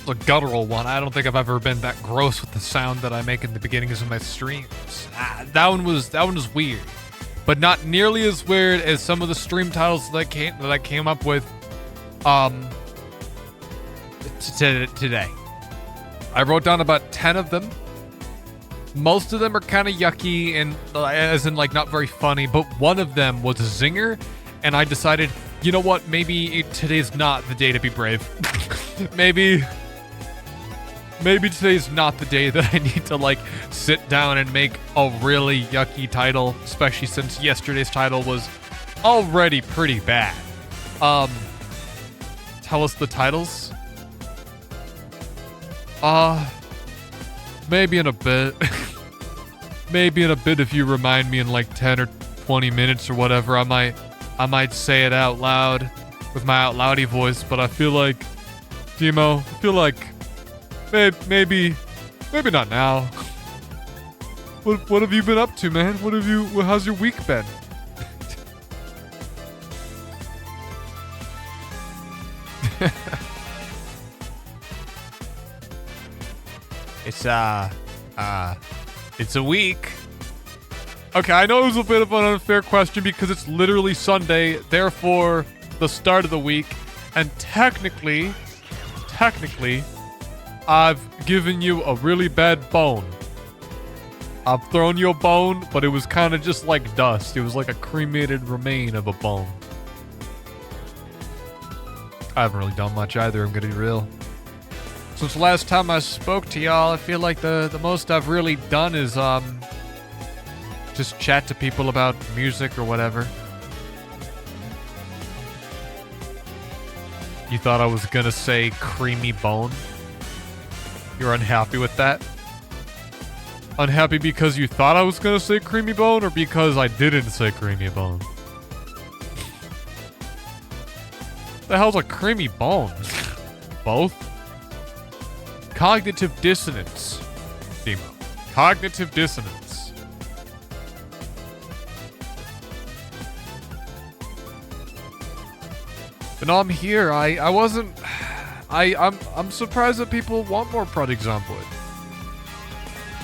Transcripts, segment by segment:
a guttural one. I don't think I've ever been that gross with the sound that I make in the beginnings of my streams. That one was weird, but not nearly as weird as some of the stream titles that I came up with today. I wrote down about 10 of them. Most of them are kind of yucky and as in like not very funny, but one of them was a zinger, and I decided, you know what, maybe today's not the day to be brave. maybe today's not the day that I need to like sit down and make a really yucky title, especially since yesterday's title was already pretty bad. Tell us the titles. Maybe in a bit. Maybe in a bit if you remind me in like 10 or 20 minutes or whatever, I might say it out loud with my out loudy voice, but I feel like, Demo, maybe not now. What have you been up to, man? How's your week been? It's a week. Okay, I know it was a bit of an unfair question because it's literally Sunday, therefore the start of the week, and technically, I've given you a really bad bone. I've thrown you a bone, but it was kind of just like dust. It was like a cremated remain of a bone. I haven't really done much either, I'm gonna be real. Since the last time I spoke to y'all, I feel like the most I've really done is, just chat to people about music or whatever. You thought I was gonna say creamy bone? You're unhappy with that? Unhappy because you thought I was gonna say creamy bone, or because I didn't say creamy bone? The hell's a creamy bone? Both? Cognitive dissonance. Demo. Cognitive dissonance. But no, I'm here. I'm surprised that people want more Project Zomboid.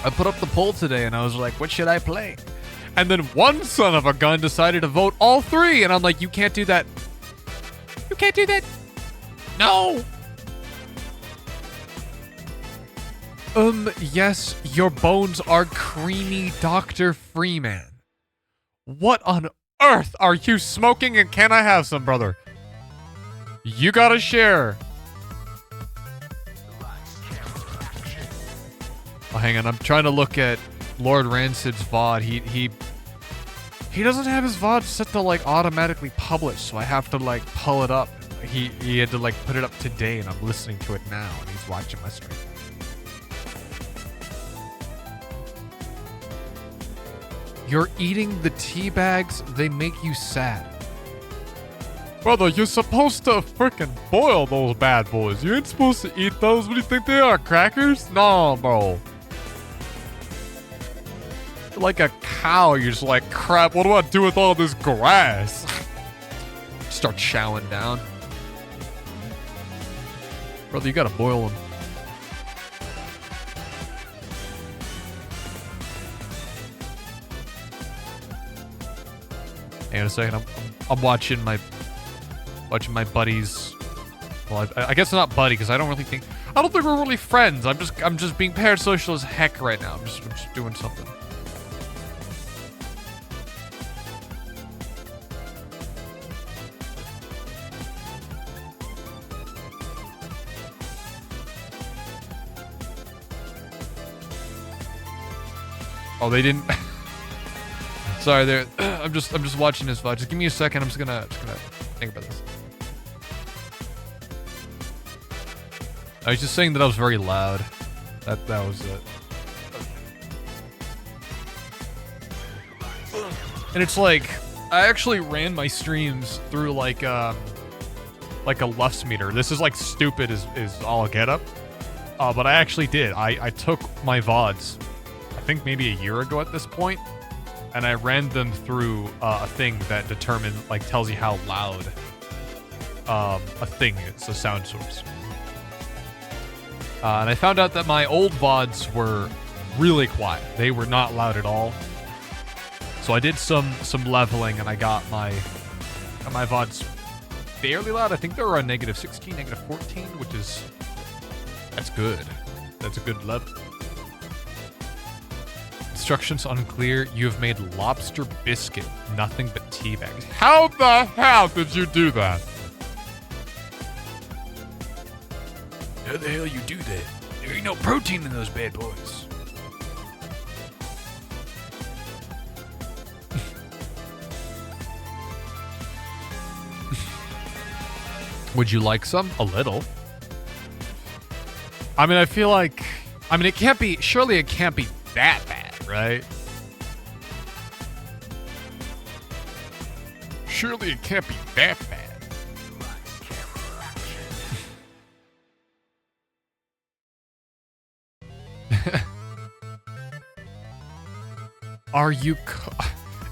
I put up the poll today and I was like, what should I play? And then one son of a gun decided to vote all three, and I'm like, you can't do that. You can't do that. No. Yes, your bones are creamy, Dr. Freeman. What on earth are you smoking, and can I have some, brother? You gotta share. Oh, hang on, I'm trying to look at Lord Rancid's VOD. He doesn't have his VOD set to like automatically publish, so I have to like pull it up. He had to like put it up today, and I'm listening to it now, and he's watching my stream. You're eating the tea bags, they make you sad. Brother, you're supposed to freaking boil those bad boys. You ain't supposed to eat those. What do you think they are, crackers? No, bro. You're like a cow. You're just like, crap, what do I do with all this grass? Start chowing down. Brother, you gotta boil them. Hang on a second, I'm watching my buddies. Well, I guess I'm not buddy because I don't think we're really friends. I'm just being parasocial as heck right now. I'm just doing something. Oh, they didn't. Sorry, there. I'm just watching this VOD. Just give me a second. I'm just gonna think about this. I was just saying that I was very loud. That was it. And it's like I actually ran my streams through like a lux meter. This is like stupid is all get up. But I actually did. I took my VODs, I think maybe a year ago at this point, and I ran them through a thing that tells you how loud a thing is, a sound source. And I found out that my old VODs were really quiet. They were not loud at all. So I did some leveling, and I got my VODs fairly loud. I think they were on -16, -14, which is... That's good. That's a good level. Instructions unclear. You have made lobster biscuit. Nothing but tea bags. How the hell did you do that? How the hell you do that? There ain't no protein in those bad boys. Would you like some? A little. I mean, I feel like... I mean, it can't be... Surely it can't be that bad, right? Surely it can't be that bad. Are you...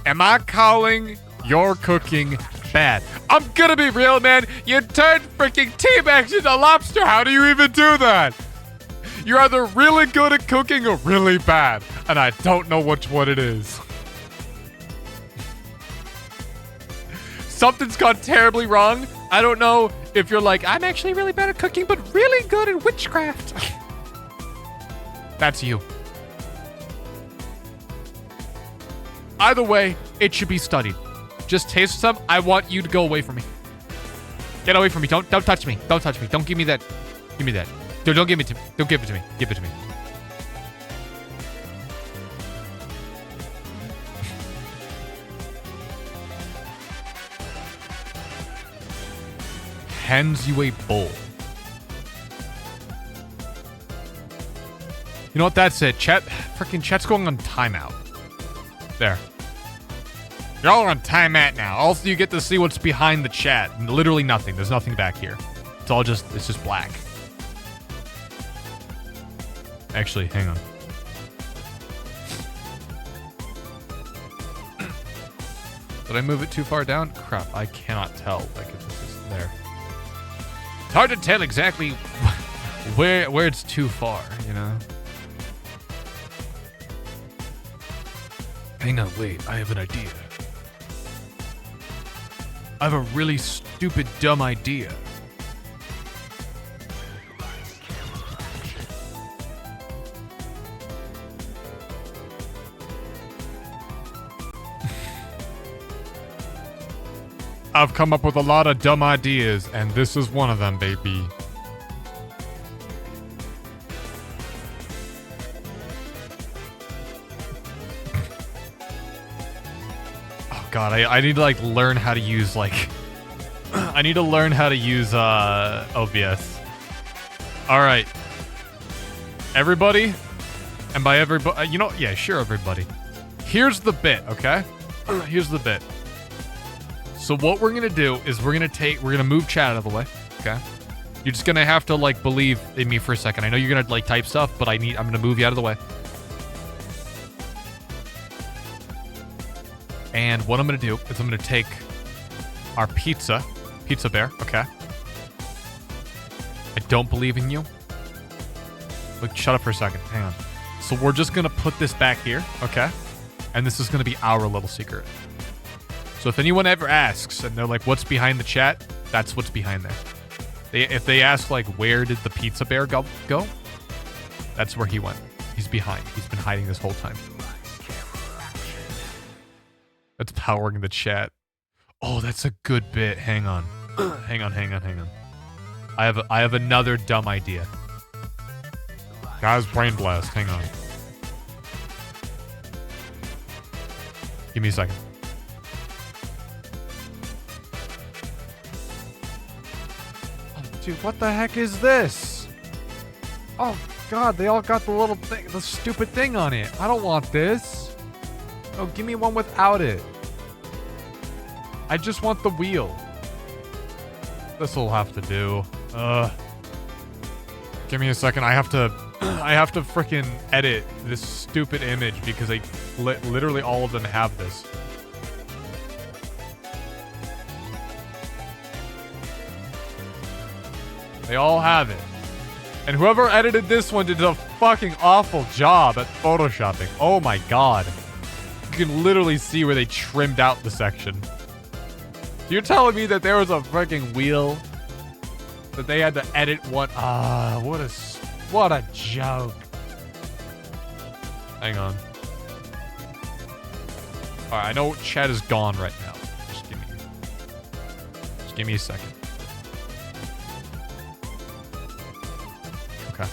Am I calling your cooking bad? I'm gonna be real, man. You turned freaking tea bags into lobster. How do you even do that? You're either really good at cooking or really bad. And I don't know which one it is. Something's gone terribly wrong. I don't know if you're like, I'm actually really bad at cooking, but really good at witchcraft. That's you. Either way, it should be studied. Just taste some. I want you to go away from me. Get away from me. Don't touch me. Don't touch me. Don't give me that. Give me that. Don't give it to me. Don't give it to me. Give it to me. Hands you a bowl. You know what? That's it. Chat's going on timeout. There. Y'all are on timeout now. Also, you get to see what's behind the chat. Literally nothing. There's nothing back here. It's just black. Actually, hang on. Did I move it too far down? Crap, I cannot tell. Like, if this is there. It's hard to tell exactly where it's too far, you know? Hang on, wait. I have an idea. I have a really stupid, dumb idea. I've come up with a lot of dumb ideas, and this is one of them, baby. Oh god, I need to like learn how to use like I need to learn how to use OBS. Alright. Everybody? And by everybody, you know, yeah, sure, everybody. Here's the bit, okay? Here's the bit. So what we're gonna do is we're gonna move chat out of the way, okay? You're just gonna have to like believe in me for a second. I know you're gonna like type stuff, but I'm gonna move you out of the way. And what I'm gonna do is I'm gonna take our pizza bear, okay? I don't believe in you. Like, shut up for a second, hang on. So we're just gonna put this back here, okay? And this is gonna be our little secret. So if anyone ever asks and they're like, what's behind the chat? That's what's behind there. If they ask like, where did the pizza bear go? That's where he went. He's behind. He's been hiding this whole time. That's powering the chat. Oh, that's a good bit. Hang on. hang on. I have another dumb idea. Guys, brain blast. Hang on. Give me a second. Dude, what the heck is this? Oh, God, they all got the little thing, the stupid thing on it. I don't want this. Oh, give me one without it. I just want the wheel. This'll have to do. Give me a second. I have to freaking edit this stupid image because literally all of them have this. They all have it. And whoever edited this one did a fucking awful job at photoshopping. Oh my god. You can literally see where they trimmed out the section. So you're telling me that there was a freaking wheel that they had to edit one? Ah, what a joke. Hang on. Alright, I know chat is gone right now. Just give me a second. Okay.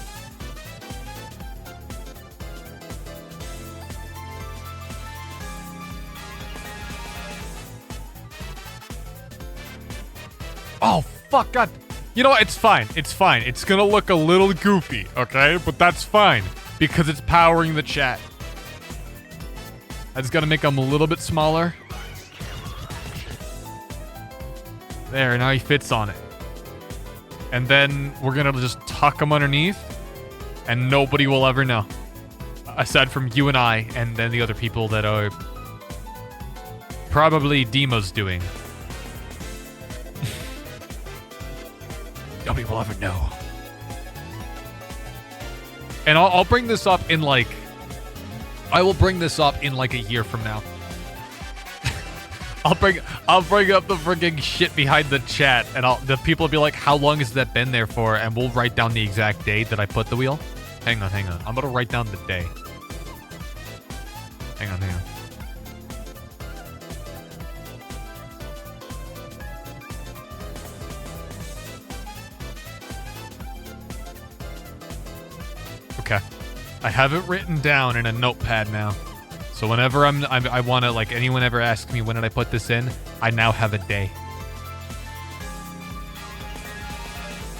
Oh, fuck, God. You know what? It's fine. It's fine. It's gonna look a little goofy, okay? But that's fine, because it's powering the chat. I just gotta make them a little bit smaller. There, now he fits on it. And then we're gonna just tuck him underneath, and nobody will ever know. Aside from you and I, and then the other people that are probably Demo's doing. Nobody will ever know. And I'll bring this up in like... I will bring this up in like a year from now. I'll bring up the frigging shit behind the chat, and the people will be like, how long has that been there for? And we'll write down the exact date that I put the wheel. Hang on. I'm gonna write down the day. Hang on. Okay. I have it written down in a notepad now. So whenever I want to, like, anyone ever asks me when did I put this in, I now have a day.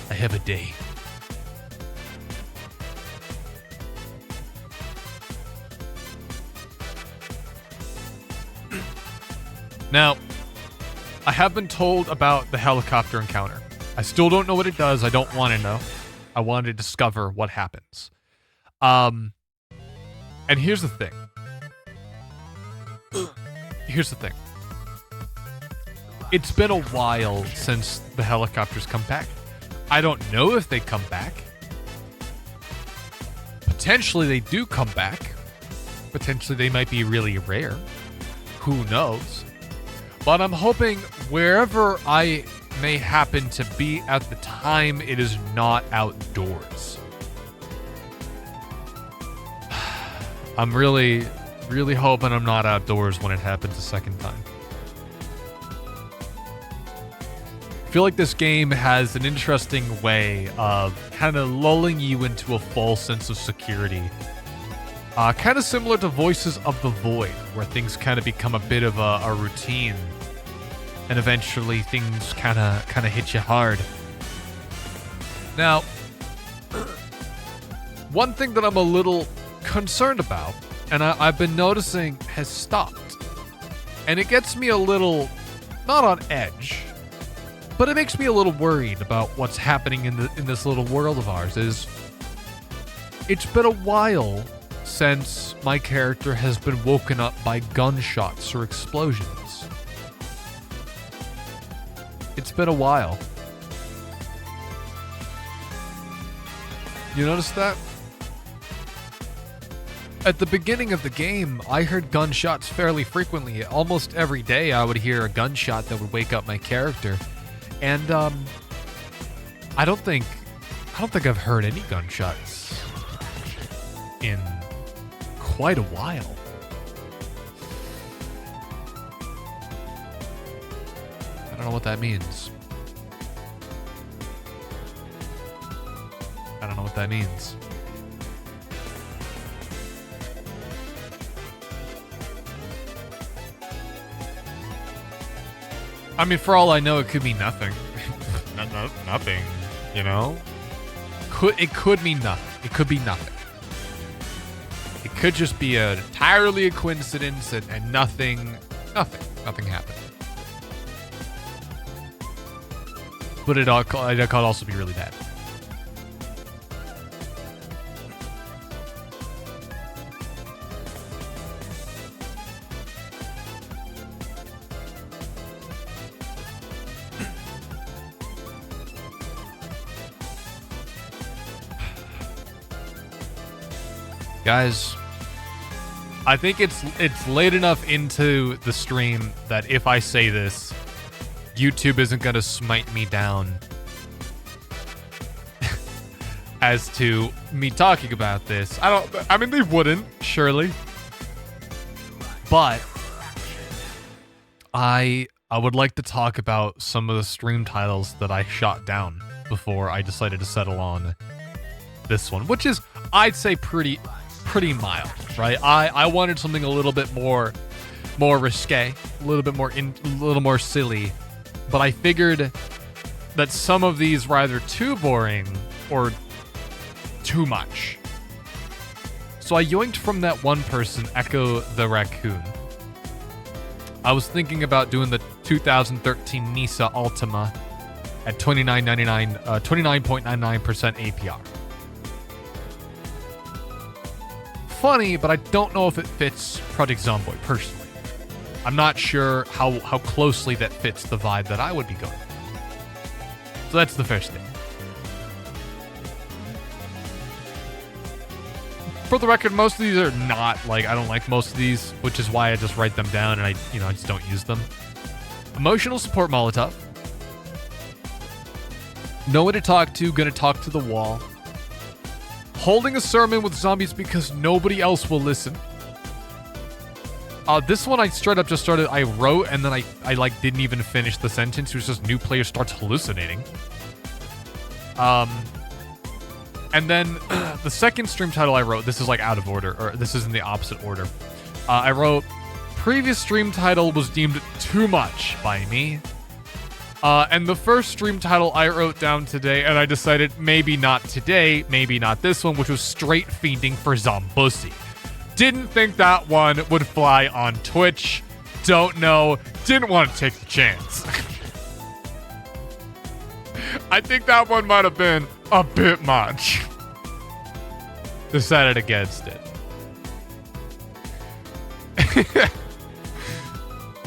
I have a day. Now, I have been told about the helicopter encounter. I still don't know what it does. I don't want to know. I want to discover what happens. And here's the thing. It's been a while since the helicopters come back. I don't know if they come back. Potentially they do come back. Potentially they might be really rare. Who knows? But I'm hoping wherever I may happen to be at the time, it is not outdoors. I'm really hoping I'm not outdoors when it happens a second time. I feel like this game has an interesting way of kind of lulling you into a false sense of security. Kind of similar to Voices of the Void, where things kind of become a bit of a routine. And eventually things kind of hit you hard. Now, one thing that I'm a little concerned about, and I've been noticing has stopped, and it gets me a little, not on edge, but it makes me a little worried about what's happening in this little world of ours, is it's been a while since my character has been woken up by gunshots or explosions. It's been a while. You notice that? At the beginning of the game, I heard gunshots fairly frequently. Almost every day I would hear a gunshot that would wake up my character. And I don't think I've heard any gunshots in quite a while. I don't know what that means. I don't know what that means. I mean, for all I know, it could be nothing. Nothing, you know? It could mean nothing. It could be nothing. It could just be entirely a coincidence and nothing happened. But it could also be really bad. Guys, I think it's late enough into the stream that if I say this, YouTube isn't gonna smite me down as to me talking about this. I mean, they wouldn't, surely. But I would like to talk about some of the stream titles that I shot down before I decided to settle on this one, which is, I'd say, pretty mild, right? I wanted something a little bit more risque, a little more silly, but I figured that some of these were either too boring or too much. So I yoinked from that one person, Echo the Raccoon. I was thinking about doing the 2013 Nisa Altima at 29.99% APR. Funny, but I don't know if it fits Project Zomboid personally. I'm not sure how closely that fits the vibe that I would be going for. So that's the first thing. For the record, most of these are not, I don't like most of these, which is why I just write them down and I just don't use them. Emotional support Molotov. Know when to talk to, gonna talk to the wall. Holding a sermon with zombies because nobody else will listen. This one I straight up just started, I wrote and then I didn't even finish the sentence. It was just new player starts hallucinating. And then the second stream title I wrote, this is out of order, or this is in the opposite order. I wrote, previous stream title was deemed too much by me. And the first stream title I wrote down today, and I decided maybe not today, maybe not this one, which was straight fiending for Zombussy. Didn't think that one would fly on Twitch. Don't know. Didn't want to take the chance. I think that one might have been a bit much. Decided against it.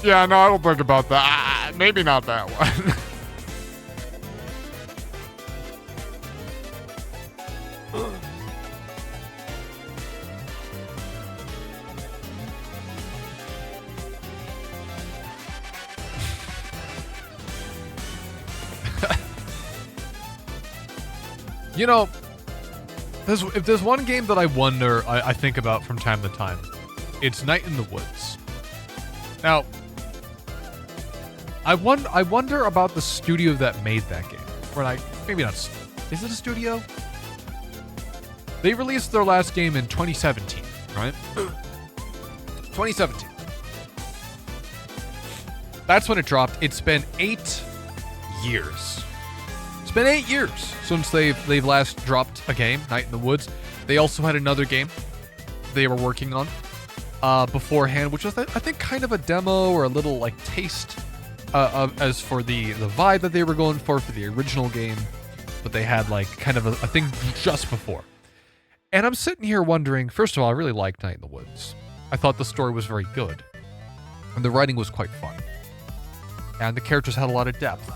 Yeah, no, I don't think about that. Maybe not that one. You know, if there's one game that I think about from time to time, it's Night in the Woods. Now, I wonder about the studio that made that game. Or maybe not. Is it a studio? They released their last game in 2017, right? 2017. That's when it dropped. It's been 8 years. It's been 8 years since they've last dropped a game, Night in the Woods. They also had another game they were working on beforehand, which was, I think, kind of a demo or a little taste as for the vibe that they were going for the original game. But they had kind of a thing just before. And I'm sitting here wondering, first of all, I really liked Night in the Woods. I thought the story was very good. And the writing was quite fun. And the characters had a lot of depth.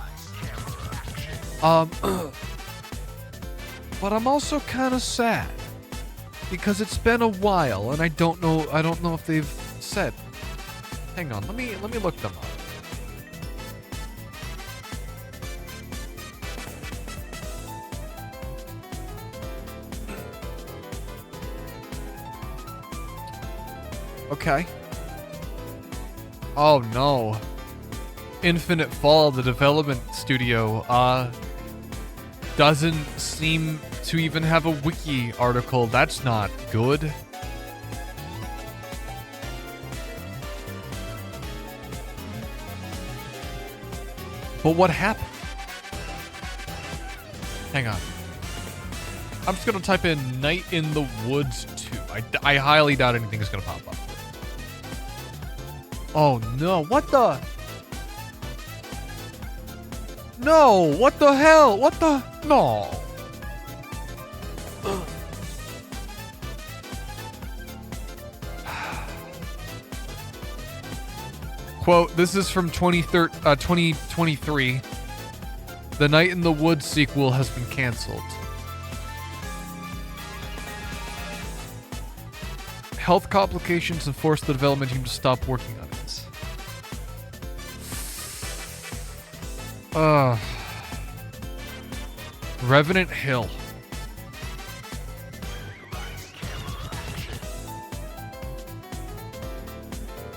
But I'm also kind of sad because it's been a while and I don't know if they've said. Hang on, let me look them up. Okay. Oh no. Infinite Fall, the development studio, doesn't seem to even have a wiki article. That's not good. But what happened? Hang on. I'm just gonna type in Night in the Woods 2. I highly doubt anything is gonna pop up. Oh no, what the? No, what the hell? What the? No. Quote, this is from 2023. The Night in the Woods sequel has been canceled. health complications and forced the development team to stop working on it. Revenant Hill.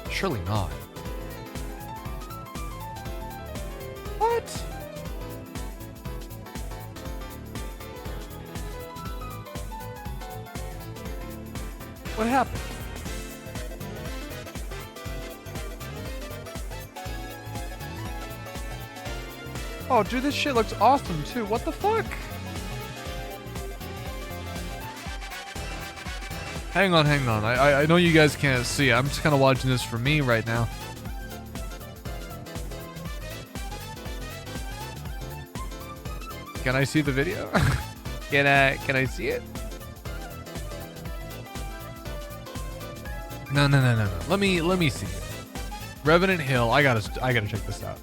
Surely not. What? What happened? Oh, dude, this shit looks awesome, too. What the fuck? Hang on. I know you guys can't see. I'm just kind of watching this for me right now. Can I see the video? Can I see it? No. Let me see it. Revenant Hill. I gotta check this out.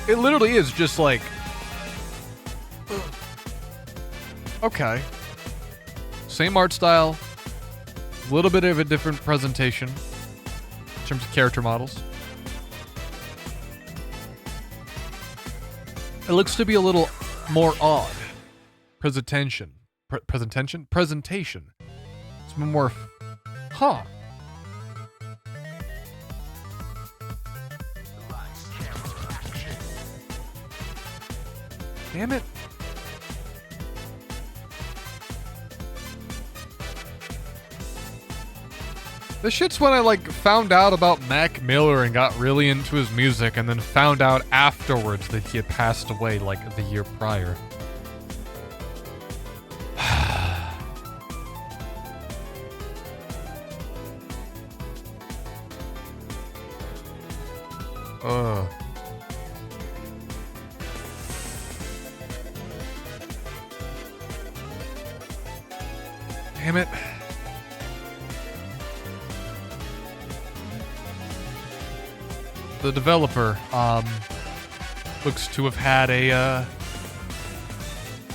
It literally is just like, okay, same art style, a little bit of a different presentation in terms of character models. It looks to be a little more odd. Presentation. It's more, huh. Damn it. This shit's when I like found out about Mac Miller and got really into his music and then found out afterwards that he had passed away like the year prior. Ugh. Damn it. The developer looks to have had a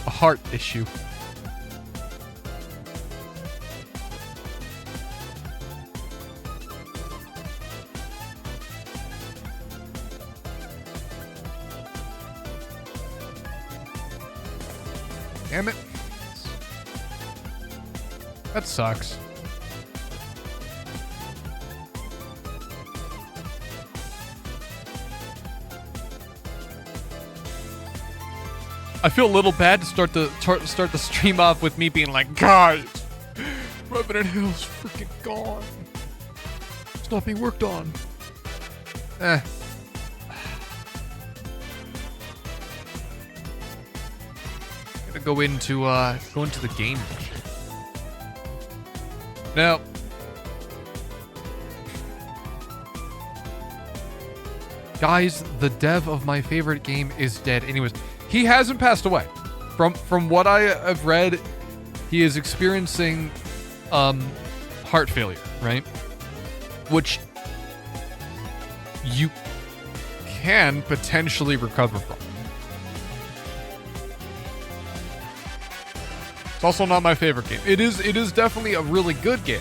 heart issue. Damn it. That sucks. I feel a little bad to start the stream off with me being like, guys, Revenant Hill's freaking gone. It's not being worked on. Gotta go into the game. Now, guys, the dev of my favorite game is dead. Anyways, he hasn't passed away. From what I have read, he is experiencing heart failure, right? Which you can potentially recover from. It's also not my favorite game. It is definitely a really good game.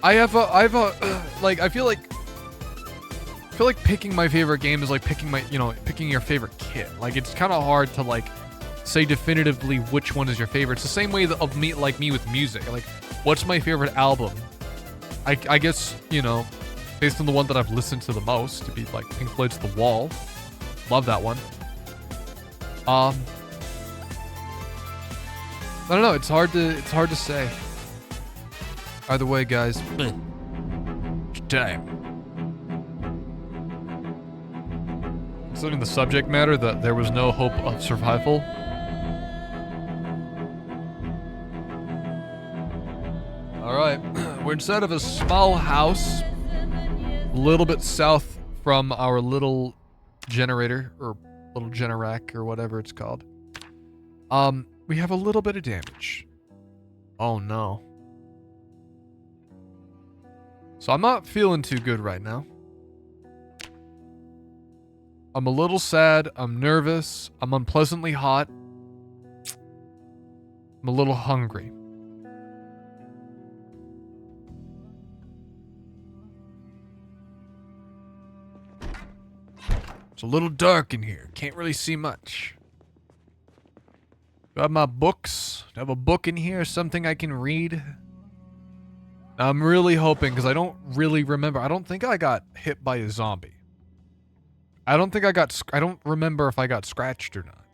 I feel like picking my favorite game is like picking your favorite kid. Like, it's kind of hard to like say definitively which one is your favorite. It's the same way of me with music. Like, what's my favorite album? I guess, based on the one that I've listened to the most, to be like Pink Floyd's The Wall. Love that one. I don't know. It's hard to say. Either way, guys. Damn. Considering the subject matter, that there was no hope of survival. All right, we're inside of a small house, a little bit south from our little generator or little generac or whatever it's called. We have a little bit of damage. Oh no. So I'm not feeling too good right now. I'm a little sad. I'm nervous. I'm unpleasantly hot. I'm a little hungry. It's a little dark in here. Can't really see much. Got my books. Do I have a book in here? Something I can read? I'm really hoping, because I don't really remember. I don't think I got hit by a zombie. I don't remember if I got scratched or not.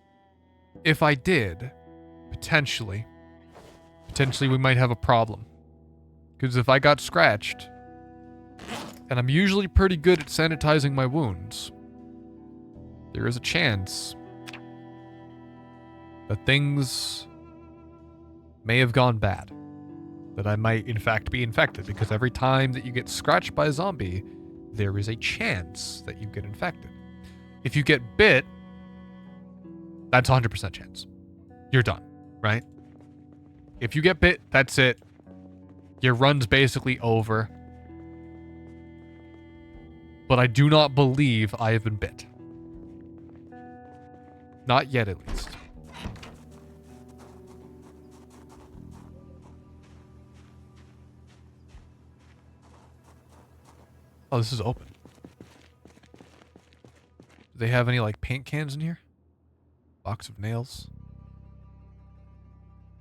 If I did, potentially we might have a problem. Because if I got scratched, and I'm usually pretty good at sanitizing my wounds, there is a chance that things may have gone bad. That I might, in fact, be infected. Because every time that you get scratched by a zombie, there is a chance that you get infected. If you get bit, that's 100% chance. You're done, right? If you get bit, that's it. Your run's basically over. But I do not believe I have been bit. Not yet, at least. Oh, this is open. Do they have any, like, paint cans in here? Box of nails.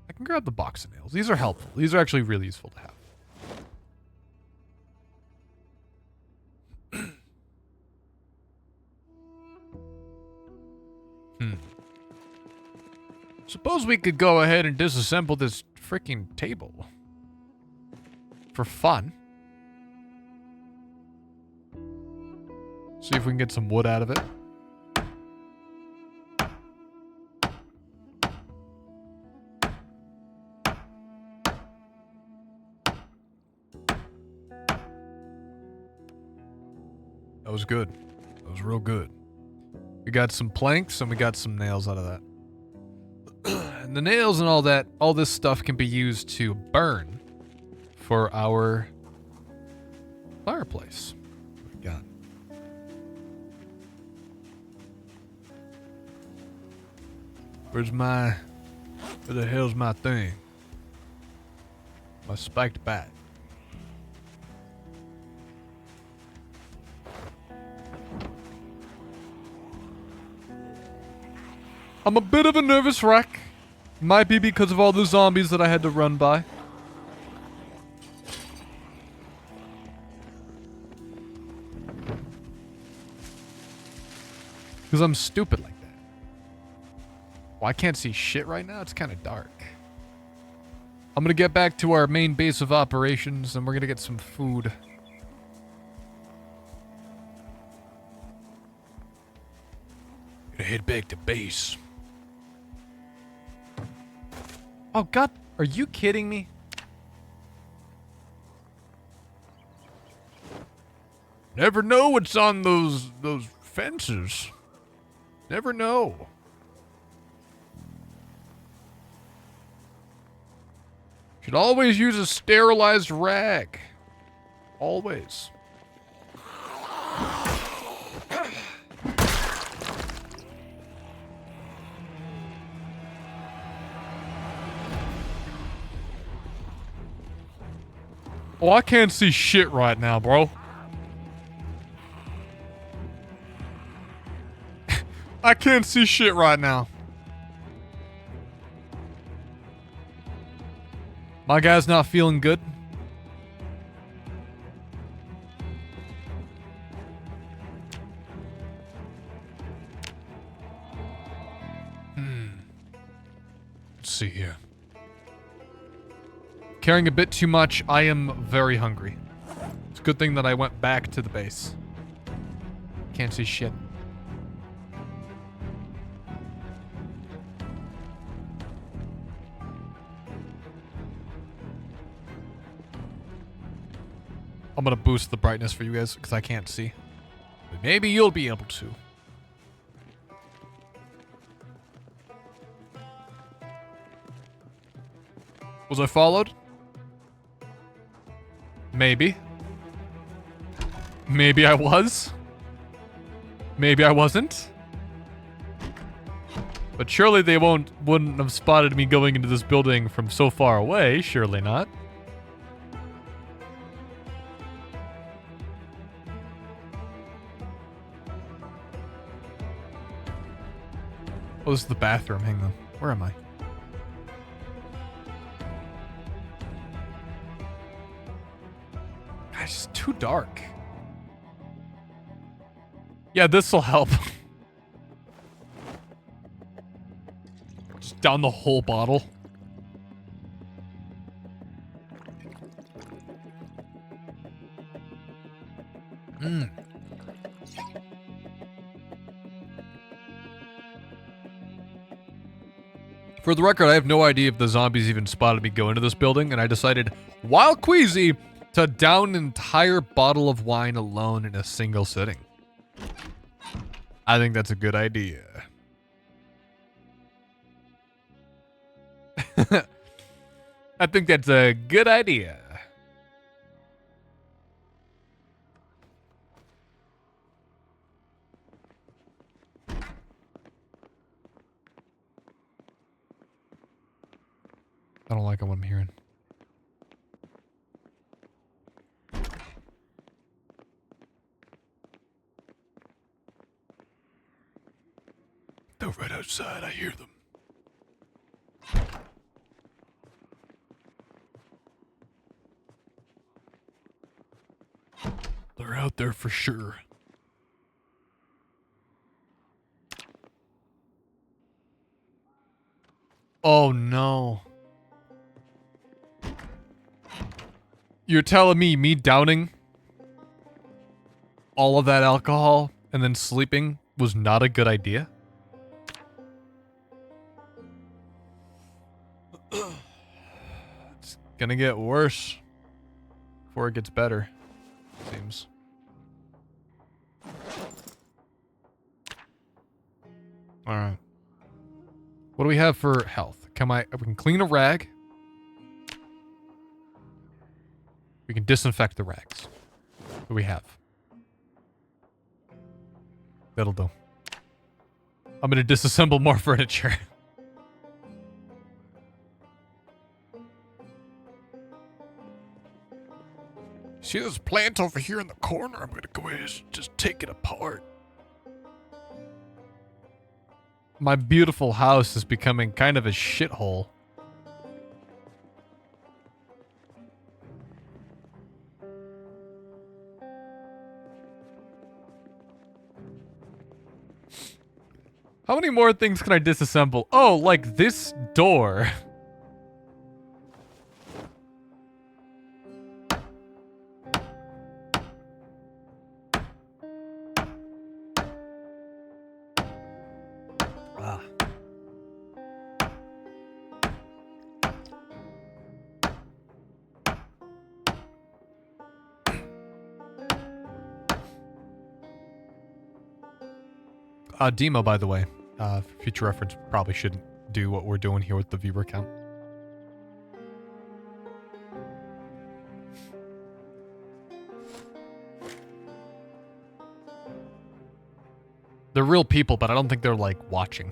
I can grab the box of nails. These are helpful. These are actually really useful to have. Suppose we could go ahead and disassemble this freaking table. For fun. See if we can get some wood out of it. That was good. That was real good. We got some planks and we got some nails out of that. And the nails and all that, all this stuff can be used to burn for our fireplace. What we got? Where the hell's my thing? My spiked bat. I'm a bit of a nervous wreck. Might be because of all the zombies that I had to run by. Because I'm stupid like that. Well, I can't see shit right now. It's kind of dark. I'm going to get back to our main base of operations and we're going to get some food. Gonna head back to base. Oh, God. Are you kidding me? Never know what's on those fences. Never know. Should always use a sterilized rag. Always. Oh, I can't see shit right now, bro. I can't see shit right now. My guy's not feeling good. Let's see here. Carrying a bit too much. I am very hungry. It's a good thing that I went back to the base. Can't see shit. I'm gonna boost the brightness for you guys because I can't see. But maybe you'll be able to. Was I followed? Maybe. Maybe I was. Maybe I wasn't. But surely they wouldn't have spotted me going into this building from so far away. Surely not. Oh, this is the bathroom. Hang on. Where am I? Gosh, it's just too dark. Yeah, this'll help. Just down the whole bottle. For the record, I have no idea if the zombies even spotted me go into this building, and I decided, while queasy, to down an entire bottle of wine alone in a single sitting. I think that's a good idea. I think that's a good idea. I don't like what I'm hearing. They're right outside. I hear them. They're out there for sure. Oh no. You're telling me downing all of that alcohol and then sleeping was not a good idea? It's gonna get worse before it gets better, seems. Alright. What do we have for health? We can clean a rag. We can disinfect the rags. What do we have? That'll do. I'm gonna disassemble more furniture. See this plant over here in the corner? I'm gonna go ahead and just take it apart. My beautiful house is becoming kind of a shithole. How many more things can I disassemble? Oh, like this door. Demo, by the way, for future reference, probably shouldn't do what we're doing here with the viewer count. They're real people, but I don't think they're, like, watching.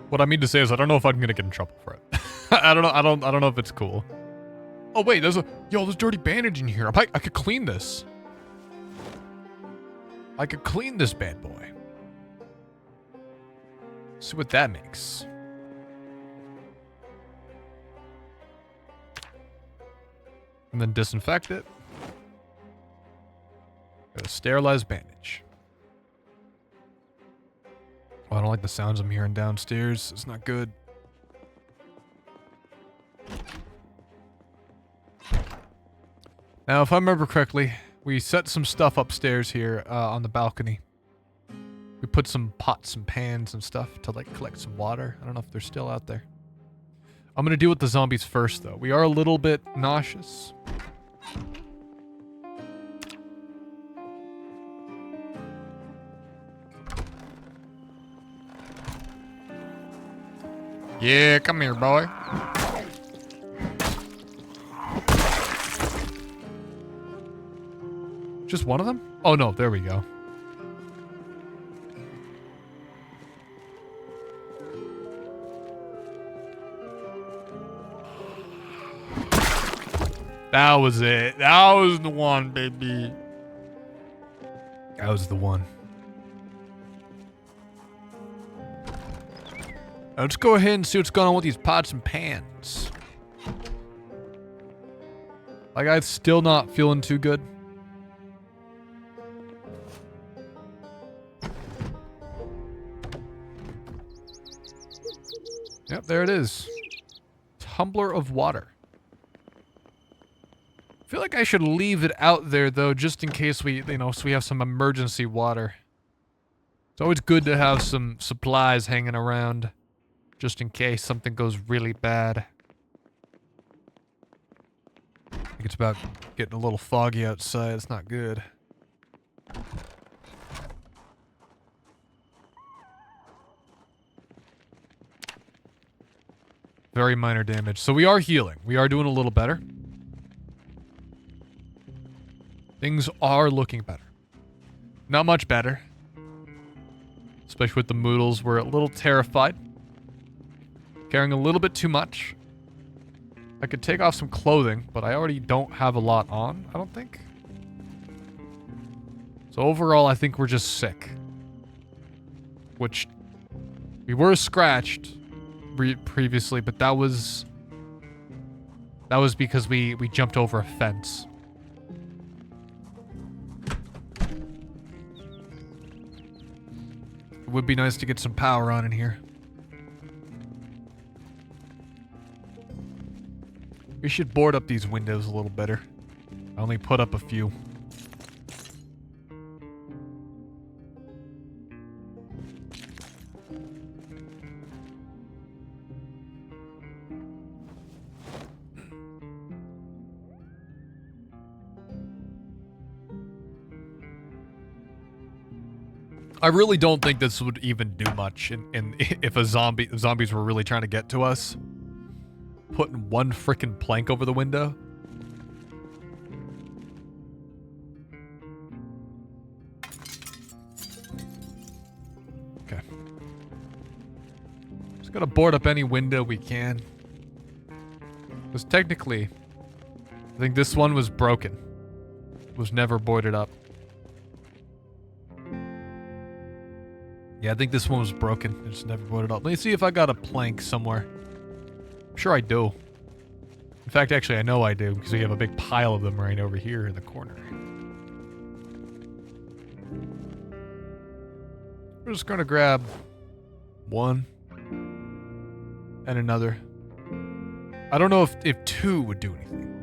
What I mean to say is I don't know if I'm gonna get in trouble for it. I don't know if it's cool. Oh wait, there's dirty bandage in here. I could clean this. I could clean this bad boy. See what that makes. And then disinfect it. Got a sterilized bandage. Oh, I don't like the sounds I'm hearing downstairs. It's not good. Now, if I remember correctly, we set some stuff upstairs here on the balcony. We put some pots and pans and stuff to, like, collect some water. I don't know if they're still out there. I'm going to deal with the zombies first, though. We are a little bit nauseous. Yeah, come here, boy. Just one of them? Oh no, there we go. That was it. That was the one, baby. That was the one. Now let's go ahead and see what's going on with these pots and pans. Like, I'm still not feeling too good. Yep, there it is. Tumbler of water. I feel like I should leave it out there, though, just in case we, so we have some emergency water. It's always good to have some supplies hanging around, just in case something goes really bad. I think it's about getting a little foggy outside. It's not good. Very minor damage. So we are healing. We are doing a little better. Things are looking better. Not much better. Especially with the moodles. We're a little terrified. Carrying a little bit too much. I could take off some clothing, but I already don't have a lot on, I don't think. So overall, I think we're just sick. Which, we were scratched previously, but that was because we jumped over a fence. It would be nice to get some power on in here. We should board up these windows a little better. I only put up a few. I really don't think this would even do much if zombies were really trying to get to us. Putting one frickin' plank over the window. Okay. Just gotta board up any window we can. Because technically, I think this one was broken. Was never boarded up. Yeah, I think this one was broken. It's never boarded up. Let me see if I got a plank somewhere. I'm sure I do. In fact, actually, I know I do, because we have a big pile of them right over here in the corner. We're just gonna grab one and another. I don't know if two would do anything.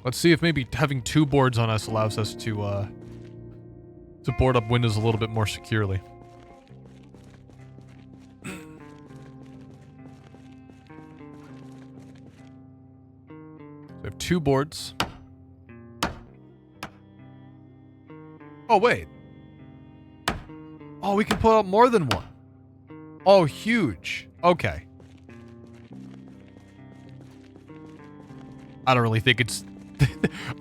Let's see if maybe having two boards on us allows us to board up windows a little bit more securely. We have two boards. Oh, wait. Oh, we can put up more than one. Oh, huge. Okay. I don't really think it's...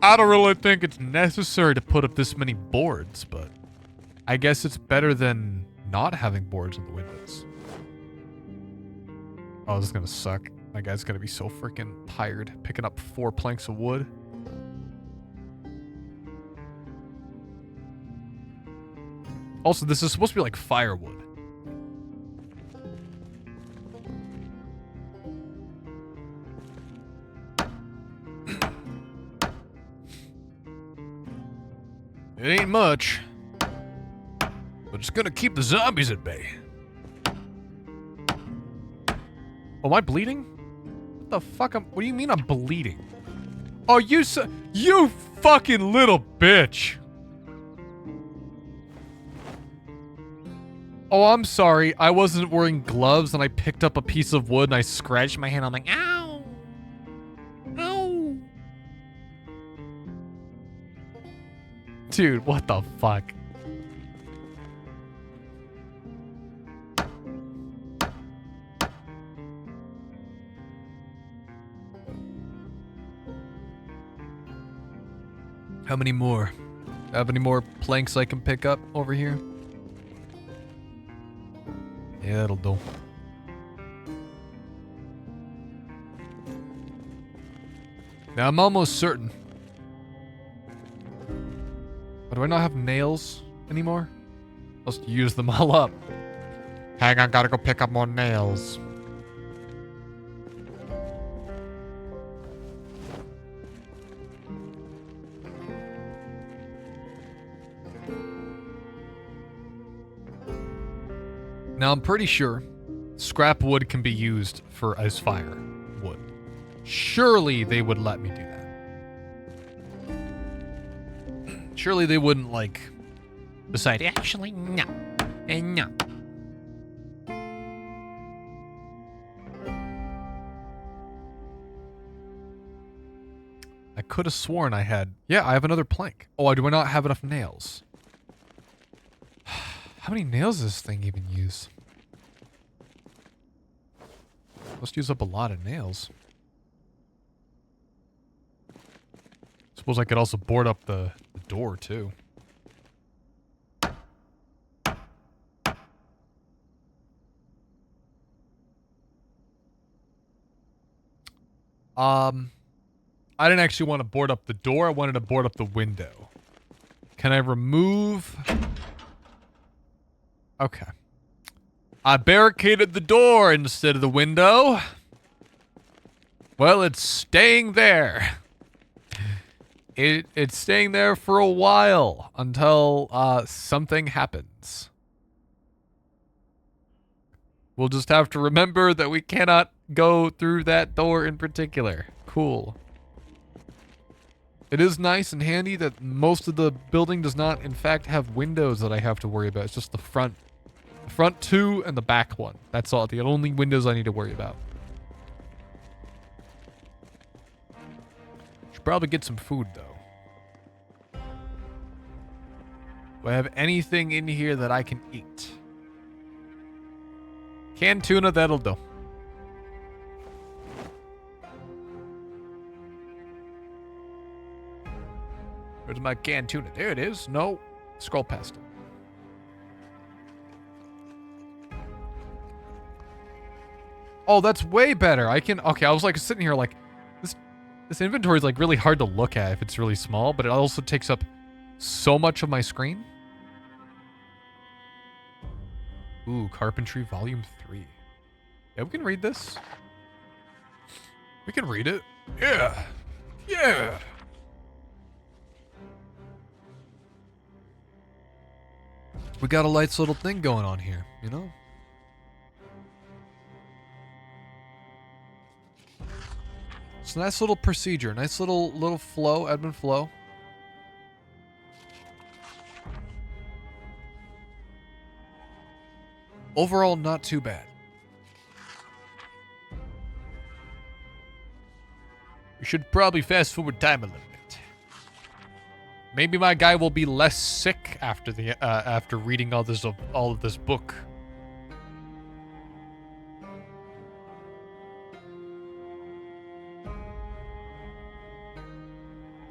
I don't really think it's necessary to put up this many boards, but... I guess it's better than not having boards in the windows. Oh, this is gonna suck. My guy's gonna be so freaking tired picking up 4 planks of wood. Also, this is supposed to be like firewood. It ain't much, but it's gonna keep the zombies at bay. Oh, am I bleeding? What the fuck? What do you mean I'm bleeding? Oh, you fucking little bitch. Oh, I'm sorry. I wasn't wearing gloves and I picked up a piece of wood and I scratched my hand. I'm like, ow. Ow. Dude, what the fuck? How many more? Have any more planks I can pick up over here? Yeah, that'll do. Now, I'm almost certain. But do I not have nails anymore? I'll just use them all up. Hang on, gotta go pick up more nails. Now, I'm pretty sure scrap wood can be used as fire wood. Surely they would let me do that. Surely they wouldn't, like, decide, actually, no. And no. I could have sworn I had... Yeah, I have another plank. Oh, do I not have enough nails? How many nails does this thing even use? Must use up a lot of nails. Suppose I could also board up the door, too. I didn't actually want to board up the door. I wanted to board up the window. Can I remove... Okay. I barricaded the door instead of the window. Well, it's staying there. It's staying there for a while until something happens. We'll just have to remember that we cannot go through that door in particular. Cool. It is nice and handy that most of the building does not, in fact, have windows that I have to worry about. It's just the front two and the back one. That's all. The only windows I need to worry about. Should probably get some food, though. Do I have anything in here that I can eat? Canned tuna, that'll do. Where's my canned tuna? There it is. No. Scroll past it. Oh, that's way better. Okay, I was like sitting here like, this inventory is like really hard to look at if it's really small, but it also takes up so much of my screen. Ooh, Carpentry Volume 3. Yeah, we can read this. We can read it. Yeah. Yeah. We got a nice little thing going on here, you know? It's a nice little procedure, nice little flow, admin flow. Overall, not too bad. We should probably fast forward time a little bit. Maybe my guy will be less sick after after reading all of this book.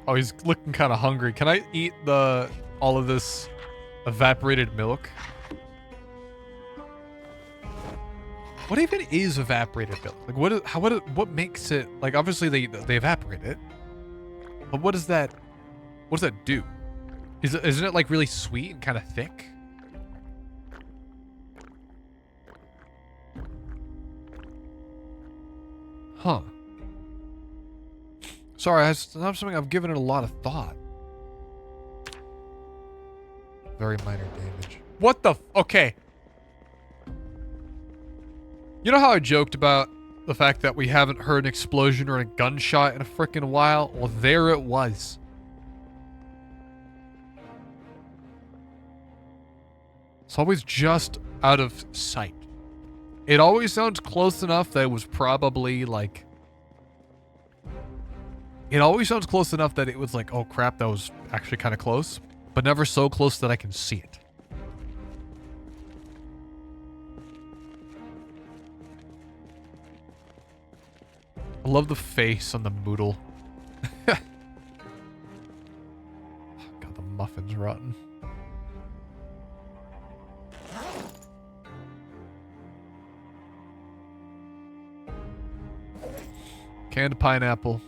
Oh, he's looking kind of hungry. Can I eat all of this evaporated milk? What even is evaporated milk? Like, what makes it, like, obviously they evaporate it, but what does that do? Isn't it like really sweet and kind of thick? Huh. Sorry, it's not something I've given it a lot of thought. Very minor damage. What the okay. You know how I joked about the fact that we haven't heard an explosion or a gunshot in a frickin' while? Well, there it was. It's always just out of sight. It always sounds close enough that it was probably like... It always sounds close enough that it was like, oh crap, that was actually kind of close. but never so close that I can see it. I love the face on the Moodle. God, the muffin's rotten. Canned pineapple.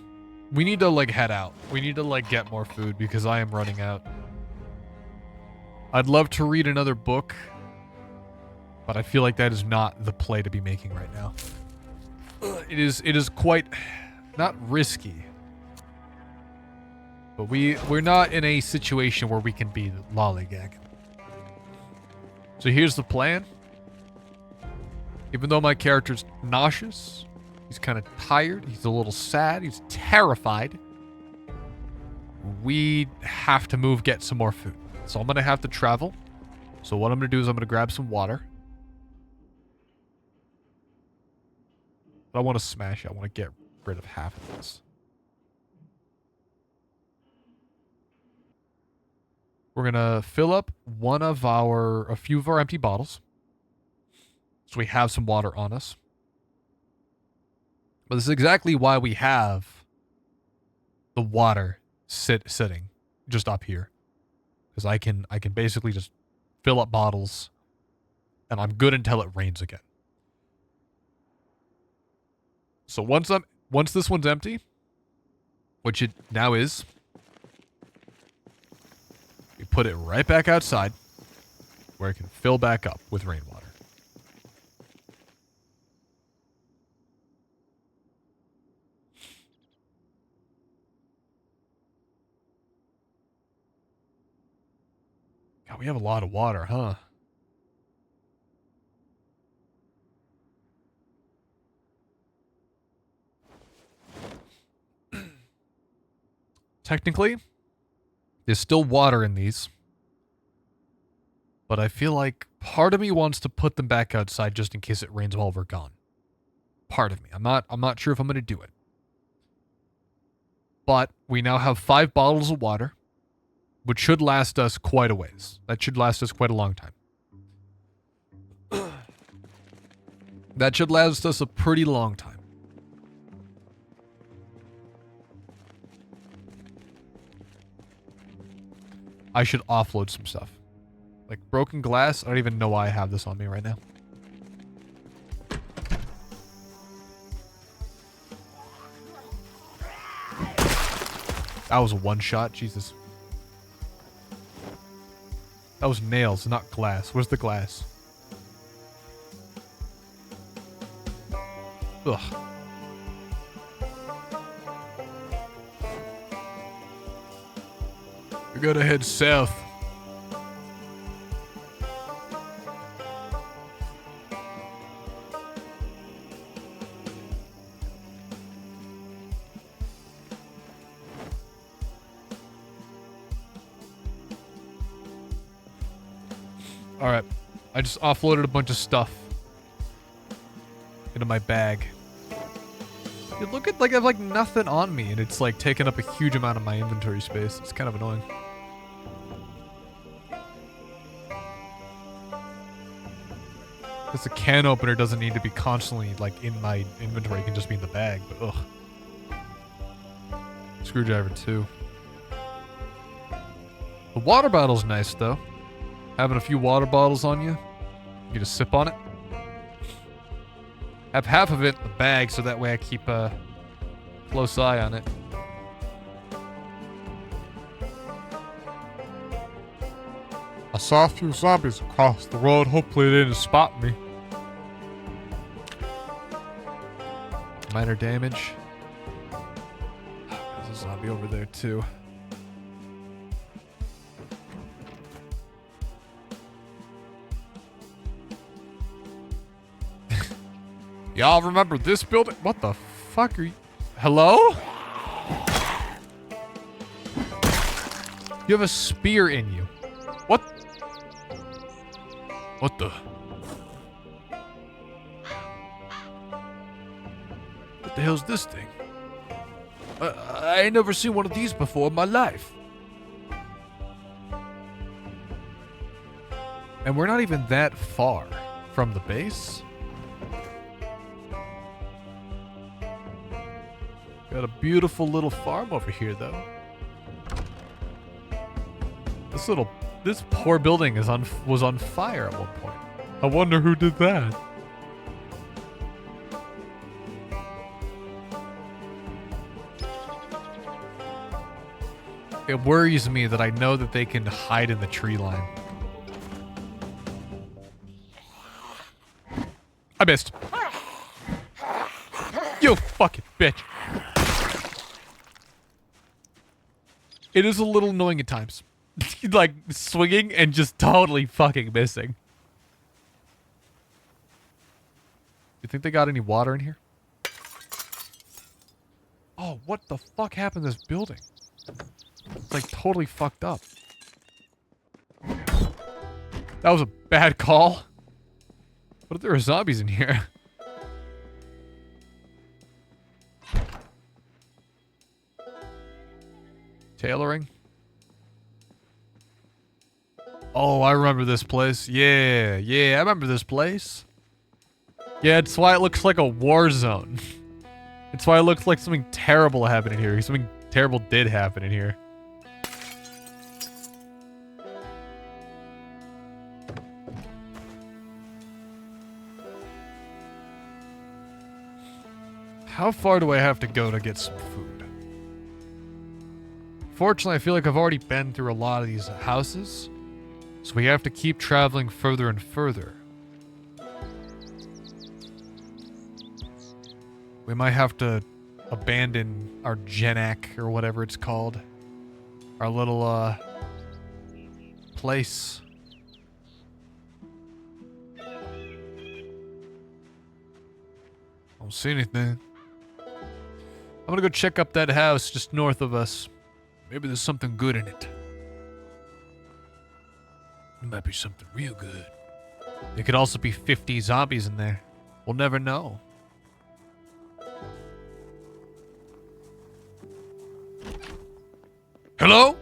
We need to, like, head out. We need to, like, get more food because I am running out. I'd love to read another book, but I feel like that is not the play to be making right now. It is quite not risky, but we're not in a situation where we can be lollygagging. So here's the plan. Even though my character's nauseous, he's kind of tired, he's a little sad, he's terrified, we have to move, get some more food. So I'm gonna have to travel. So what I'm gonna do is I'm gonna grab some water. I want to smash it. I want to get rid of half of this. We're going to fill up a few of our empty bottles. So we have some water on us. But this is exactly why we have the water sitting just up here. Because I can basically just fill up bottles and I'm good until it rains again. So once this one's empty, which it now is, we put it right back outside where it can fill back up with rainwater. God, we have a lot of water, huh? Technically, there's still water in these. But I feel like part of me wants to put them back outside just in case it rains while we're gone. Part of me. I'm not sure if I'm going to do it. But we now have 5 bottles of water, which should last us quite a ways. That should last us quite a long time. That should last us a pretty long time. I should offload some stuff. Like broken glass, I don't even know why I have this on me right now. That was a one shot, Jesus. That was nails, not glass. Where's the glass? Ugh. We gotta head south. Alright. I just offloaded a bunch of stuff into my bag. Dude, look at, like, I have, like, nothing on me, and it's, like, taking up a huge amount of my inventory space. It's kind of annoying. Because the can opener doesn't need to be constantly, like, in my inventory. It can just be in the bag, but ugh. Screwdriver, too. The water bottle's nice, though. Having a few water bottles on you. You get a sip on it. Have half of it in the bag, so that way I keep a close eye on it. I saw a few zombies across the road. Hopefully they didn't spot me. Minor damage. There's a zombie over there too. Y'all remember this building? What the fuck are you? Hello? You have a spear in you. What? What the? What the hell's this thing? I ain't never seen one of these before in my life. And we're not even that far from the base. Got a beautiful little farm over here, though. This poor building was on fire at one point. I wonder who did that. It worries me that I know that they can hide in the tree line. I missed. You fucking bitch. It is a little annoying at times. Like, swinging and just totally fucking missing. You think they got any water in here? Oh, what the fuck happened to this building? It's like totally fucked up. That was a bad call. What if there are zombies in here? Tailoring. Oh, I remember this place. Yeah, I remember this place. Yeah, it's why it looks like a war zone. It's why it looks like something terrible happened in here. Something terrible did happen in here. How far do I have to go to get some food? Fortunately, I feel like I've already been through a lot of these houses. So we have to keep traveling further and further. We might have to abandon our Genac or whatever it's called. Our little, place. Don't see anything. I'm gonna go check up that house just north of us. Maybe there's something good in it. It might be something real good. There could also be 50 zombies in there. We'll never know. Hello?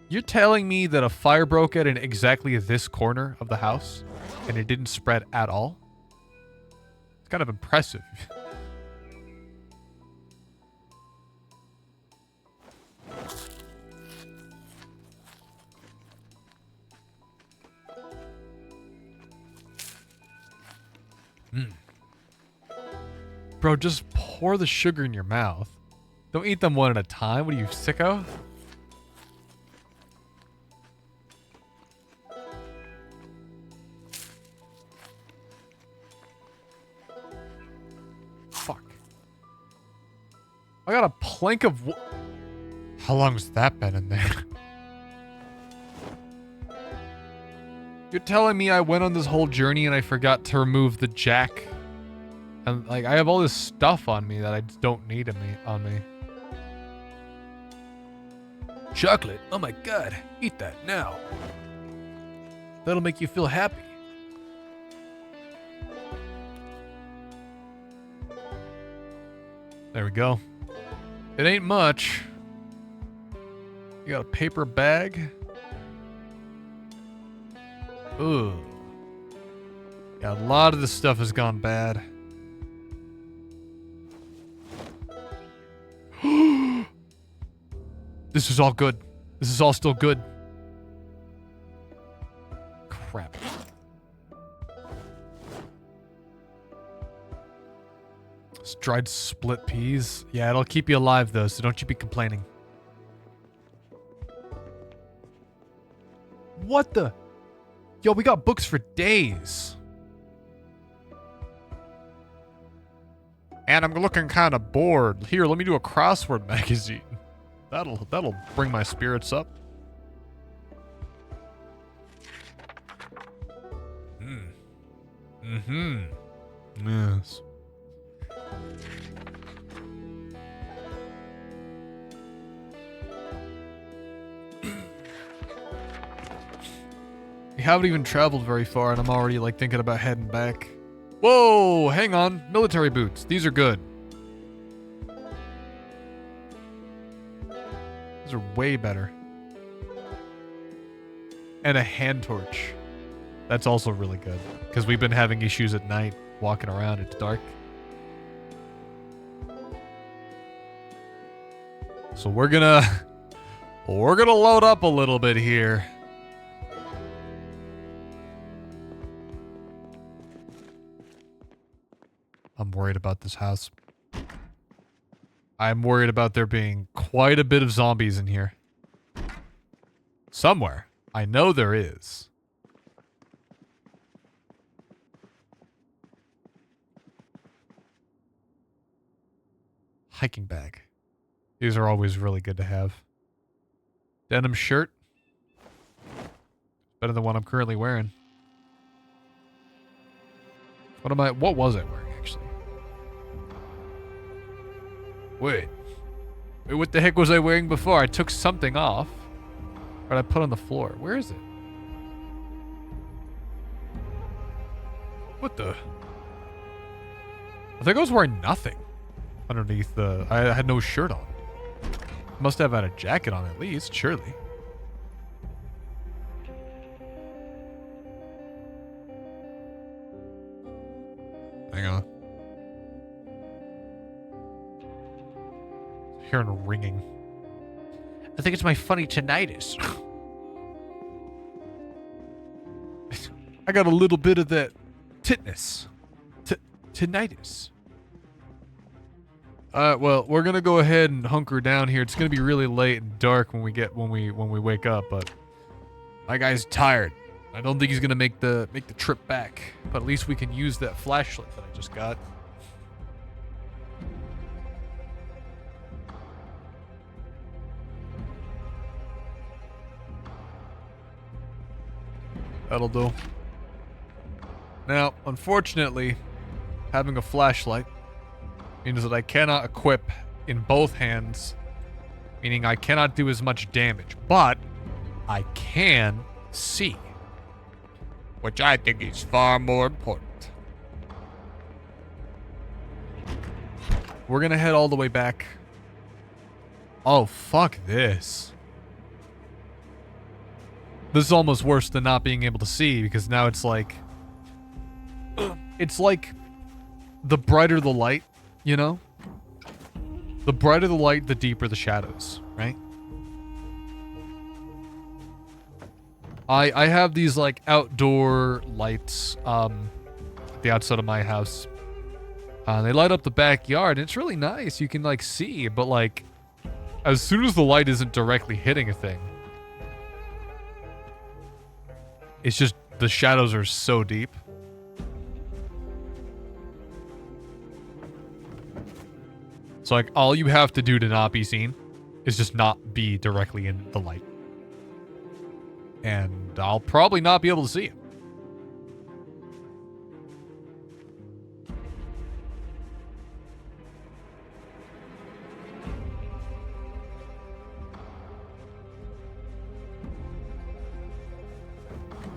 You're telling me that a fire broke out in exactly this corner of the house and it didn't spread at all? It's kind of impressive. Bro, just pour the sugar in your mouth. Don't eat them one at a time. What are you, sicko? Fuck. I got a plank of How long has that been in there? You're telling me I went on this whole journey and I forgot to remove the jack? And, like, I have all this stuff on me that I just don't need on me. Chocolate? Oh my god. Eat that now. That'll make you feel happy. There we go. It ain't much. You got a paper bag. Ooh. Yeah, a lot of this stuff has gone bad. This is all good. This is all still good. Crap. It's dried split peas. Yeah, it'll keep you alive though, so don't you be complaining. What the? Yo, we got books for days. And I'm looking kind of bored. Here, let me do a crossword magazine. That'll bring my spirits up. Yes. We haven't even traveled very far and I'm already like thinking about heading back. Whoa, hang on. Military boots. These are good. These are way better. And a hand torch. That's also really good. Because we've been having issues at night walking around. It's dark. So we're gonna load up a little bit here. I'm worried about this house. I'm worried about there being quite a bit of zombies in here. Somewhere. I know there is. Hiking bag. These are always really good to have. Denim shirt. Better than what I'm currently wearing. What was I wearing, actually? Wait, what the heck was I wearing before? I took something off. Or did I put on the floor? Where is it? What the? I think I was wearing nothing underneath the... I had no shirt on. Must have had a jacket on at least, surely. Hang on. Hearing ringing. I think it's my funny tinnitus. I got a little bit of that tinnitus. Tinnitus. Well, we're gonna go ahead and hunker down here. It's gonna be really late and dark when we wake up, but my guy's tired. I don't think he's gonna make the trip back. But at least we can use that flashlight that I just got. That'll do. Now, unfortunately, having a flashlight means that I cannot equip in both hands, meaning I cannot do as much damage, but I can see, which I think is far more important. We're gonna head all the way back. Oh, fuck this. This is almost worse than not being able to see, because now it's like the brighter the light, you know? The brighter the light, the deeper the shadows, right? I have these like outdoor lights at the outside of my house. They light up the backyard, and it's really nice. You can like see, but like as soon as the light isn't directly hitting a thing, it's just the shadows are so deep. So like all you have to do to not be seen is just not be directly in the light. And I'll probably not be able to see it.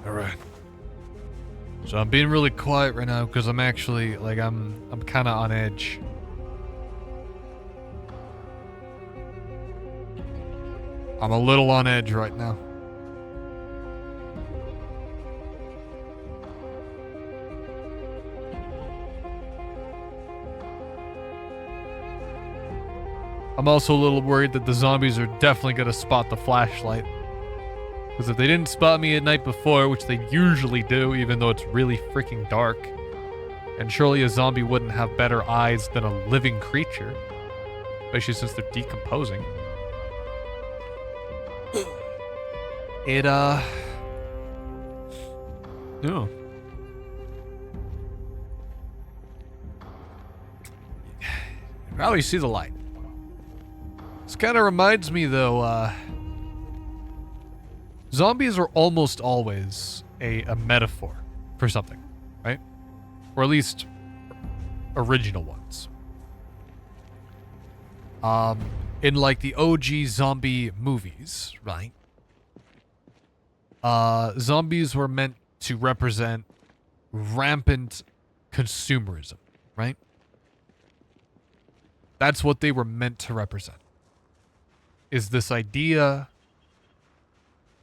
Alright. So I'm being really quiet right now because I'm actually, like, I'm kind of on edge. I'm a little on edge right now. I'm also a little worried that the zombies are definitely going to spot the flashlight. Because if they didn't spot me at night before, which they usually do, even though it's really freaking dark, and surely a zombie wouldn't have better eyes than a living creature, especially since they're decomposing. No. You probably see the light. This kind of reminds me, though, zombies are almost always a metaphor for something, right? Or at least original ones. In like the OG zombie movies, right? Zombies were meant to represent rampant consumerism, right? That's what they were meant to represent. is this idea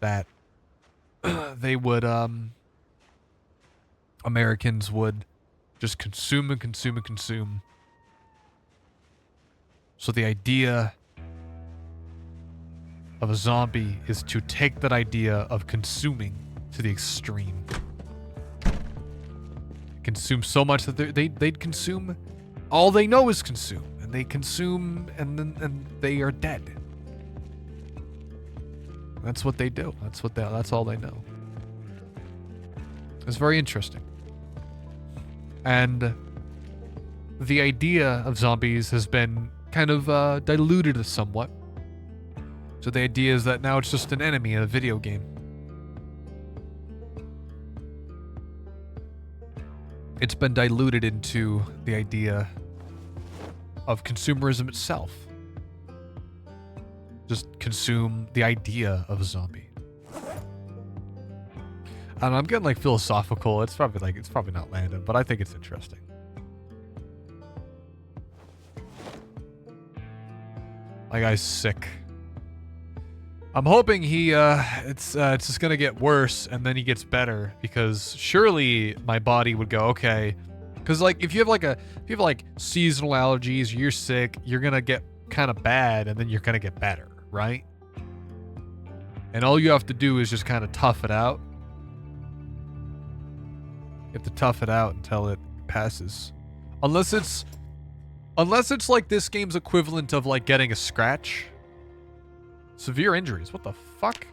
that they would, Americans would just consume and consume and consume. So the idea of a zombie is to take that idea of consuming to the extreme. Consume so much that they'd consume. All they know is consume, and they consume, and they are dead. That's what they do. That's all they know. It's very interesting. And the idea of zombies has been kind of diluted somewhat. So the idea is that now it's just an enemy in a video game. It's been diluted into the idea of consumerism itself. Just consume the idea of a zombie. And I'm getting like philosophical. It's probably not landed, but I think it's interesting. My guy's sick. I'm hoping it's just gonna get worse and then he gets better, because surely my body would go, okay. Because like if you have like seasonal allergies, you're sick, you're gonna get kind of bad and then you're gonna get better, right? And all you have to do is just kind of tough it out. You have to tough it out until it passes. Unless it's like this game's equivalent of like getting a scratch. Severe injuries. What the fuck?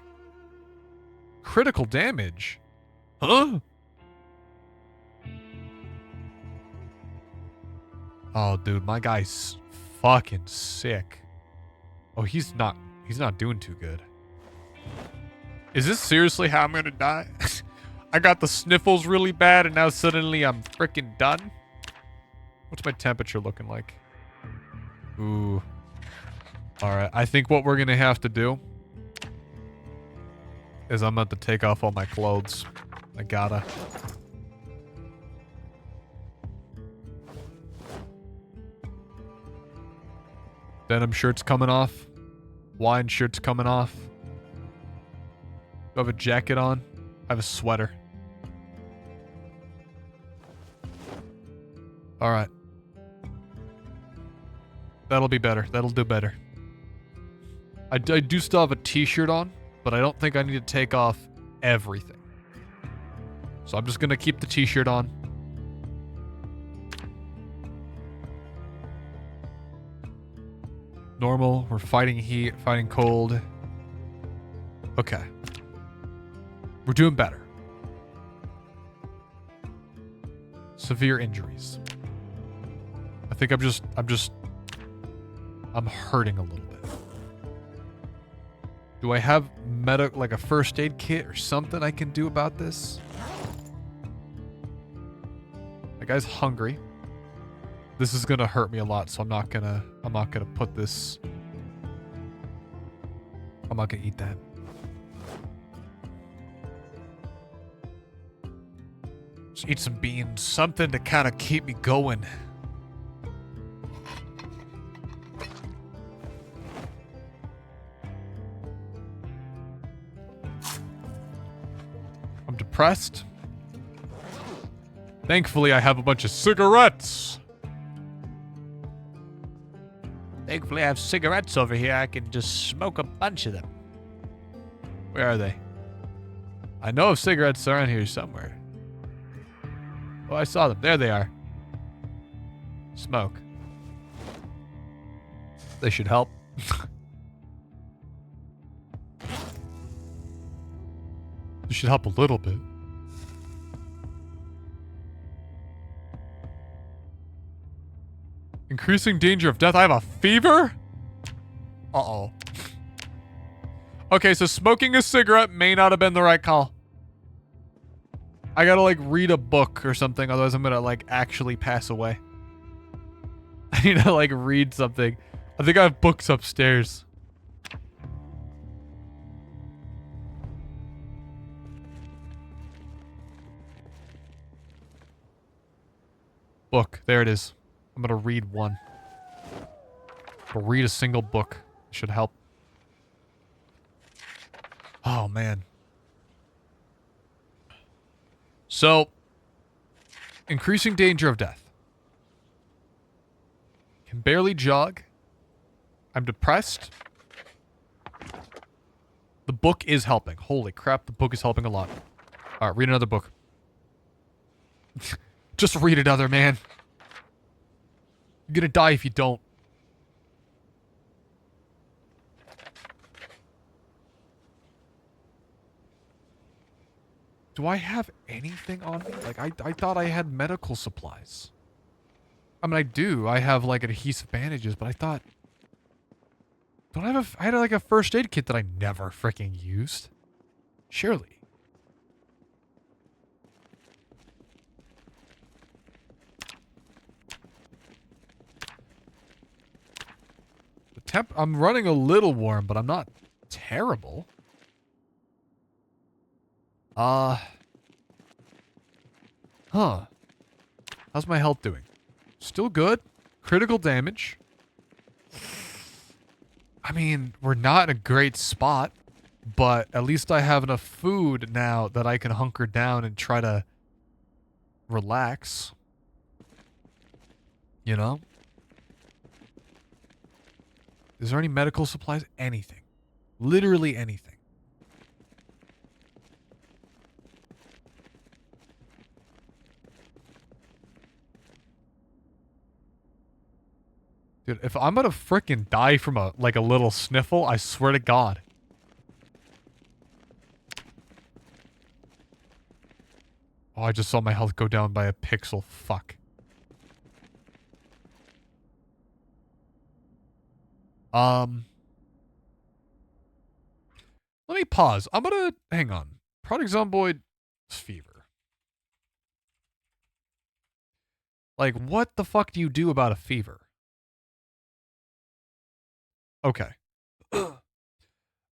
Critical damage. Huh? Oh, dude, my guy's fucking sick. Oh, he's not doing too good. Is this seriously how I'm gonna die? I got the sniffles really bad and now suddenly I'm freaking done? What's my temperature looking like? Ooh. Alright, I think what we're gonna have to do is I'm about to take off all my clothes. I gotta. Denim shirt's coming off. Wine shirt's coming off. Do I have a jacket on? I have a sweater. Alright. That'll be better. That'll do better. I do still have a t-shirt on, but I don't think I need to take off everything. So I'm just gonna keep the t-shirt on. Normal. We're fighting heat, fighting cold. Okay. We're doing better. Severe injuries. I think I'm hurting a little bit. Do I have like a first aid kit or something I can do about this? The guy's hungry. This is gonna hurt me a lot, so I'm not gonna put this. I'm not gonna eat that. Just eat some beans, something to kind of keep me going. I'm depressed. Thankfully, I have a bunch of cigarettes. Thankfully, I have cigarettes over here. I can just smoke a bunch of them. Where are they? I know if cigarettes are around here somewhere. Oh, I saw them. There they are. Smoke. They should help. They should help a little bit. Increasing danger of death. I have a fever? Uh-oh. Okay, so smoking a cigarette may not have been the right call. I gotta, like, read a book or something, otherwise I'm gonna, like, actually pass away. I need to, like, read something. I think I have books upstairs. Book. There it is. I'm gonna read one. I'll read a single book. Should help. Oh, man. So, increasing danger of death. Can barely jog. I'm depressed. The book is helping. Holy crap, the book is helping a lot. Alright, read another book. Just read another, man. You're gonna die if you don't. Do I have anything on me? Like, I thought I had medical supplies. I mean, I do. I have, like, adhesive bandages, but I thought... Don't I have I had, like, a first aid kit that I never freaking used. Surely. The temp... I'm running a little warm, but I'm not terrible. Huh. How's my health doing? Still good. Critical damage. I mean, we're not in a great spot, but at least I have enough food now that I can hunker down and try to relax. You know? Is there any medical supplies? Anything. Literally anything. Dude, if I'm gonna frickin' die from a little sniffle, I swear to God. Oh, I just saw my health go down by a pixel. Fuck. Let me pause. I'm gonna... Hang on. Product Zomboid fever. Like, what the fuck do you do about a fever? Okay.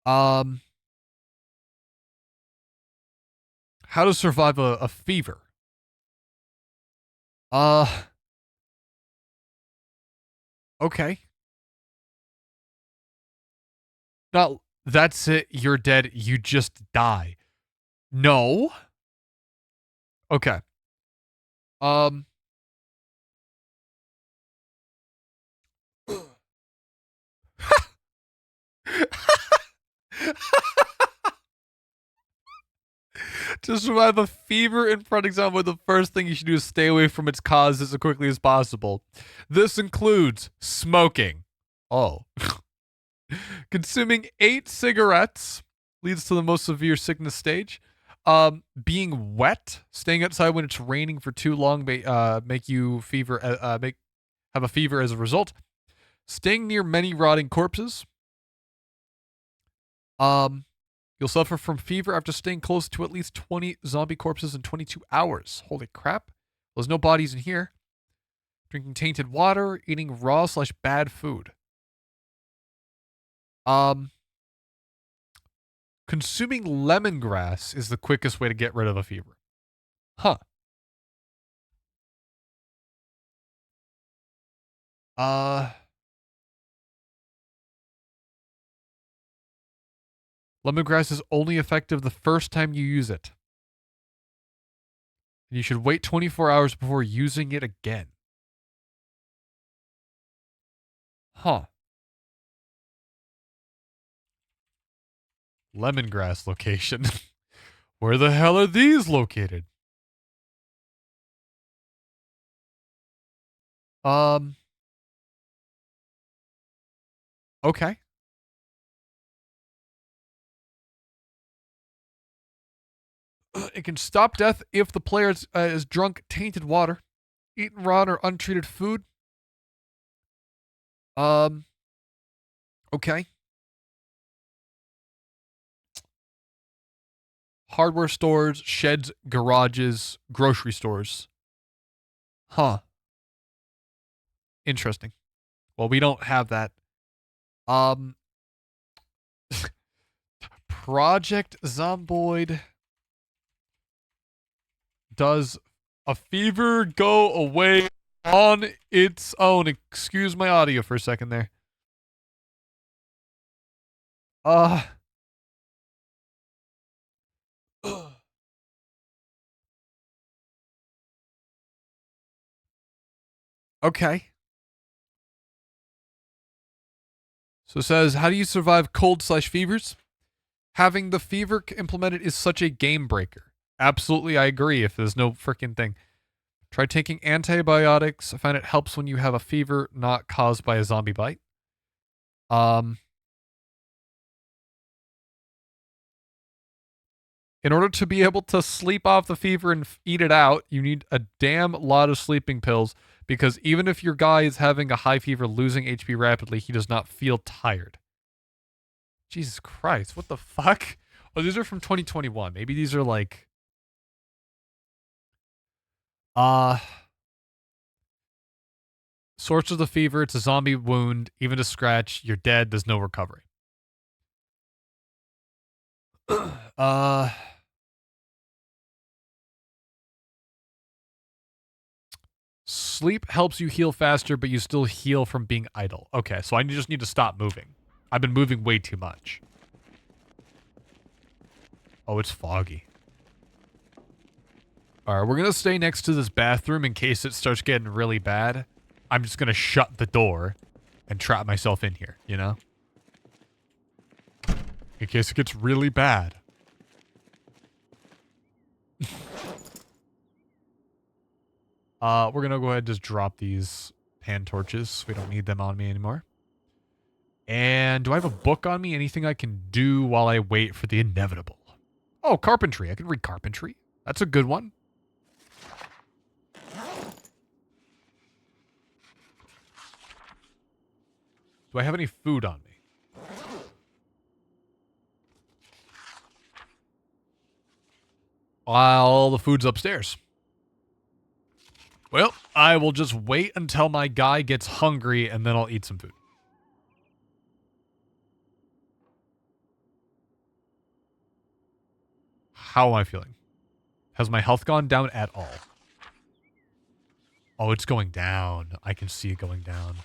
How to survive a fever? Okay. Not, that's it, you're dead, you just die. No. Okay. To survive a fever in front example, the first thing you should do is stay away from its causes as quickly as possible. This includes smoking. Oh. Consuming 8 cigarettes leads to the most severe sickness stage. Being wet, staying outside when it's raining for too long may make you fever. Have a fever as a result. Staying near many rotting corpses. You'll suffer from fever after staying close to at least 20 zombie corpses in 22 hours. Holy crap! There's no bodies in here. Drinking tainted water, eating raw/bad food. Consuming lemongrass is the quickest way to get rid of a fever. Huh. Lemongrass is only effective the first time you use it. And you should wait 24 hours before using it again. Huh. Lemongrass location. Where the hell are these located? Okay. It can stop death if the player is drunk tainted water, eaten raw or untreated food. Okay. Hardware stores, sheds, garages, grocery stores. Huh. Interesting. Well, we don't have that. Project Zomboid. Does a fever go away on its own? Excuse my audio for a second there. Okay. So it says, how do you survive cold/fevers? Having the fever implemented is such a game breaker. Absolutely, I agree if there's no freaking thing. Try taking antibiotics. I find it helps when you have a fever not caused by a zombie bite. In order to be able to sleep off the fever and eat it out, you need a damn lot of sleeping pills because even if your guy is having a high fever, losing HP rapidly, he does not feel tired. Jesus Christ, what the fuck? Oh, these are from 2021. Maybe these are like... Source of the fever, it's a zombie wound. Even a scratch, you're dead. There's no recovery. Sleep helps you heal faster, but you still heal from being idle. Okay, so I just need to stop moving. I've been moving way too much. Oh, it's foggy. Alright, we're gonna stay next to this bathroom in case it starts getting really bad. I'm just gonna shut the door and trap myself in here, you know? In case it gets really bad. We're gonna go ahead and just drop these hand torches. We don't need them on me anymore. And do I have a book on me? Anything I can do while I wait for the inevitable? Oh, carpentry. I can read carpentry. That's a good one. Do I have any food on me? All the food's upstairs. Well, I will just wait until my guy gets hungry and then I'll eat some food. How am I feeling? Has my health gone down at all? Oh, it's going down. I can see it going down.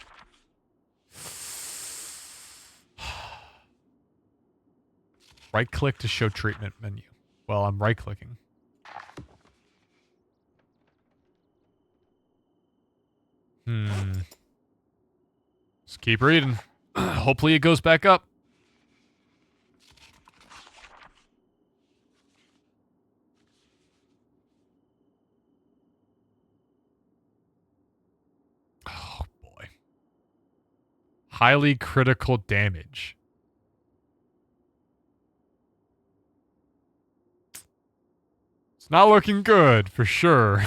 Right-click to show treatment menu. Well, I'm right-clicking. Just keep reading. Hopefully it goes back up. Oh, boy. Highly critical damage. It's not looking good, for sure.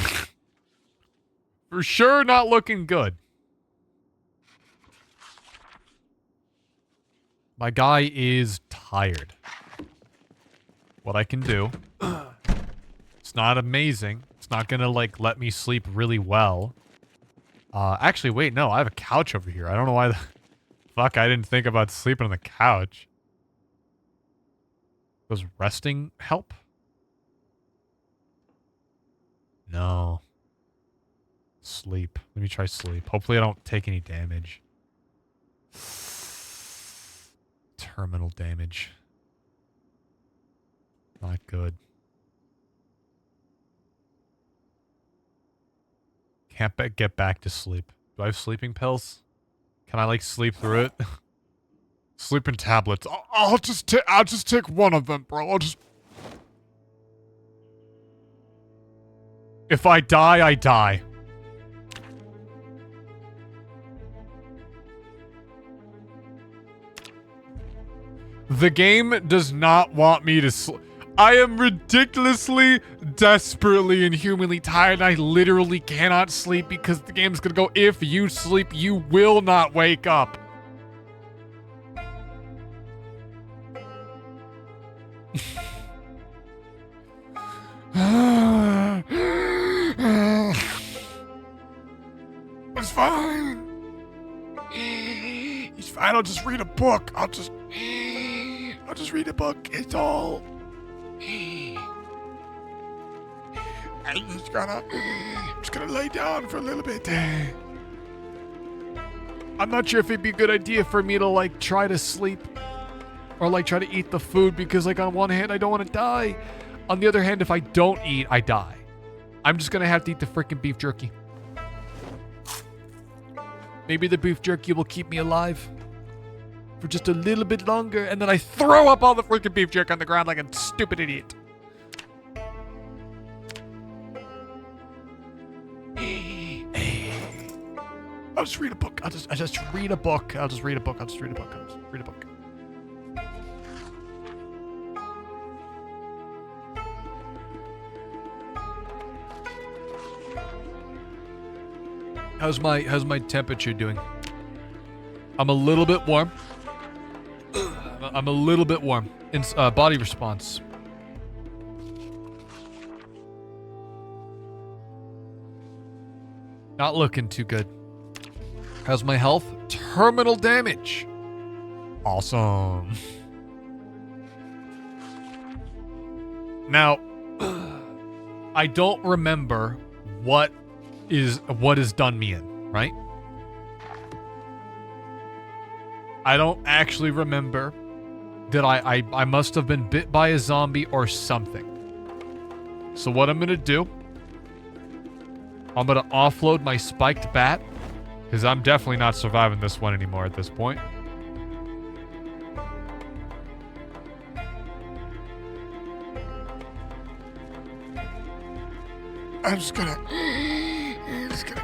For sure not looking good. My guy is tired. What I can do... It's not amazing. It's not gonna, like, let me sleep really well. Actually, wait, no. I have a couch over here. I don't know why the... Fuck, I didn't think about sleeping on the couch. Does resting help? No. Sleep. Let me try sleep. Hopefully I don't take any damage. Terminal damage. Not good. Can't get back to sleep. Do I have sleeping pills? Can I, like, sleep through it? Sleeping tablets. I'll just take one of them, bro. I'll just... If I die, I die. The game does not want me to sleep. I am ridiculously, desperately, and humanly tired. I literally cannot sleep because the game's gonna go, if you sleep, you will not wake up. It's fine. It's fine. I'll just read a book. I'll just read a book. It's all. I'm just gonna lay down for a little bit. I'm not sure if it'd be a good idea for me to, like, try to sleep or, like, try to eat the food because, like, on one hand, I don't want to die. On the other hand, if I don't eat, I die. I'm just gonna have to eat the freaking beef jerky. Maybe the beef jerky will keep me alive for just a little bit longer, and then I throw up all the freaking beef jerky on the ground like a stupid idiot. I'll just read a book. I'll just read a book. I'll just read a book. I'll just read a book. I'll just read a book. How's my temperature doing? I'm a little bit warm. I'm a little bit warm. Body response. Not looking too good. How's my health? Terminal damage. Awesome. Now, I don't remember what has done me in, right? I don't actually remember that I must have been bit by a zombie or something. So what I'm gonna do, I'm gonna offload my spiked bat, because I'm definitely not surviving this one anymore at this point. I'm just gonna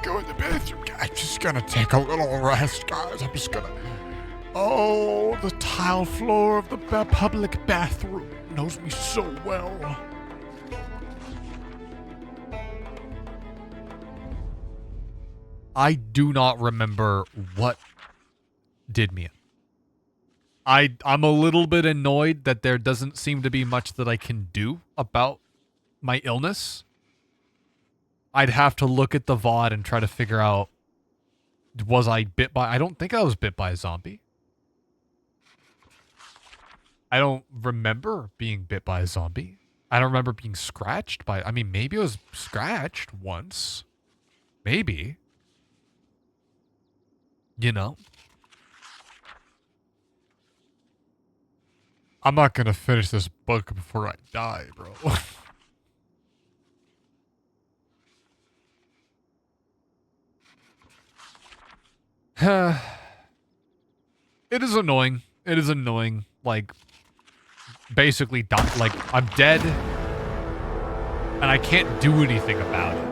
go in the bathroom. I'm just gonna take a little rest, guys. I'm just gonna... Oh, the tile floor of the public bathroom knows me so well. I do not remember what did me in. I'm a little bit annoyed that there doesn't seem to be much that I can do about my illness. I'd have to look at the VOD and try to figure out, was I bit by... I don't think I was bit by a zombie. I don't remember being bit by a zombie. I don't remember being scratched by... I mean, maybe I was scratched once. Maybe. You know? I'm not gonna finish this book before I die, bro. It is annoying. It is annoying. Like, basically, like, I'm dead, and I can't do anything about it.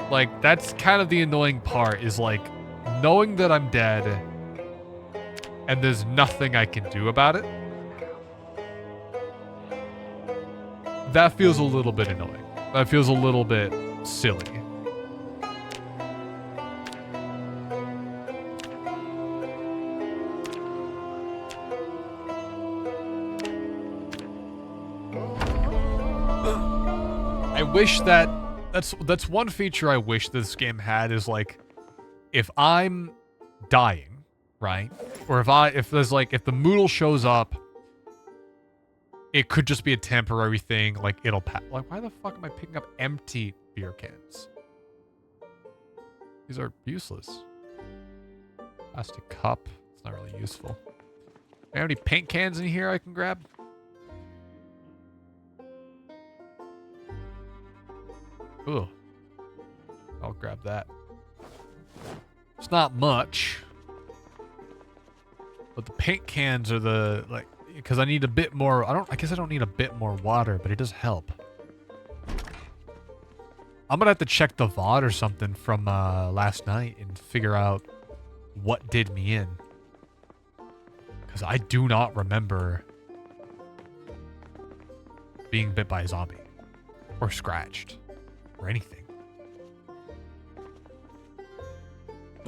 Like, that's kind of the annoying part, is like, knowing that I'm dead, and there's nothing I can do about it. That feels a little bit annoying. That feels a little bit silly. I wish that's one feature I wish this game had, is like, if I'm dying, right? Or if the Moodle shows up, it could just be a temporary thing, like it'll like, why the fuck am I picking up empty beer cans? These are useless. Plastic cup, it's not really useful. Do I have any paint cans in here I can grab? Ooh. I'll grab that. It's not much. But the paint cans are the, like, because I need a bit more, I guess I don't need a bit more water, but it does help. I'm gonna have to check the VOD or something from last night and figure out what did me in. Because I do not remember being bit by a zombie. Or scratched. Or anything.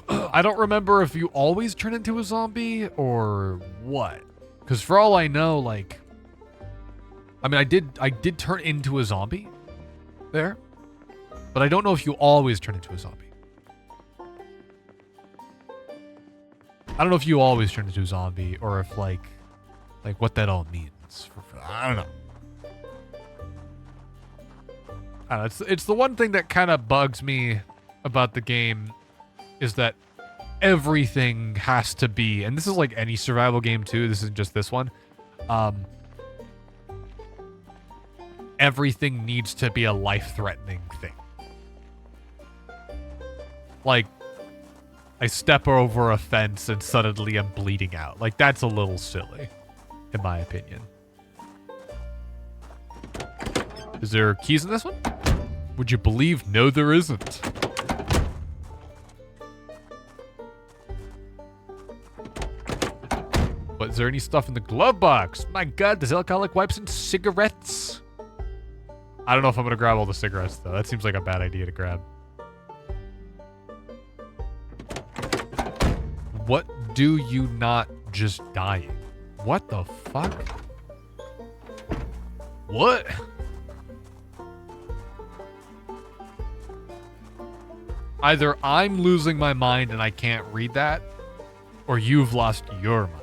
I don't remember if you always turn into a zombie or what. Because for all I know, like, I mean, I did turn into a zombie there, but I don't know if you always turn into a zombie. I don't know if you always turn into a zombie, or if like what that all means. I don't know. It's the one thing that kind of bugs me about the game, is that everything has to be, and this is like any survival game too, this isn't just this one, everything needs to be a life-threatening thing. like, I step over a fence and suddenly I'm bleeding out. Like, that's a little silly, in my opinion. Is there keys in this one? Would you believe? No, there isn't. But is there any stuff in the glove box? My god, there's alcoholic wipes and cigarettes. I don't know if I'm going to grab all the cigarettes, though. That seems like a bad idea to grab. What do you not just dying? What the fuck? What? Either I'm losing my mind and I can't read that, or you've lost your mind.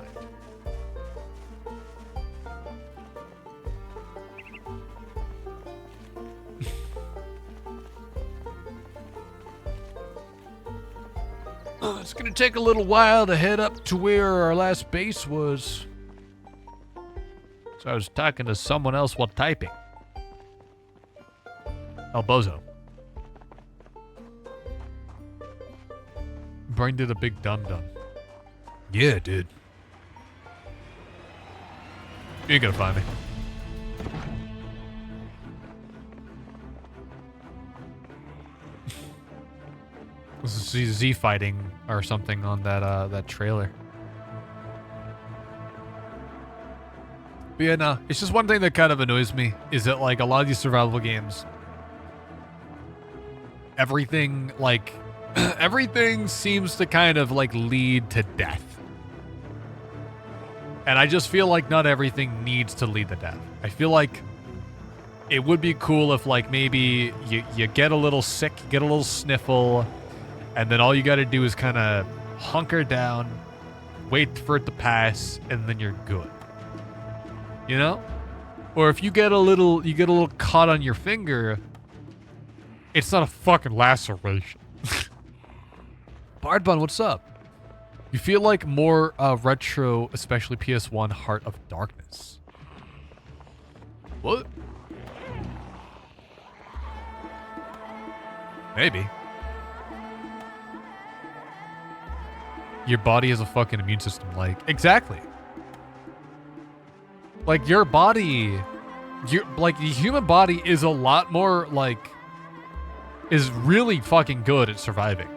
It's gonna take a little while to head up to where our last base was. So I was talking to someone else while typing. El Bozo. Brain did a big dum-dum. Yeah, dude. You ain't gonna find me. This is Z fighting or something on that trailer. But yeah, no, it's just one thing that kind of annoys me is that like a lot of these survival games, everything like everything seems to kind of like lead to death. And I just feel like not everything needs to lead to death. I feel like it would be cool if like maybe you get a little sick, get a little sniffle, and then all you got to do is kind of hunker down, wait for it to pass, and then you're good. You know? Or if you get a little cut on your finger, it's not a fucking laceration. Bardbun, what's up? You feel like more retro, especially PS1 Heart of Darkness. What? Maybe. Your body has a fucking immune system, like... Exactly. Like, your body... like, the human body is a lot more, like... Is really fucking good at surviving.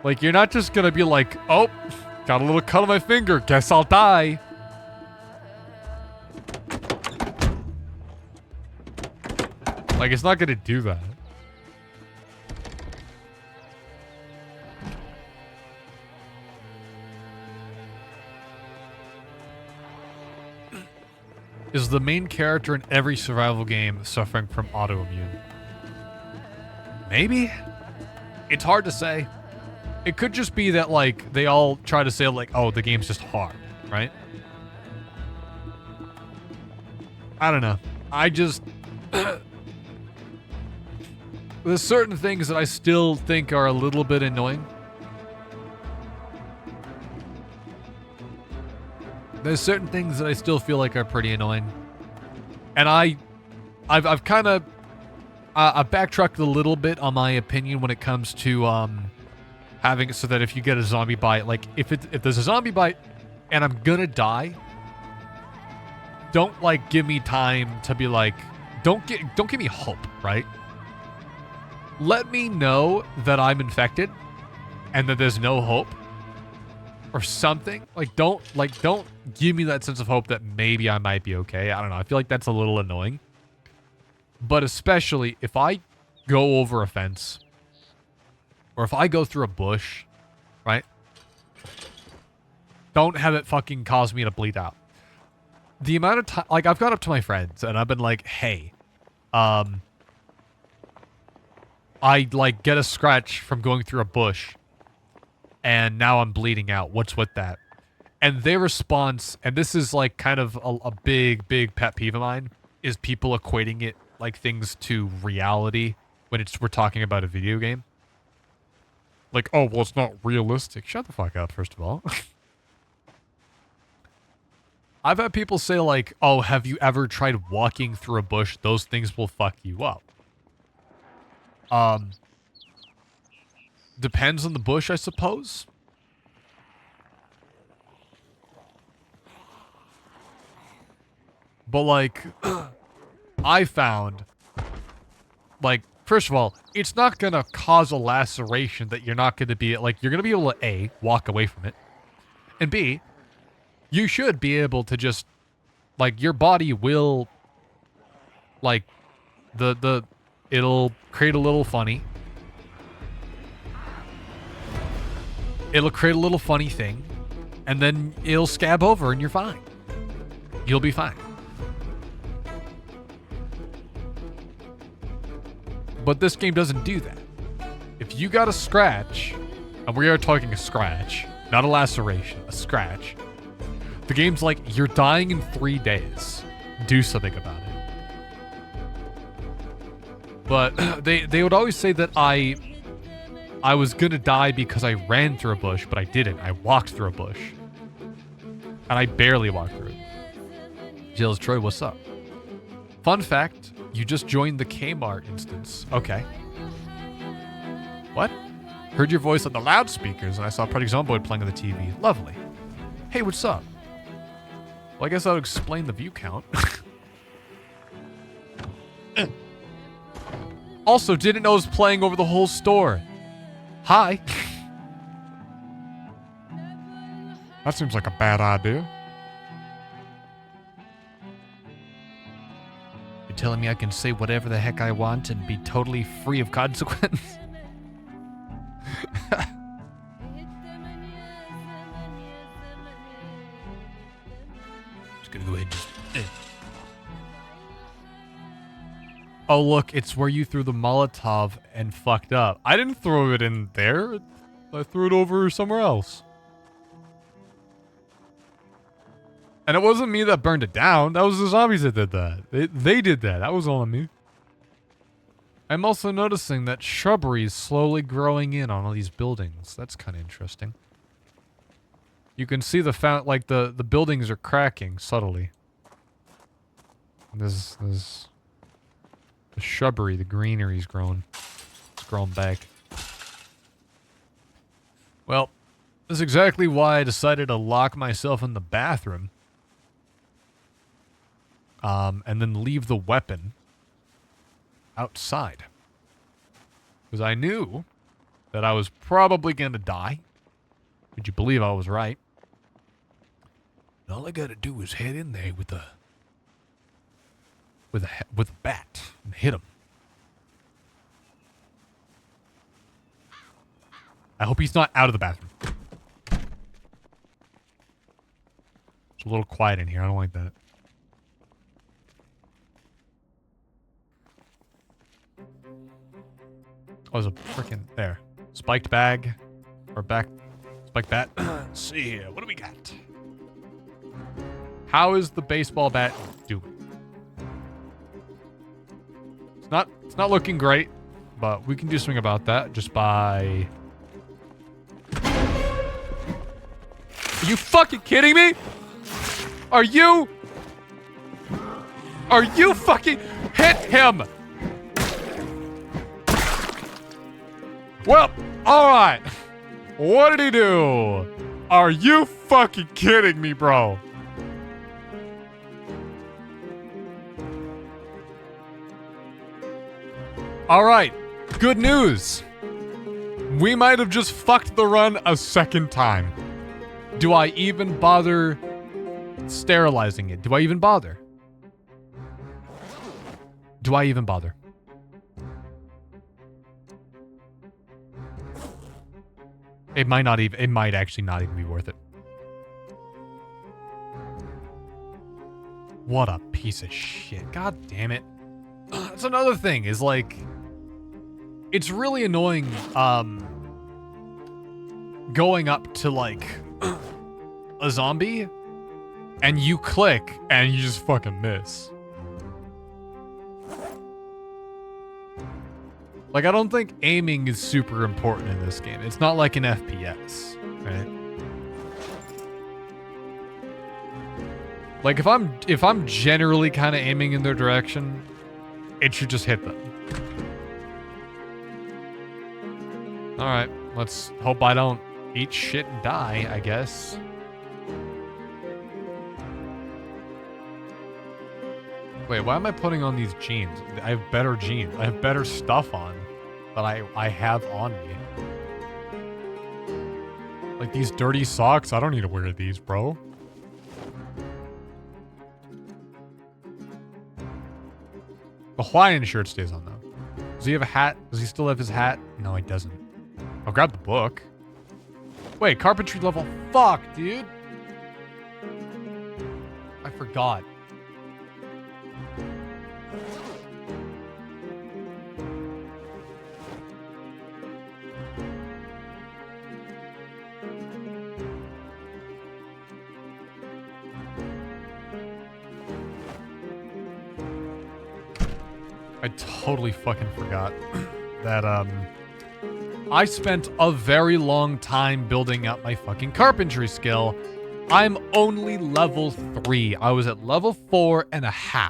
Like, you're not just gonna be like, oh, got a little cut on my finger, guess I'll die. Like, it's not gonna do that. Is the main character in every survival game suffering from autoimmune? Maybe? It's hard to say. It could just be that, like, they all try to say, like, oh, the game's just hard, right? I don't know. I just... There's certain things that I still think are a little bit annoying. There's certain things that I still feel like are pretty annoying. And I've kind of... I've backtracked a little bit on my opinion when it comes to, having it so that if you get a zombie bite, like, if there's a zombie bite and I'm gonna die, don't, like, give me time to be like... Don't give me hope, right? Let me know that I'm infected and that there's no hope. Or something. Like, don't give me that sense of hope that maybe I might be okay. I don't know. I feel like that's a little annoying. But especially if I go over a fence, or if I go through a bush, right? Don't have it fucking cause me to bleed out. The amount of time, like, I've gone up to my friends and I've been like, hey, I, like, get a scratch from going through a bush and now I'm bleeding out. What's with that? And their response, and this is, like, kind of a big pet peeve of mine, is people equating it, like, things to reality when we're talking about a video game. Like, oh, well, it's not realistic. Shut the fuck up, first of all. I've had people say, like, oh, have you ever tried walking through a bush? Those things will fuck you up. depends on the bush, I suppose. But, like, I found, like, first of all, it's not gonna cause a laceration that you're not gonna be, like, you're gonna be able to, A, walk away from it, and B, you should be able to just, like, your body will, like, it'll create a little funny. It'll create a little funny thing, and then it'll scab over and you're fine. You'll be fine. But this game doesn't do that. If you got a scratch, and we are talking a scratch, not a laceration, a scratch, the game's like, you're dying in 3 days. Do something about it. But they would always say that I was gonna die because I ran through a bush, but I didn't. I walked through a bush. And I barely walked through it. Jills Troy, what's up? Fun fact, you just joined the Kmart instance. Okay. What? Heard your voice on the loudspeakers and I saw Project Zomboid playing on the TV. Lovely. Hey, what's up? Well, I guess I'll explain the view count. Also, didn't know it was playing over the whole store. Hi. That seems like a bad idea. You're telling me I can say whatever the heck I want and be totally free of consequence? Just gonna go ahead and just... Oh, look, it's where you threw the Molotov and fucked up. I didn't throw it in there. I threw it over somewhere else. And it wasn't me that burned it down. That was the zombies that did that. They did that. That was all on me. I'm also noticing that shrubbery is slowly growing in on all these buildings. That's kind of interesting. You can see the buildings are cracking subtly. There's the shrubbery, the greenery's grown. It's grown back. Well, this is exactly why I decided to lock myself in the bathroom. And then leave the weapon outside. Because I knew that I was probably going to die. Would you believe I was right? And all I got to do is head in there with a bat and hit him. I hope he's not out of the bathroom. It's a little quiet in here. I don't like that. Oh, there's a freaking there. Spiked bag. Or back. Spiked bat. Let's see here. What do we got? How is the baseball bat doing? It's not looking great, but we can do something about that just by... Are you fucking kidding me? Are you fucking... Hit him! Well, alright. What did he do? Are you fucking kidding me, bro? Alright, good news. We might have just fucked the run a second time. Do I even bother sterilizing it? Do I even bother? Do I even bother? It might actually not even be worth it. What a piece of shit. God damn it. That's another thing, is like... It's really annoying, going up to, like, a zombie, and you click, and you just fucking miss. Like, I don't think aiming is super important in this game. It's not like an FPS, right? Like, if I'm generally kind of aiming in their direction, it should just hit them. Alright, Let's hope I don't eat shit and die, I guess. Wait, why am I putting on these jeans? I have better jeans. I have better stuff on that I have on me. Like these dirty socks, I don't need to wear these, bro. The Hawaiian shirt stays on though. Does he have a hat? Does he still have his hat? No, he doesn't. I'll grab the book. Wait, carpentry level. Fuck, dude. I forgot. I totally fucking forgot that, I spent a very long time building up my fucking carpentry skill. I'm only level 3. I was at level 4.5.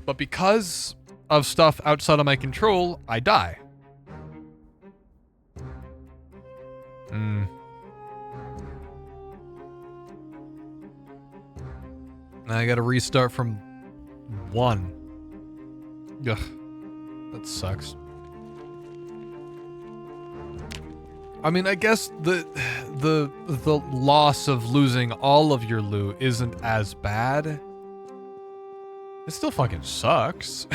But because of stuff outside of my control, I die. I gotta restart from 1. Ugh. That sucks. I mean, I guess the loss of losing all of your loot isn't as bad. It still fucking sucks.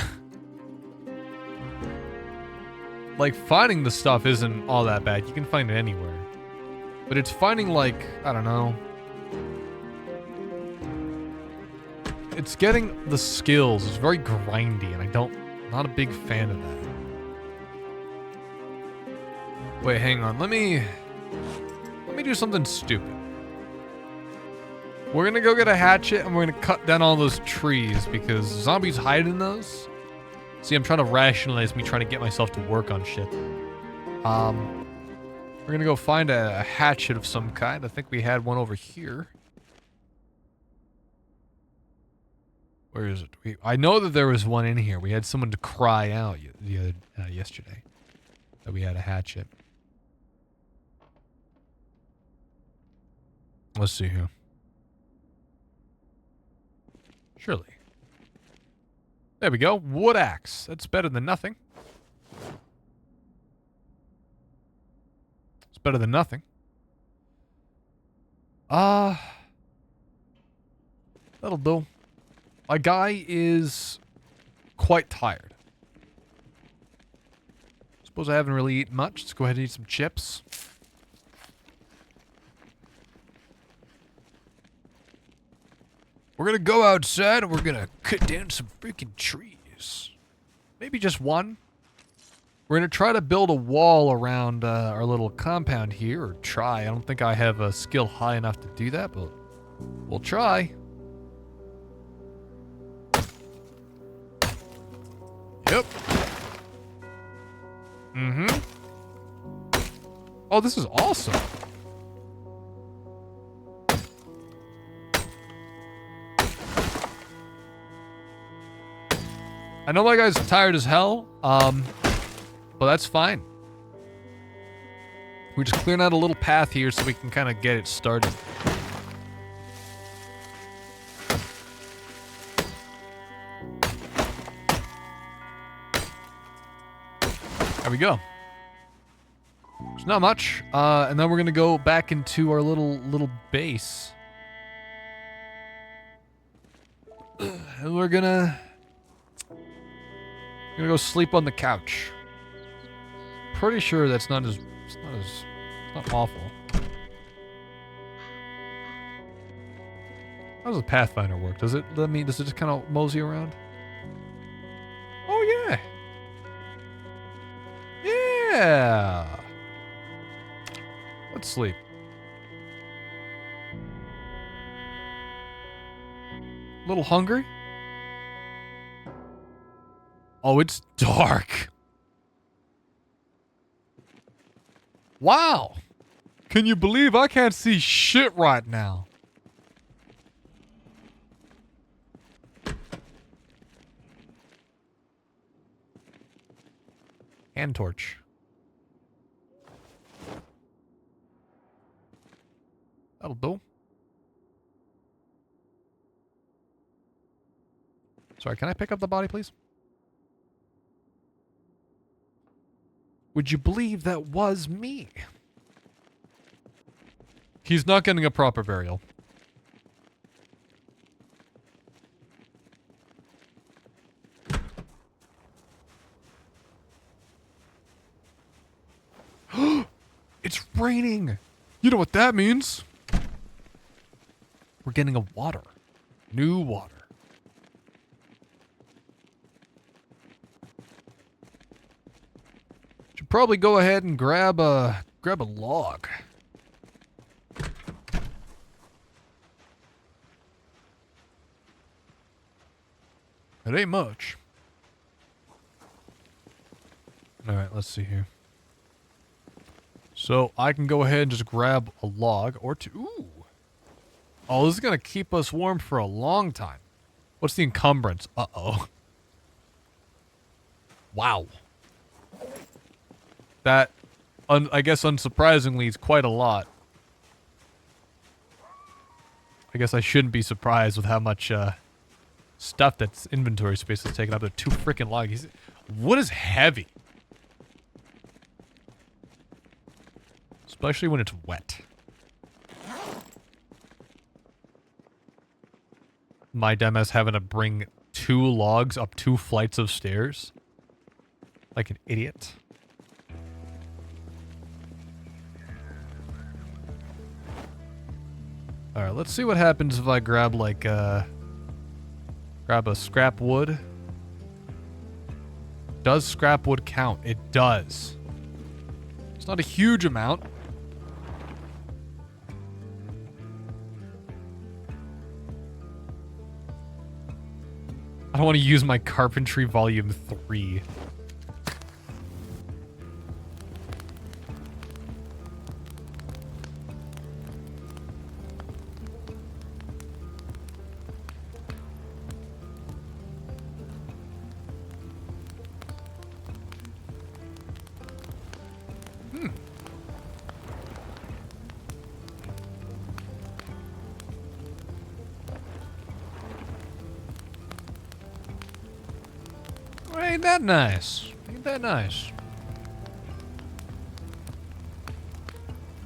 Like, finding the stuff isn't all that bad. You can find it anywhere. But it's finding, like, I don't know. It's getting the skills. It's very grindy, and I'm not a big fan of that. Wait, hang on. Let me do something stupid. We're gonna go get a hatchet, and we're gonna cut down all those trees, because zombies hide in those. See, I'm trying to rationalize me trying to get myself to work on shit. We're gonna go find a hatchet of some kind. I think we had one over here. Where is it? I know that there was one in here. We had someone to cry out yesterday that we had a hatchet. Let's see here. Surely. There we go. Wood axe. That's better than nothing. It's better than nothing. That'll do. My guy is quite tired. Suppose I haven't really eaten much. Let's go ahead and eat some chips. We're gonna go outside and we're gonna cut down some freaking trees. Maybe just one. We're gonna try to build a wall around our little compound here, or try. I don't think I have a skill high enough to do that, but we'll try. Yep. Oh, this is awesome. I know my guy's tired as hell, but that's fine. We're just clearing out a little path here so we can kind of get it started. There we go. There's not much, and then we're gonna go back into our little base, and we're gonna go sleep on the couch. Pretty sure that's not as it's not awful. How does the Pathfinder work? Does it just kind of mosey around? Oh yeah. Yeah. Let's sleep. A little hungry? Oh, it's dark. Wow. Can you believe I can't see shit right now? Hand torch. That'll do. Sorry, can I pick up the body, please? Would you believe that was me? He's not getting a proper burial. It's raining! You know what that means? We're getting a water. New water. Should probably go ahead and grab a log. It ain't much. Alright, let's see here. So, I can go ahead and just grab a log or two. Ooh! Oh, this is gonna keep us warm for a long time. What's the encumbrance? Uh-oh. Wow. That, I guess unsurprisingly, is quite a lot. I guess I shouldn't be surprised with how much, stuff that's inventory space is taken up. They're 2 freaking logs. Wood is heavy. Especially when it's wet. My dumbass having to bring 2 logs up 2 flights of stairs. Like an idiot. Alright, let's see what happens if I grab like, grab a scrap wood. Does scrap wood count? It does. It's not a huge amount. I don't want to use my carpentry volume 3. Ain't that nice? Ain't that nice?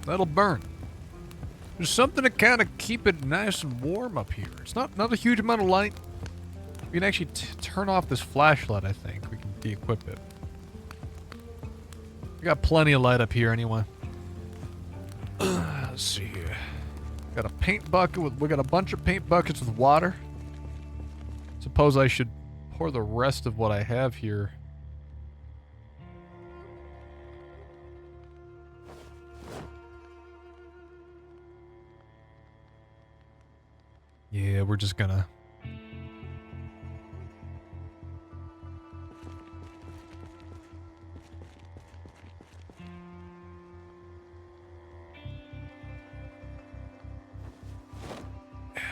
That'll burn. There's something to kind of keep it nice and warm up here. It's not a huge amount of light. We can actually turn off this flashlight, I think. We can de-equip it. We got plenty of light up here anyway. Let's see here. Got a paint bucket we got a bunch of paint buckets with water. Suppose I should pour the rest of what I have here. Yeah, we're just gonna...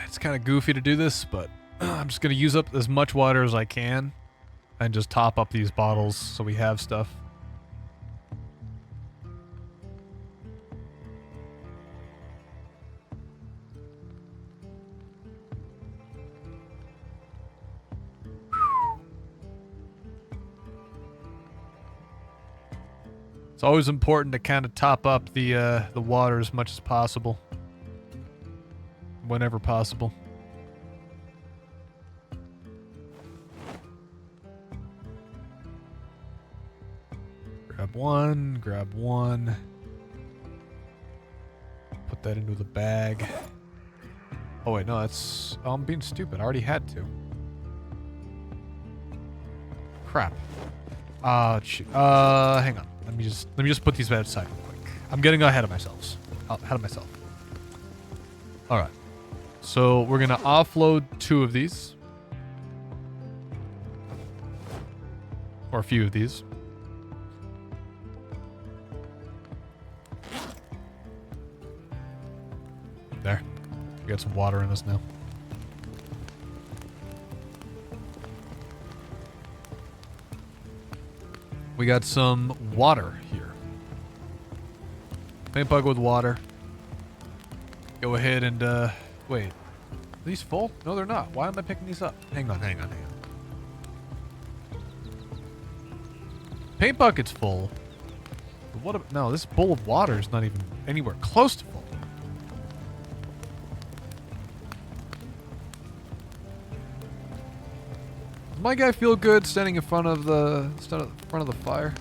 It's kind of goofy to do this, but I'm just going to use up as much water as I can and just top up these bottles so we have stuff. It's always important to kind of top up the water as much as possible. Whenever possible. Grab one. Put that into the bag. Oh wait, no, that's... Oh, I'm being stupid. I already had to. Crap. Shoot. Hang on. Let me just put these aside real quick. I'm getting ahead of myself. Alright. So we're gonna offload 2 of these. Or a few of these. There. We got some water in us now. We we got some water here. Paint bucket with water. Go ahead and, wait. Are these full? No, they're not. Why am I picking these up? Hang on. Paint bucket's full. But what? No, this bowl of water is not even anywhere close to full. Does my guy feel good standing in front of the fire?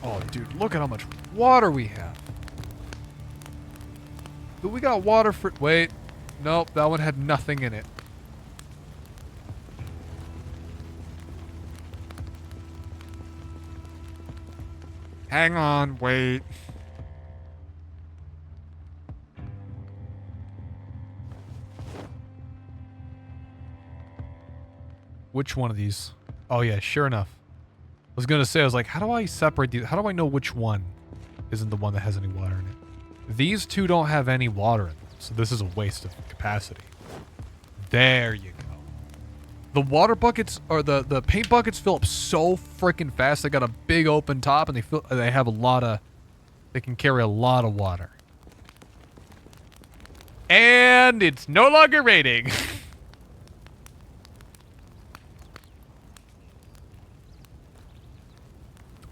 Oh, dude, look at how much water we have. But we got water for... Wait. Nope, that one had nothing in it. Hang on, wait. Which one of these? Oh yeah, sure enough. I was gonna say, I was like, how do I separate these? How do I know which one isn't the one that has any water in it? These two don't have any water in them, so this is a waste of capacity. There you go. The water buckets, or the paint buckets fill up so freaking fast. They got a big open top and they have a lot of, they can carry a lot of water. And it's no longer raining.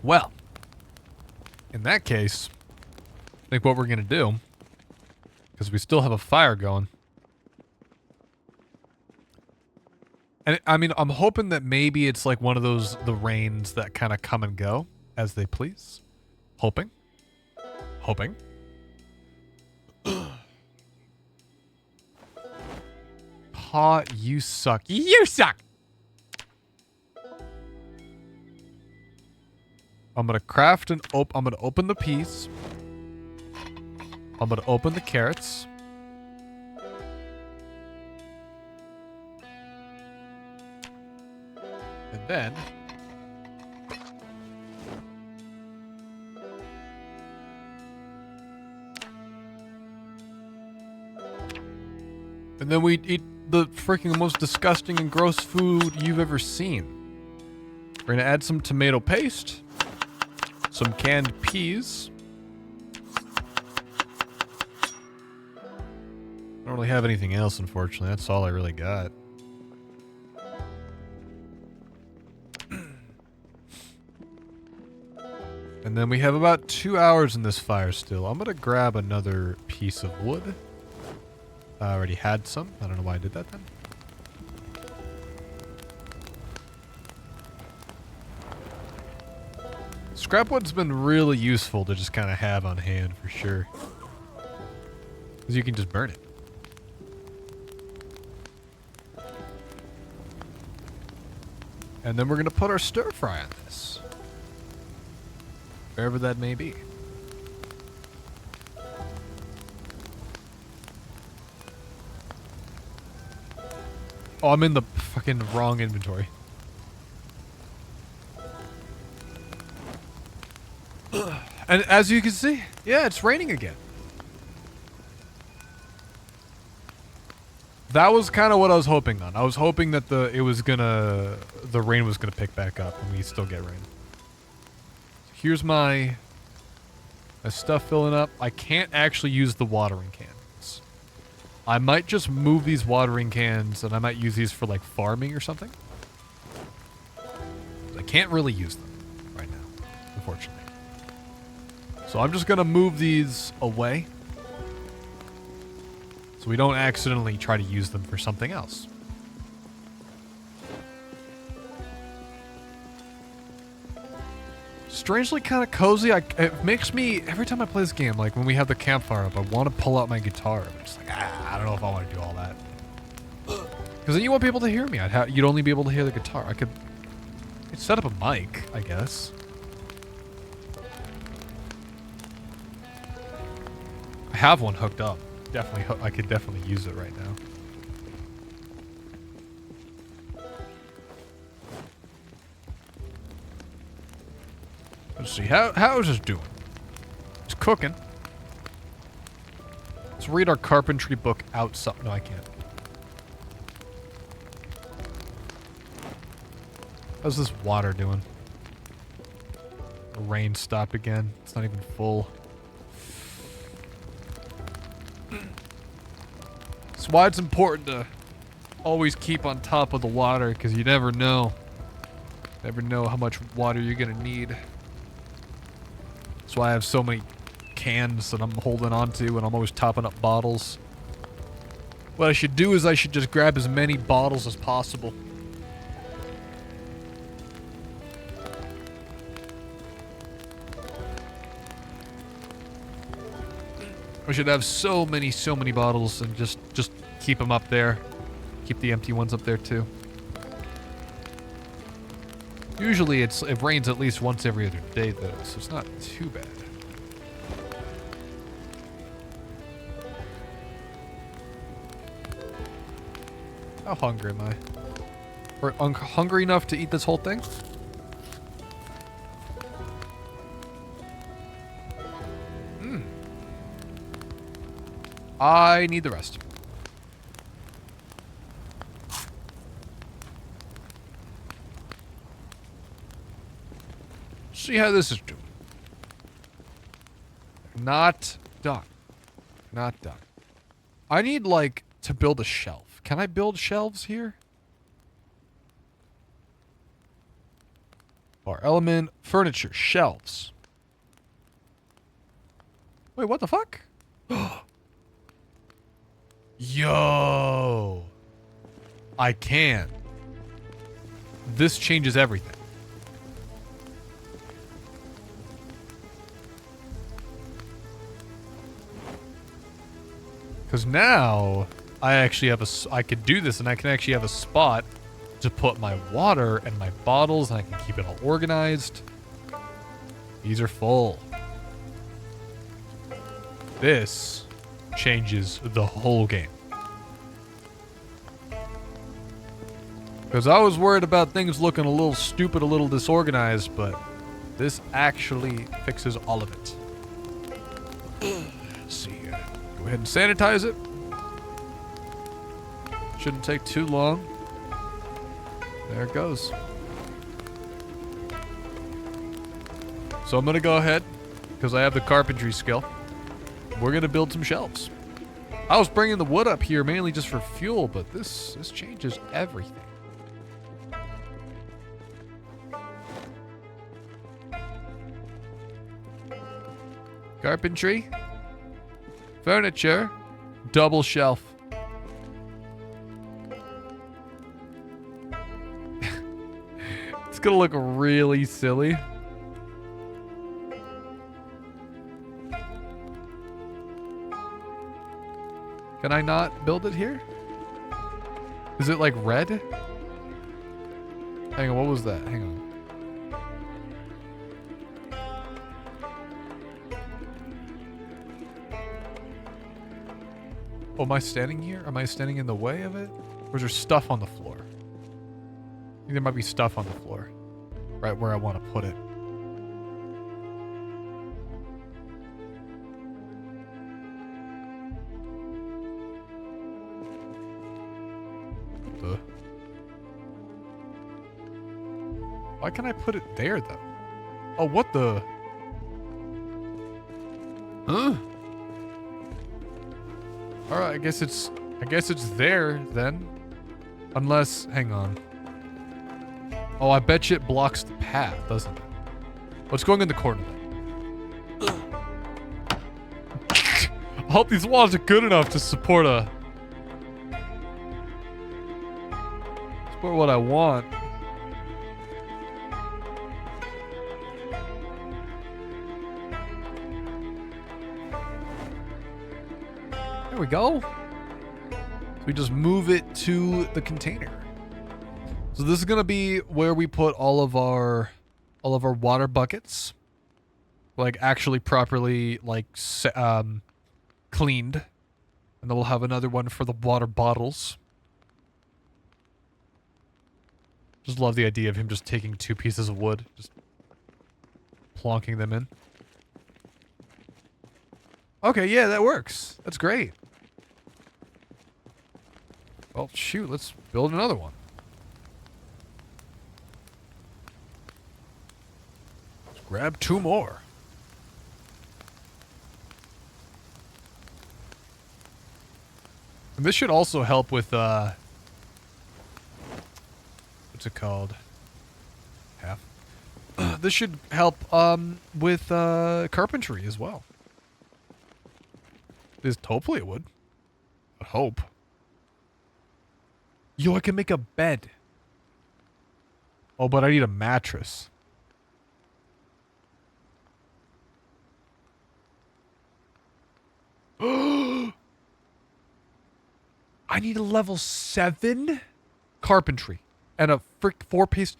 Well, in that case, I think what we're going to do, because we still have a fire going. And I mean, I'm hoping that maybe it's like one of those, the rains that kind of come and go as they please. Hoping. Paw, you suck. You suck! I'm gonna craft and I'm gonna open the peas. I'm gonna open the carrots. And then we eat the freaking most disgusting and gross food you've ever seen. We're gonna add some tomato paste. Some canned peas. I don't really have anything else, unfortunately. That's all I really got. And then we have about 2 hours in this fire still. I'm gonna grab another piece of wood. I already had some. I don't know why I did that then. Scrapwood's been really useful to just kind of have on hand for sure. Because you can just burn it. And then we're going to put our stir fry on this. Wherever that may be. Oh, I'm in the fucking wrong inventory. And as you can see, yeah, it's raining again. That was kind of what I was hoping on. I was hoping that the rain was gonna pick back up and we still get rain. Here's my stuff filling up. I can't actually use the watering cans. I might just move these watering cans and I might use these for like farming or something. I can't really use them right now, unfortunately. So I'm just gonna move these away so we don't accidentally try to use them for something else. Strangely kind of cozy. It makes me, every time I play this game, like when we have the campfire up, I want to pull out my guitar. I'm just like, I don't know if I want to do all that. Because then you won't be able to hear me. You'd only be able to hear the guitar. I could set up a mic, I guess. I have one hooked up. Definitely, I could definitely use it right now. Let's see, how is this doing? It's cooking. Let's read our carpentry book outside. No, I can't. How's this water doing? The rain stopped again. It's not even full. That's why it's important to always keep on top of the water, because you never know. Never know how much water you're going to need. That's why I have so many cans that I'm holding on to, and I'm always topping up bottles. What I should do is I should just grab as many bottles as possible. I should have so many bottles and just keep them up there. Keep the empty ones up there too. Usually it rains at least once every other day though, so it's not too bad. How hungry am I? Or hungry enough to eat this whole thing? I need the rest. See how this is doing. Not done. Not done. I need, like, to build a shelf. Can I build shelves here? Bar element, furniture, shelves. Wait, what the fuck? Yo. I can. This changes everything. Because now I actually have I could do this and I can actually have a spot to put my water and my bottles, and I can keep it all organized. These are full. This changes the whole game. Because I was worried about things looking a little stupid, a little disorganized, but this actually fixes all of it. Let's see here. Go ahead and sanitize it. Shouldn't take too long. There it goes. So I'm going to go ahead, because I have the carpentry skill. We're going to build some shelves. I was bringing the wood up here mainly just for fuel, but this changes everything. Carpentry. Furniture. Double shelf. It's gonna look really silly. Can I not build it here? Is it like red? Hang on, what was that? Hang on. Oh, am I standing here? Am I standing in the way of it? Or is there stuff on the floor? I think there might be stuff on the floor. Right where I want to put it. What the? Why can't I put it there, though? Oh, what the? Huh? Alright, I guess it's there then. Unless, hang on. Oh, I bet you it blocks the path, doesn't it? What's going in the corner then? I hope these walls are good enough to support what I want. There we go. So we just move it to the container. So this is gonna be where we put all of our water buckets, like actually properly cleaned, and then we'll have another one for the water bottles. Just love the idea of him just taking 2 pieces of wood, just plonking them in. Okay, yeah, that works. That's great. Well, shoot, let's build another one. Let's grab 2 more. And this should also help with, what's it called? Half. This should help, with, carpentry as well. Hopefully it would. I hope. Yo, I can make a bed. Oh, but I need a mattress. I need a level 7 carpentry and a 4-piece.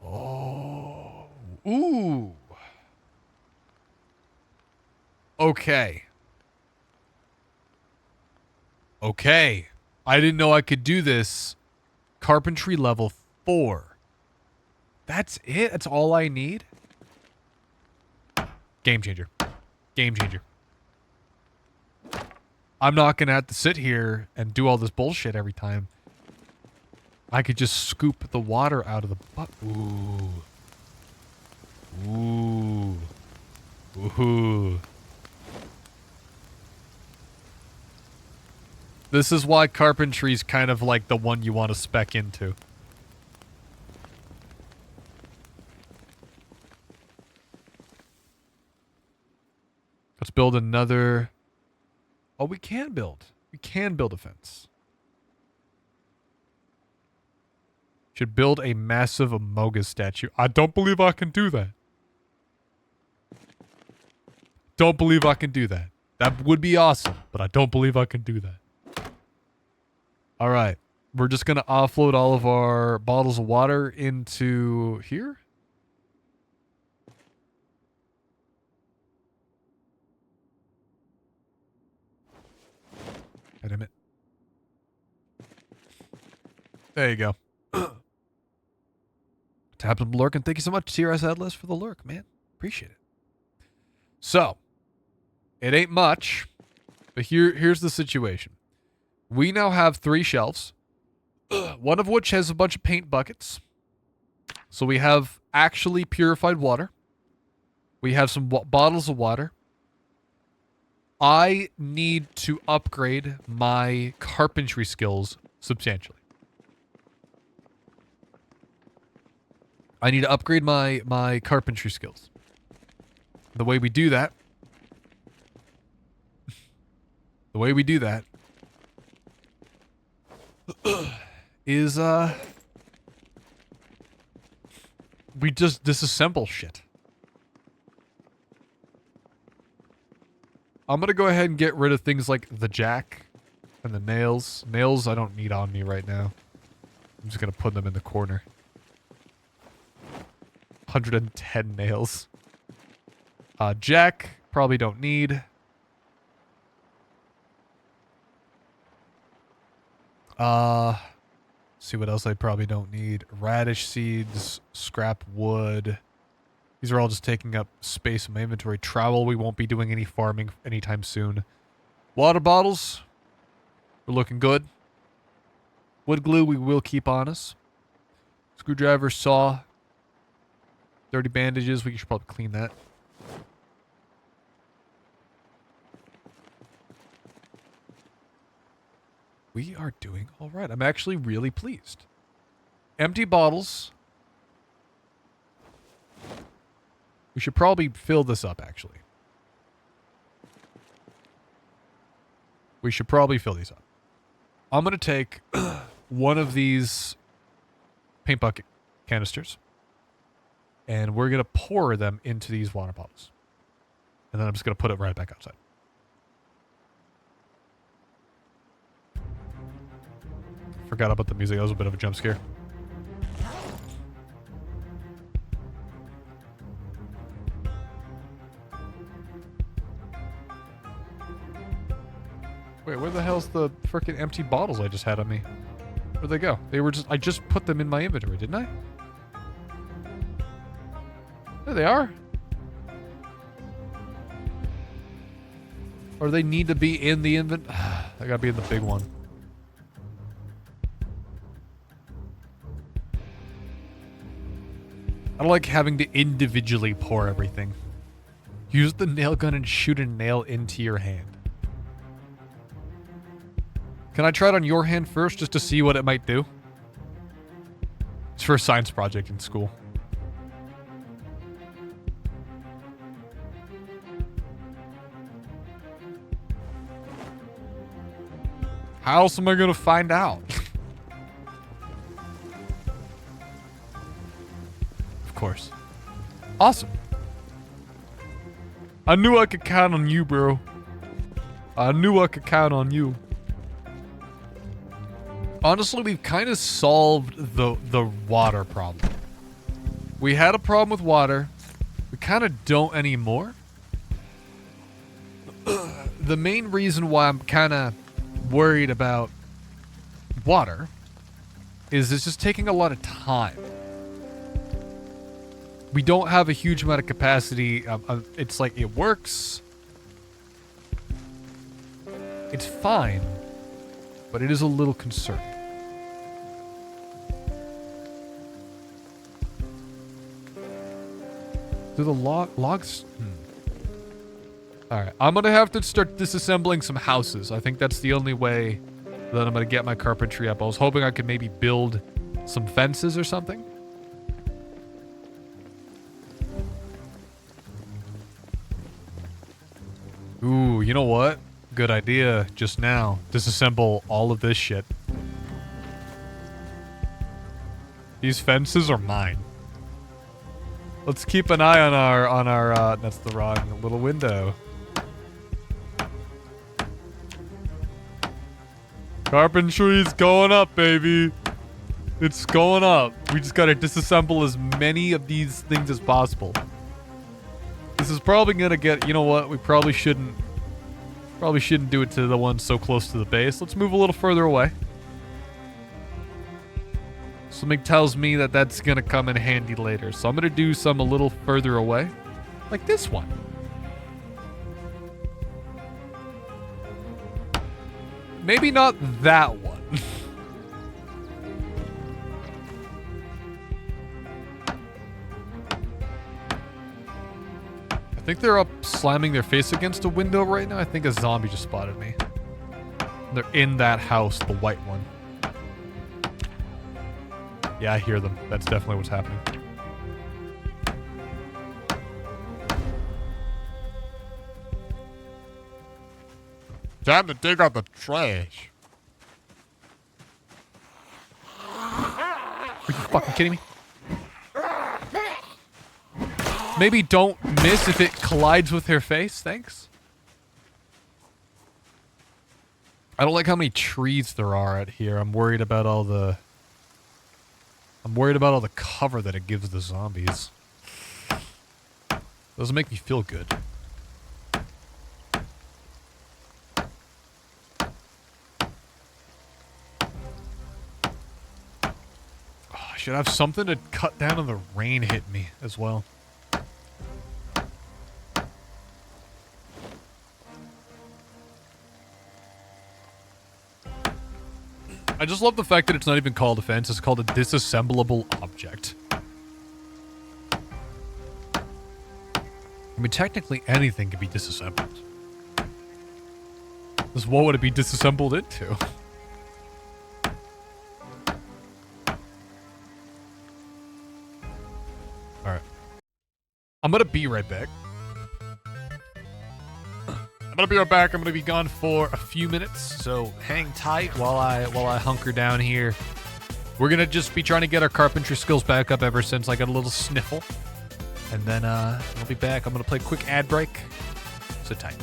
Oh. Ooh. Okay. Okay. I didn't know I could do this. Carpentry level 4. That's it? That's all I need? Game changer. Game changer. I'm not going to have to sit here and do all this bullshit every time. I could just scoop the water out of the butt. Ooh. Ooh. Ooh. This is why carpentry's kind of like the one you want to spec into. Let's build another... Oh, we can build. We can build a fence. Should build a massive Amogus statue. I don't believe I can do that. Don't believe I can do that. That would be awesome, but I don't believe I can do that. All right. We're just going to offload all of our bottles of water into here. Wait a minute. There you go. Tap some lurk, and thank you so much, TRS Atlas, for the lurk, man. Appreciate it. So, it ain't much, but here's the situation. We now have 3 shelves, one of which has a bunch of paint buckets. So we have actually purified water. We have some bottles of water. I need to upgrade my carpentry skills substantially. I need to upgrade my carpentry skills. The way we do that... is, we just disassemble shit. I'm gonna go ahead and get rid of things like the jack and the nails. Nails I don't need on me right now. I'm just gonna put them in the corner. 110 nails. Jack, probably don't need. See what else I probably don't need. Radish seeds, scrap wood. These are all just taking up space in my inventory. Trowel, we won't be doing any farming anytime soon. Water bottles, we're looking good. Wood glue, we will keep on us. Screwdriver, saw. Dirty bandages, we should probably clean that. We are doing all right. I'm actually really pleased. Empty bottles. We should probably fill this up, actually. We should probably fill these up. I'm going to take one of these paint bucket canisters, and we're going to pour them into these water bottles. And then I'm just going to put it right back outside. Forgot about the music. That was a bit of a jump scare. Wait, where the hell's the freaking empty bottles I just had on me? Where'd they go? They were just... I just put them in my inventory, didn't I? There they are. Or they need to be in the they gotta be in the big one. I don't like having to individually pour everything. Use the nail gun and shoot a nail into your hand. Can I try it on your hand first just to see what it might do? It's for a science project in school. How else am I gonna find out? Of course. Awesome. I knew I could count on you, bro. I knew I could count on you. Honestly, we've kind of solved the water problem. We had a problem with water. We kind of don't anymore. The main reason why I'm kind of worried about water is it's just taking a lot of time. We don't have a huge amount of capacity. It's like it works. It's fine, but it is a little concerning. Do the logs? Alright, I'm gonna have to start disassembling some houses. I think that's the only way that I'm gonna get my carpentry up. I was hoping I could maybe build some fences or something. Ooh, you know what? Good idea just now. Disassemble all of this shit. These fences are mine. Let's keep an eye on our, that's the wrong little window. Carpentry's going up, baby. It's going up. We just gotta disassemble as many of these things as possible. This is probably gonna get, you know what? We probably shouldn't do it to the one so close to the base. Let's move a little further away. Something tells me that that's gonna come in handy later. So I'm gonna do some a little further away. Like this one. Maybe not that one. I think they're up slamming their face against a window right now. I think a zombie just spotted me. They're in that house, the white one. Yeah, I hear them. That's definitely what's happening. Time to dig out the trash. Are you fucking kidding me? Maybe don't miss if it collides with her face, thanks. I don't like how many trees there are out here. I'm worried about all the cover that it gives the zombies. Doesn't make me feel good. Oh, I should have something to cut down on the rain hit me as well. I just love the fact that it's not even called a fence, it's called a disassemblable object. I mean, technically anything can be disassembled. Just what would it be disassembled into? Alright. I'm gonna be right back. I'm gonna be right back. I'm gonna be gone for a few minutes, so hang tight while I hunker down here. We're gonna just be trying to get our carpentry skills back up ever since I got a little sniffle. And then I'll be back. I'm gonna play a quick ad break. Sit tight.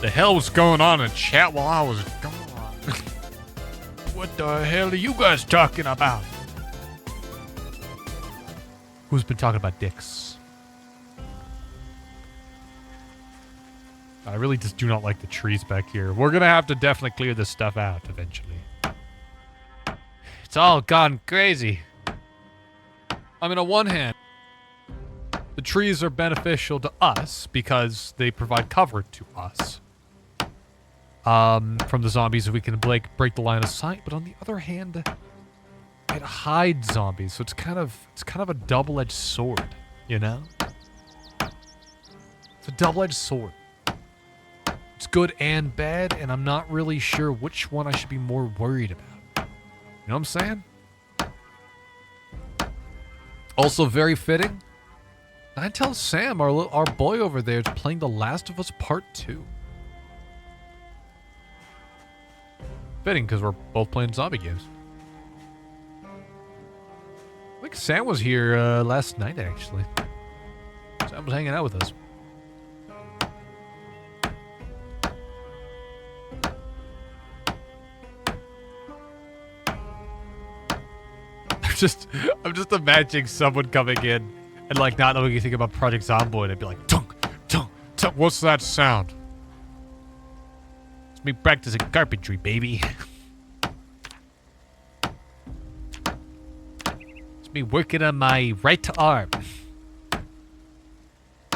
The hell was going on in chat while I was gone? What the hell are you guys talking about? Who's been talking about dicks? I really just do not like the trees back here. We're gonna have to definitely clear this stuff out eventually. It's all gone crazy. I mean, on one hand, the trees are beneficial to us because they provide cover to us from the zombies if we can break the line of sight. But on the other hand, it hides zombies, so it's kind of a double-edged sword, you know? It's a double-edged sword. It's good and bad, and I'm not really sure which one I should be more worried about. You know what I'm saying? Also very fitting. I tell Sam, our boy over there, is playing The Last of Us Part 2. Fitting, because we're both playing zombie games. I think Sam was here last night, actually. Sam was hanging out with us. I'm just imagining someone coming in and like not knowing anything about Project Zomboid and be like, tunk, tunk, tunk. What's that sound? It's me practicing carpentry, baby. It's me working on my right arm.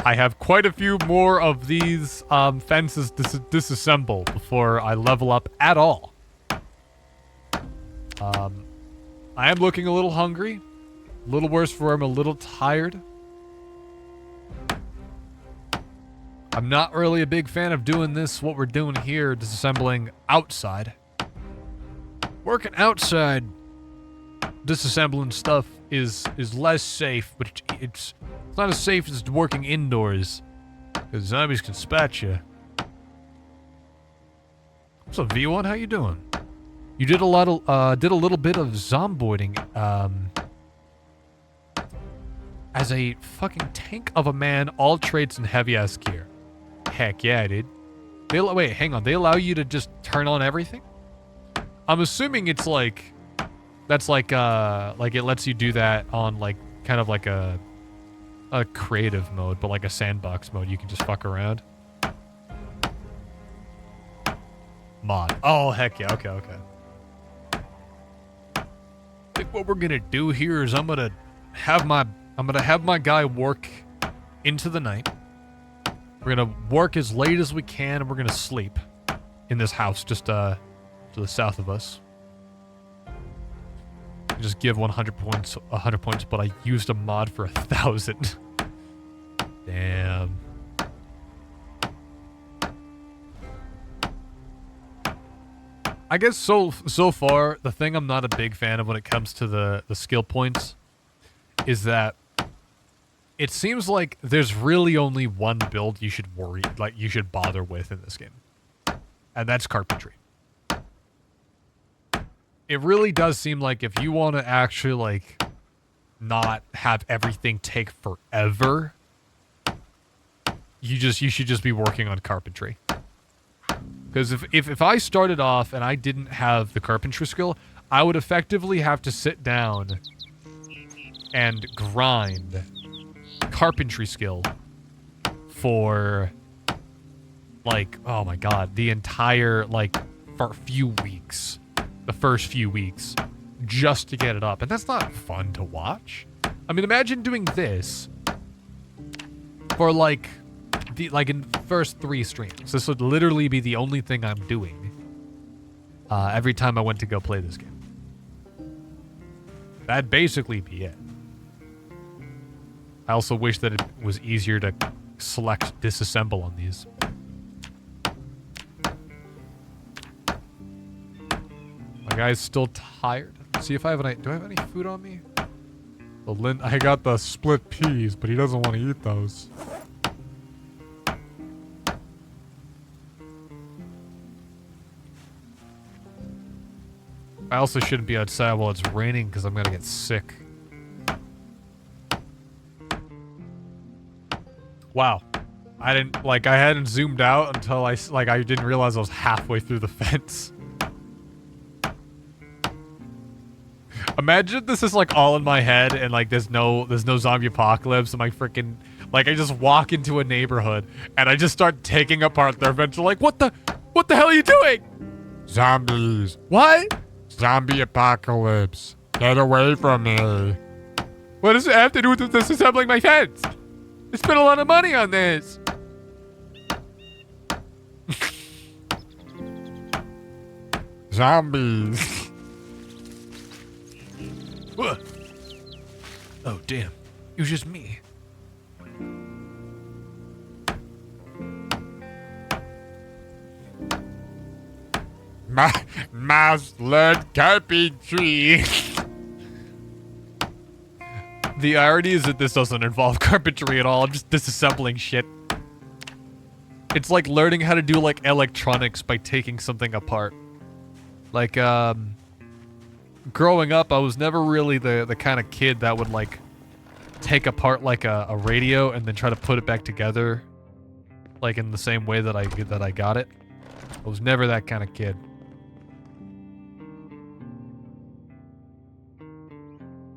I have quite a few more of these fences to disassemble before I level up at all. I am looking a little hungry. A little worse for I'm a little tired. I'm not really a big fan of doing this, what we're doing here, disassembling outside. Working outside, disassembling stuff is less safe, but it's not as safe as working indoors. Because zombies can spat you. What's up, V1? How you doing? You did a little bit of zomboiding, as a fucking tank of a man, all traits and heavy-ass gear. Heck yeah, dude. Wait, hang on. They allow you to just turn on everything? I'm assuming it's like... That's like it lets you do that on, like, kind of like a creative mode, but like a sandbox mode. You can just fuck around. Mod. Oh, heck yeah. Okay. I think what we're gonna do here is I'm gonna have my guy work into the night. We're gonna work as late as we can, and we're gonna sleep in this house just to the south of us. Just give 100 points, but I used a mod for 1,000. Damn. I guess so far, the thing I'm not a big fan of when it comes to the skill points is that it seems like there's really only one build you should bother with in this game. And that's carpentry. It really does seem like if you want to actually, like, not have everything take forever, you should just be working on carpentry. Because if I started off and I didn't have the carpentry skill, I would effectively have to sit down and grind carpentry skill for, like, oh my god, the entire, like, for a few weeks. The first few weeks. Just to get it up. And that's not fun to watch. I mean, imagine doing this for, like... in the first 3 streams. This would literally be the only thing I'm doing every time I went to go play this game. That'd basically be it. I also wish that it was easier to select disassemble on these. My guy's still tired. Let's see if I have any... Do I have any food on me? I got the split peas, but he doesn't want to eat those. I also shouldn't be outside while it's raining because I'm going to get sick. Wow. I didn't, like, I hadn't zoomed out until I didn't realize I was halfway through the fence. Imagine this is like all in my head and like there's no zombie apocalypse and my freaking, like I just walk into a neighborhood and I just start taking apart their fence. Like, what the hell are you doing? Zombies. What? Zombie apocalypse. Get away from me. What does it have to do with disassembling my fence? I spent a lot of money on this. Zombies. Oh, damn. It was just me. Must learn carpentry. The irony is that this doesn't involve carpentry at all. I'm just disassembling shit. It's like learning how to do like electronics by taking something apart. Like, growing up, I was never really the kind of kid that would like take apart like a radio and then try to put it back together, like in the same way that I got it. I was never that kind of kid.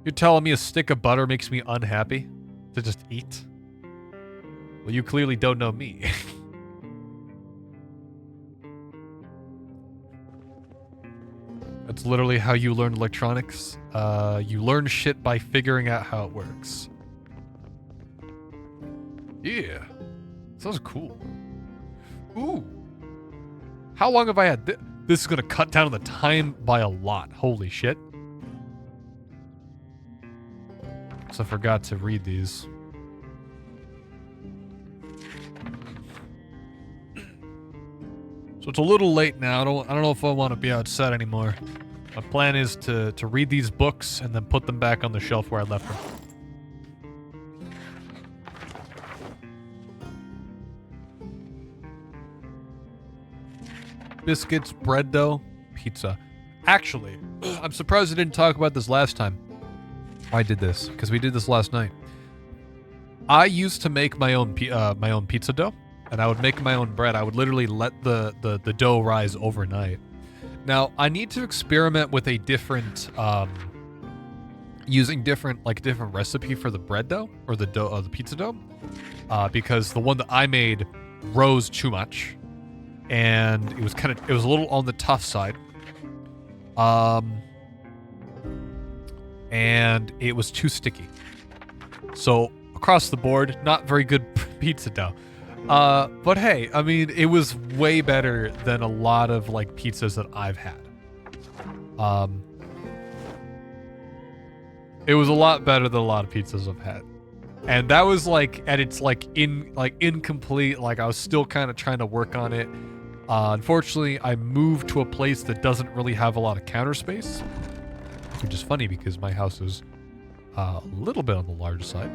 You're telling me a stick of butter makes me unhappy to just eat? Well, you clearly don't know me. That's literally how you learn electronics. You learn shit by figuring out how it works. Yeah. Sounds cool. Ooh. How long have I had this? This is gonna cut down the time by a lot. Holy shit. So I forgot to read these. So it's a little late now. I don't know if I want to be outside anymore. My plan is to read these books and then put them back on the shelf where I left them. Biscuits, bread dough, pizza. Actually, I'm surprised I didn't talk about this last time. I did this because we did this last night. I used to make my own pizza dough, and I would make my own bread. I would literally let the dough rise overnight. Now I need to experiment with a different, using different recipe for the bread dough or the dough, the pizza dough, because the one that I made rose too much, and it was a little on the tough side. And it was too sticky. So across the board, not very good pizza dough. But hey, I mean, it was way better than a lot of like pizzas that I've had. It was a lot better than a lot of pizzas I've had. And that was like at its incomplete, like I was still kind of trying to work on it. Unfortunately, I moved to a place that doesn't really have a lot of counter space. Which is funny because my house is a little bit on the large side.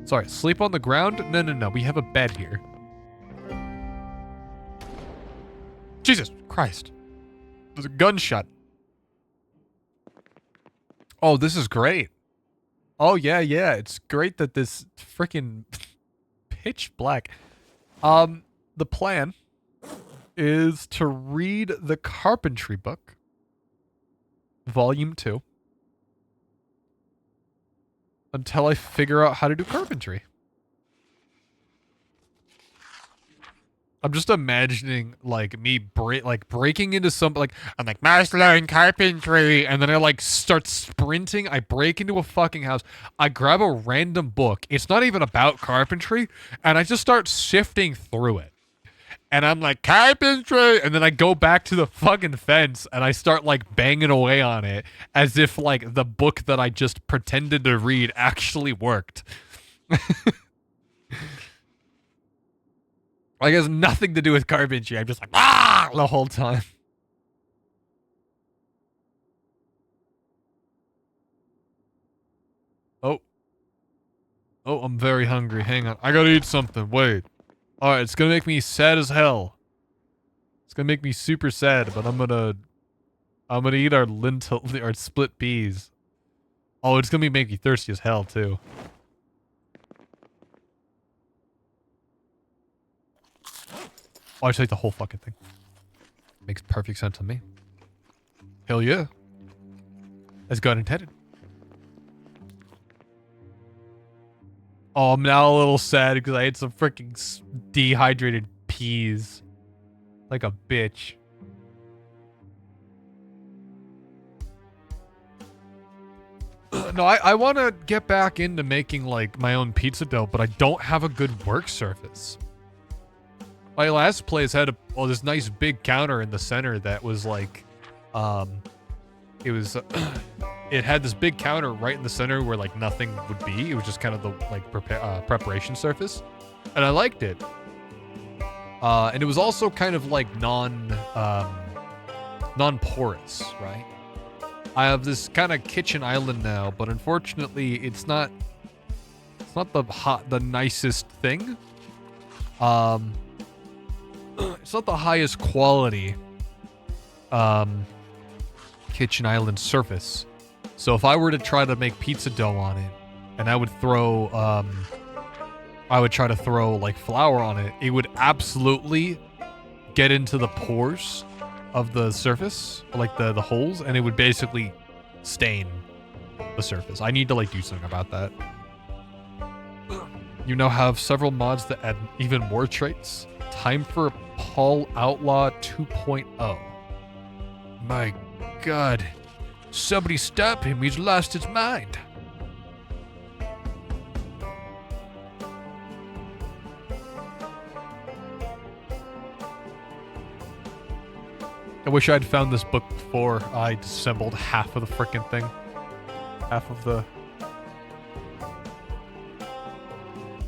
Sorry, sleep on the ground? No. We have a bed here. Jesus Christ. There's a gunshot. Oh, this is great. Oh, yeah. It's great that this freaking pitch black. The plan is to read the carpentry book. Volume 2. Until I figure out how to do carpentry. I'm just imagining like me breaking into something, like I'm like, must learn carpentry, and then I like start sprinting. I break into a fucking house. I grab a random book. It's not even about carpentry, and I just start sifting through it. And I'm like, carpentry! And then I go back to the fucking fence and I start like banging away on it as if like the book that I just pretended to read actually worked. Like, it has nothing to do with carpentry. I'm just like, ah! The whole time. Oh, I'm very hungry. Hang on. I gotta eat something. Wait. Alright, it's gonna make me sad as hell. It's gonna make me super sad, but I'm gonna eat our our split peas. Oh, it's gonna make me thirsty as hell, too. Oh, I take the whole fucking thing. Makes perfect sense to me. Hell yeah. As God intended. Oh, I'm now a little sad because I ate some freaking dehydrated peas. Like a bitch. No, I want to get back into making, like, my own pizza dough, but I don't have a good work surface. My last place had this nice big counter in the center that was, like, it was, it had this big counter right in the center where, like, nothing would be. It was just kind of the, like, preparation surface. And I liked it. And it was also kind of, like, non-porous, right? I have this kind of kitchen island now, but unfortunately, it's not the nicest thing. It's not the highest quality kitchen island surface. So if I were to try to make pizza dough on it, and I would try to throw like flour on it, it would absolutely get into the pores of the surface, like the holes, and it would basically stain the surface. I need to like do something about that. You now have several mods that add even more traits. Time for Paul Outlaw 2.0. My God. Somebody stop him, he's lost his mind. I wish I'd found this book before I disassembled half of the frickin' thing. Half of the...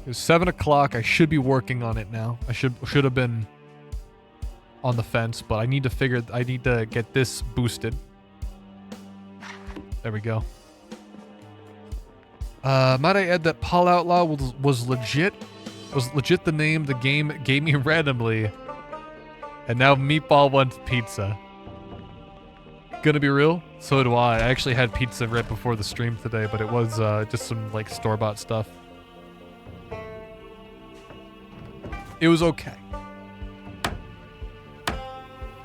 It's 7 o'clock. I should be working on it now. I should have been on the fence, but I need to get this boosted. There we go. Might I add that Paul Outlaw was legit the name the game gave me randomly. And now Meatball wants pizza. Gonna be real? So do I. I actually had pizza right before the stream today, but it was just some like store-bought stuff. It was okay.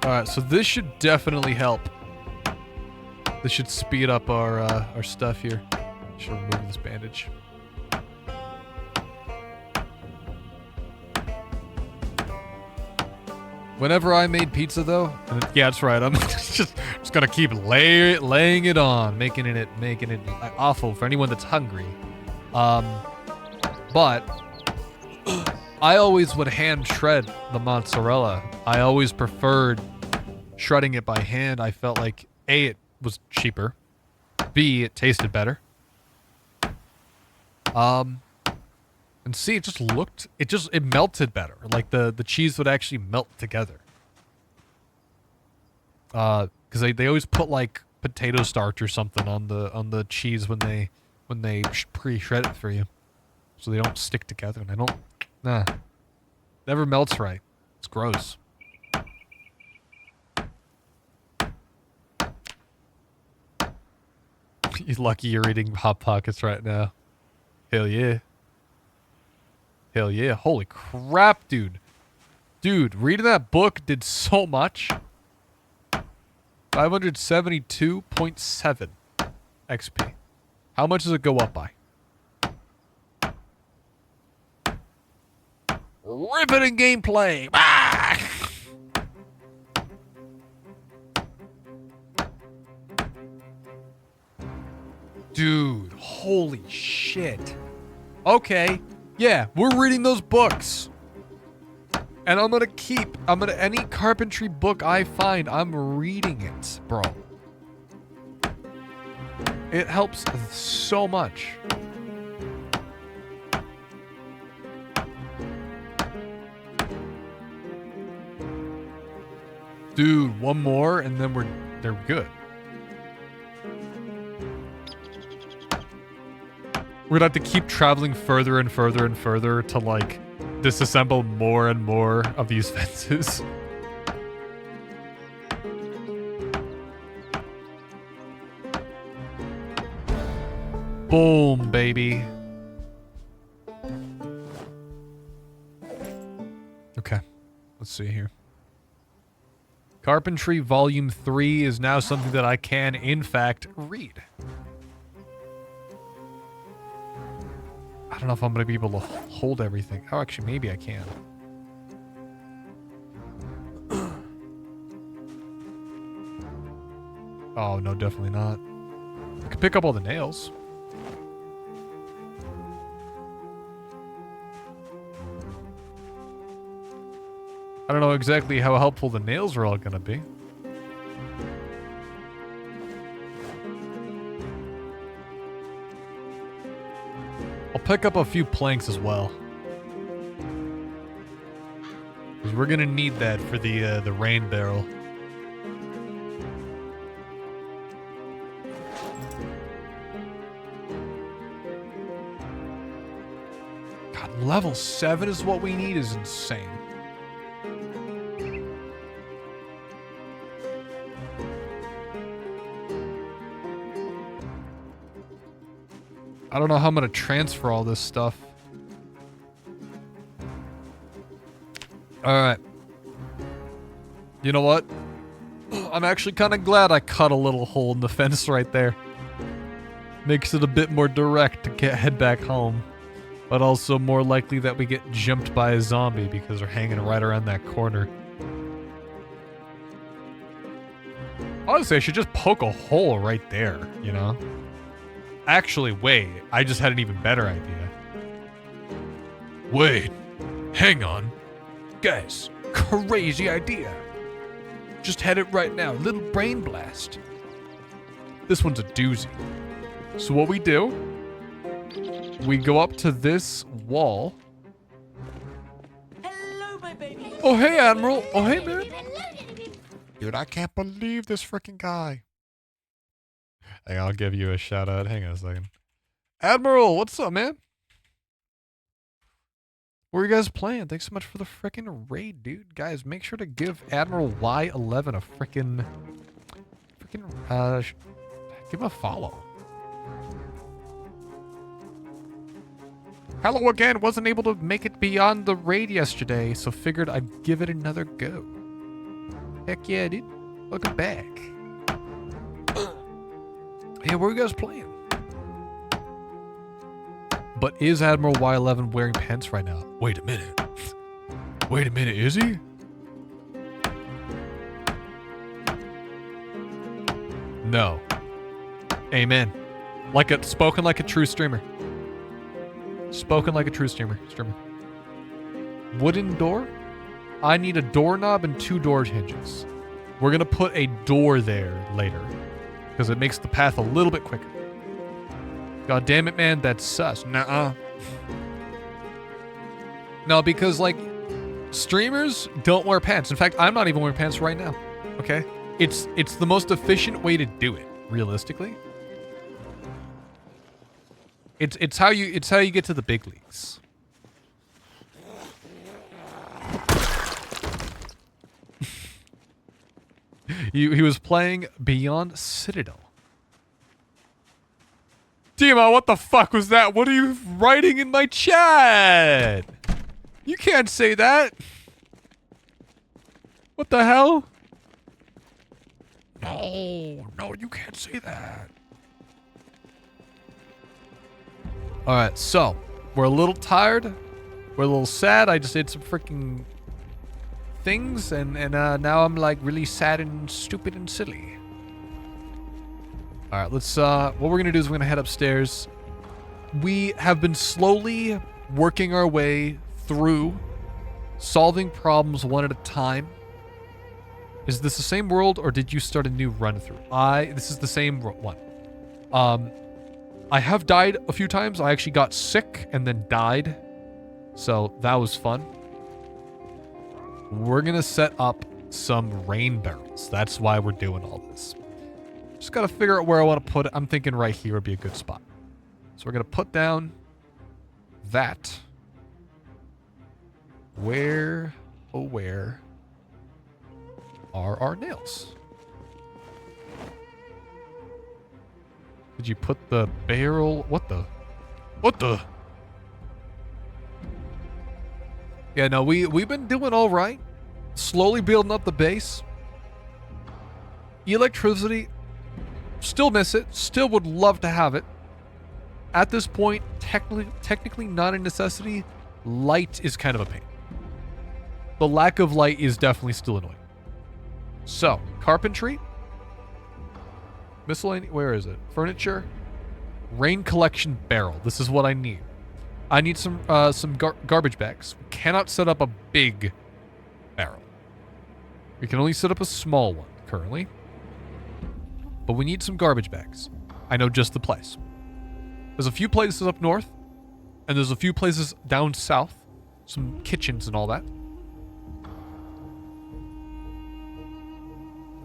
Alright, so this should definitely help. This should speed up our stuff here. Should remove this bandage. Whenever I made pizza, though, and yeah, that's right. I'm just gonna keep laying it on, making it awful for anyone that's hungry. But I always would hand shred the mozzarella. I always preferred shredding it by hand. I felt like A, it was cheaper. B, it tasted better. And see, it melted better. Like the cheese would actually melt together. Because they always put like potato starch or something on the cheese when they pre-shred it for you, so they don't stick together. And never melts right. It's gross. You're lucky you're eating Hot Pockets right now. Hell yeah. Hell yeah. Holy crap, dude. Dude, reading that book did so much. 572.7 XP. How much does it go up by? Riveting gameplay. Ah! Dude, holy shit. Okay. Yeah, we're reading those books. And any carpentry book I find, I'm reading it, bro. It helps so much. Dude, one more and then they're good. We're gonna have to keep traveling further and further and further to like disassemble more and more of these fences. Boom, baby. Okay. Let's see here. Carpentry Volume 3 is now something that I can, in fact, read. I don't know if I'm going to be able to hold everything. Oh, actually, maybe I can. Oh, no, definitely not. I can pick up all the nails. I don't know exactly how helpful the nails are all going to be. I'll pick up a few planks as well. Because we're going to need that for the rain barrel. God, level 7 is what we need is insane. I don't know how I'm going to transfer all this stuff. Alright. You know what? I'm actually kind of glad I cut a little hole in the fence right there. Makes it a bit more direct to head back home. But also more likely that we get jumped by a zombie because they're hanging right around that corner. Honestly, I should just poke a hole right there, you know? Actually, wait. I just had an even better idea. Wait. Hang on. Guys, crazy idea. Just had it right now. Little brain blast. This one's a doozy. So what we do, we go up to this wall. Hello, my baby. Oh, hey, Admiral. Oh, hey, man. Dude, I can't believe this freaking guy. Hey, I'll give you a shout out. Hang on a second. Admiral, what's up, man? What are you guys playing? Thanks so much for the frickin' raid, dude. Guys, make sure to give Admiral Y11 a frickin' give him a follow. Hello again. Wasn't able to make it beyond the raid yesterday, so figured I'd give it another go. Heck yeah, dude. Welcome back. Yeah, what are you guys playing? But is Admiral Y11 wearing pants right now? Wait a minute. Wait a minute, is he? No. Amen. Spoken like a true streamer. Spoken like a true streamer. Wooden door? I need a doorknob and 2 door hinges. We're gonna put a door there later. Because it makes the path a little bit quicker. God damn it, man, that's sus. Nuh-uh. No, because, like, streamers don't wear pants. In fact, I'm not even wearing pants right now. Okay? It's the most efficient way to do it, realistically. It's how you get to the big leagues. He was playing Beyond Citadel. Dima, what the fuck was that? What are you writing in my chat? You can't say that. What the hell? No, you can't say that. Alright, so we're a little tired. We're a little sad. I just did some freaking things, and now I'm like really sad and stupid and silly. All right, let's what we're gonna do is we're gonna head upstairs. We have been slowly working our way through solving problems one at a time. Is this the same world, or did you start a new run through? This is the same one. I have died a few times. I actually got sick and then died, so that was fun. We're gonna set up some rain barrels. That's why we're doing all this. Just gotta figure out where I want to put it. I'm thinking right here would be a good spot. So we're gonna put down that. Where, oh where are our nails? Did you put the barrel? What the? Yeah, no, we've been doing all right. slowly building up the base. Electricity, still miss it. Still would love to have it. At this point, technically not a necessity. Light is kind of a pain. The lack of light is definitely still annoying. So, carpentry. Miscellaneous, where is it? Furniture. Rain collection barrel. This is what I need. I need some garbage bags. We cannot set up a big barrel. We can only set up a small one currently. But we need some garbage bags. I know just the place. There's a few places up north, and there's a few places down south. Some kitchens and all that.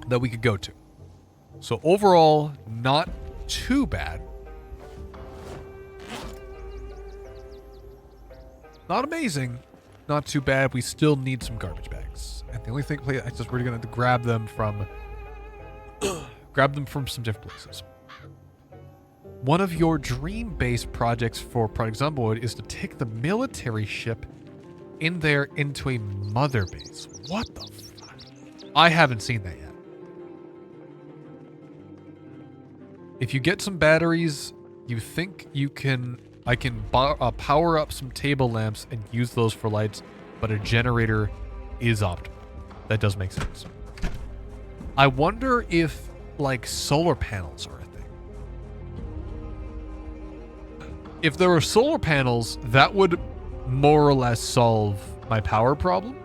That we could go to. So overall, not too bad. Not amazing. Not too bad. We still need some garbage bags. And the only thing I just really gonna have to grab them from some different places. One of your dream-based projects for Project Zomboid is to take the military ship in there into a mother base. What the fuck? I haven't seen that yet. If you get some batteries, you think you can... I can power up some table lamps and use those for lights, but a generator is optimal. That does make sense. I wonder if, like, solar panels are a thing. If there were solar panels, that would more or less solve my power problem.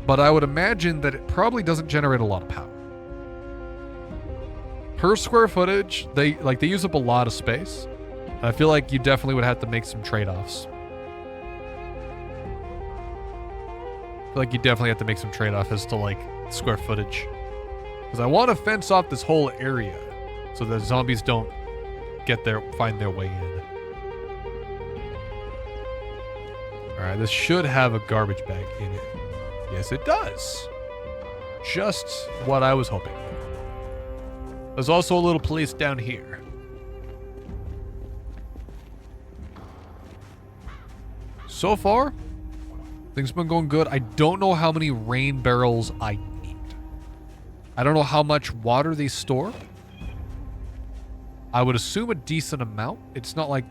But I would imagine that it probably doesn't generate a lot of power. Per square footage, they use up a lot of space. I feel like you definitely would have to make some trade-offs. I feel like you definitely have to make some trade-off as to, like, square footage. Because I want to fence off this whole area so that zombies don't find their way in. Alright, this should have a garbage bag in it. Yes, it does. Just what I was hoping. There's also a little place down here. So far, things have been going good. I don't know how many rain barrels I need. I don't know how much water they store. I would assume a decent amount. It's not like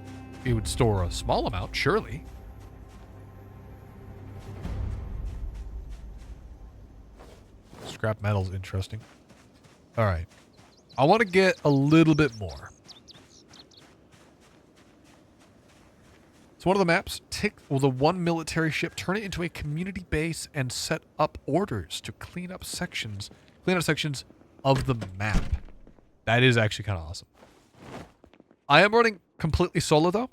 it would store a small amount, surely. Scrap metal's interesting. All right. I want to get a little bit more. So one of the maps, the one military ship, turn it into a community base and set up orders to clean up sections of the map. That is actually kind of awesome. I am running completely solo though.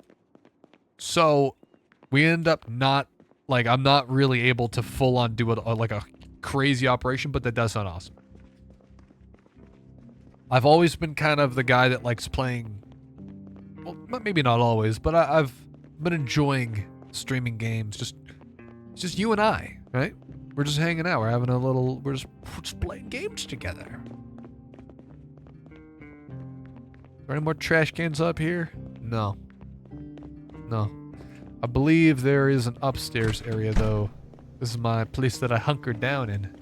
So we end up not, like, I'm not really able to full on do like a crazy operation, but that does sound awesome. I've always been kind of the guy that likes playing, well, maybe not always, but I've been enjoying streaming games. Just you and I, right? We're just hanging out. We're just playing games together. Are there any more trash cans up here? No. I believe there is an upstairs area though. This is my place that I hunkered down in.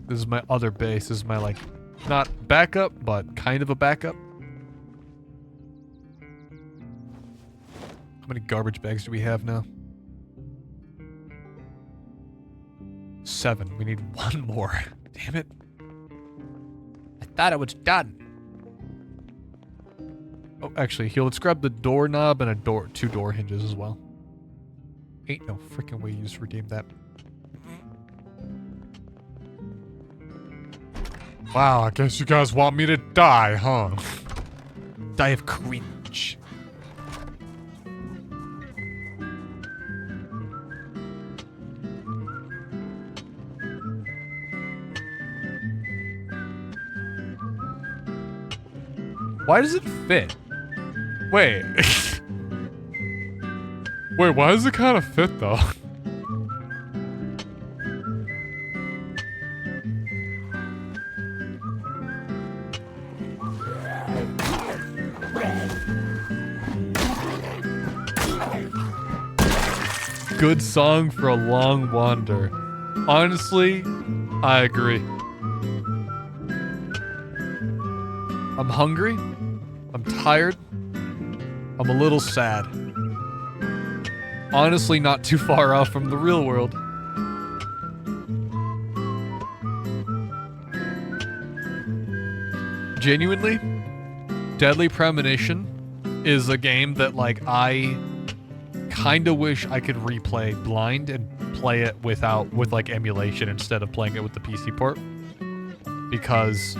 This is my other base. This is my, like, not backup, but kind of a backup. How many garbage bags do we have now? 7. We need 1 more. Damn it. I thought it was done. Oh, actually, here, let's grab the doorknob and 2 door hinges as well. Ain't no freaking way you just redeemed that. Wow, I guess you guys want me to die, huh? Die of cringe. Why does it fit? Wait. Wait, why does it kind of fit though? good song for a long wander. Honestly, I agree. I'm hungry. I'm tired. I'm a little sad. Honestly, not too far off from the real world. Genuinely, Deadly Premonition is a game that, like, I kind of wish I could replay blind and play it with like emulation instead of playing it with the PC port, because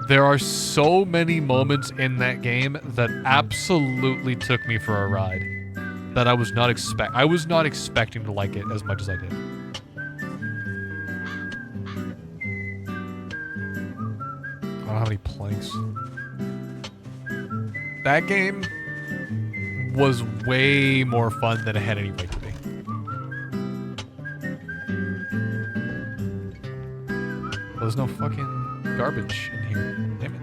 there are so many moments in that game that absolutely took me for a ride that I was not expecting to like it as much as I did. I don't know how many planks. That game was way more fun than it had any right to be. Well, there's no fucking garbage in here. Damn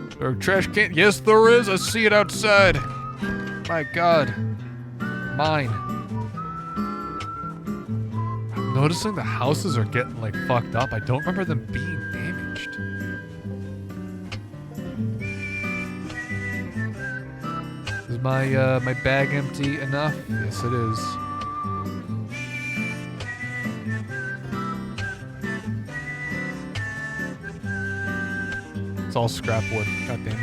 it. There a trash can? Yes, there is. I see it outside. My God. Mine. I'm noticing the houses are getting, like, fucked up. I don't remember them being damaged. Is my bag empty enough? Yes, it is. It's all scrap wood. God damn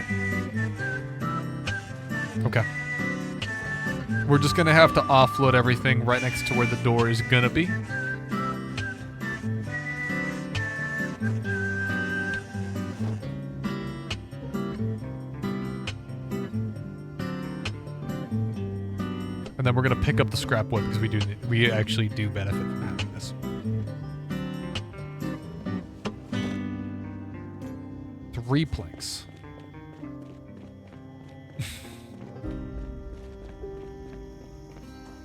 it. Okay. We're just gonna have to offload everything right next to where the door is gonna be. And then we're gonna pick up the scrap wood because we actually do benefit from having this. 3 planks.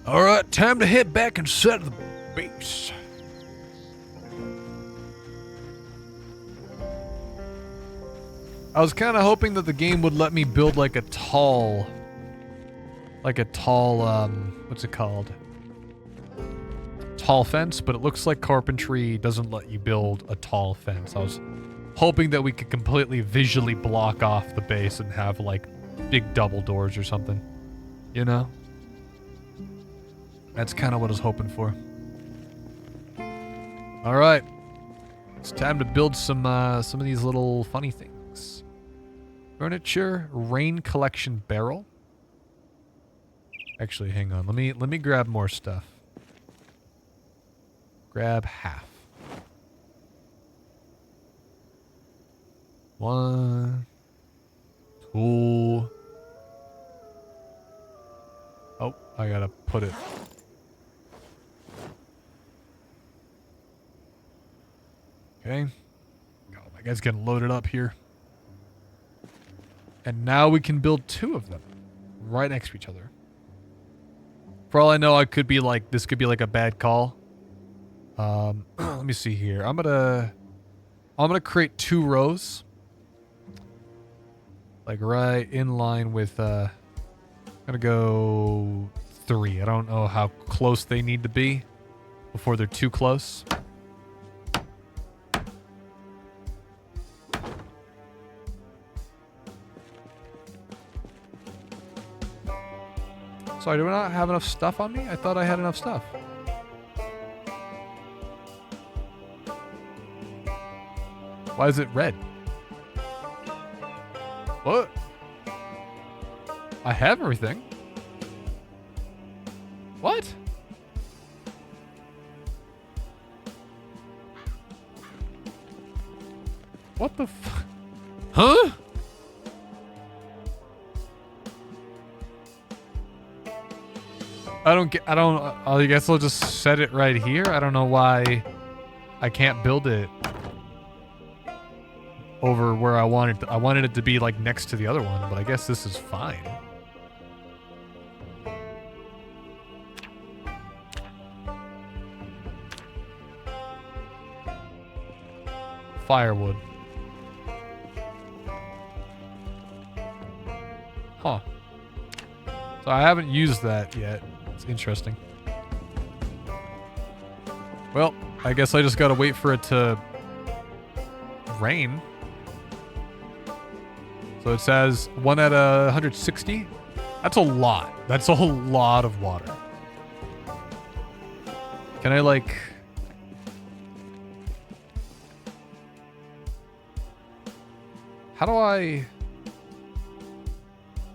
All right, time to head back and set the base. I was kind of hoping that the game would let me build like a tall, what's it called? Tall fence, but it looks like carpentry doesn't let you build a tall fence. I was hoping that we could completely visually block off the base and have like big double doors or something, you know? That's kind of what I was hoping for. All right, it's time to build some of these little funny things. Furniture, rain collection barrel. Actually, hang on. Let me grab more stuff. Grab half. 1, 2. Oh, I gotta put it. Okay. Oh, my guy's getting loaded up here. And now we can build 2 of them right next to each other. For all I know, this could be like a bad call. Let me see here. I'm gonna create 2 rows. Like right in line with, I'm gonna go 3. I don't know how close they need to be before they're too close. Sorry, do I not have enough stuff on me? I thought I had enough stuff. Why is it red? What? I have everything. What? What the fuck? Huh? I guess I'll just set it right here. I don't know why I can't build it over where I wanted I wanted it to be like next to the other one, but I guess this is fine. Firewood. So I haven't used that yet. It's interesting. Well, I guess I just gotta wait for it to rain. So it says 1 out of 160. That's a lot. That's a lot of water. Can I like... How do I...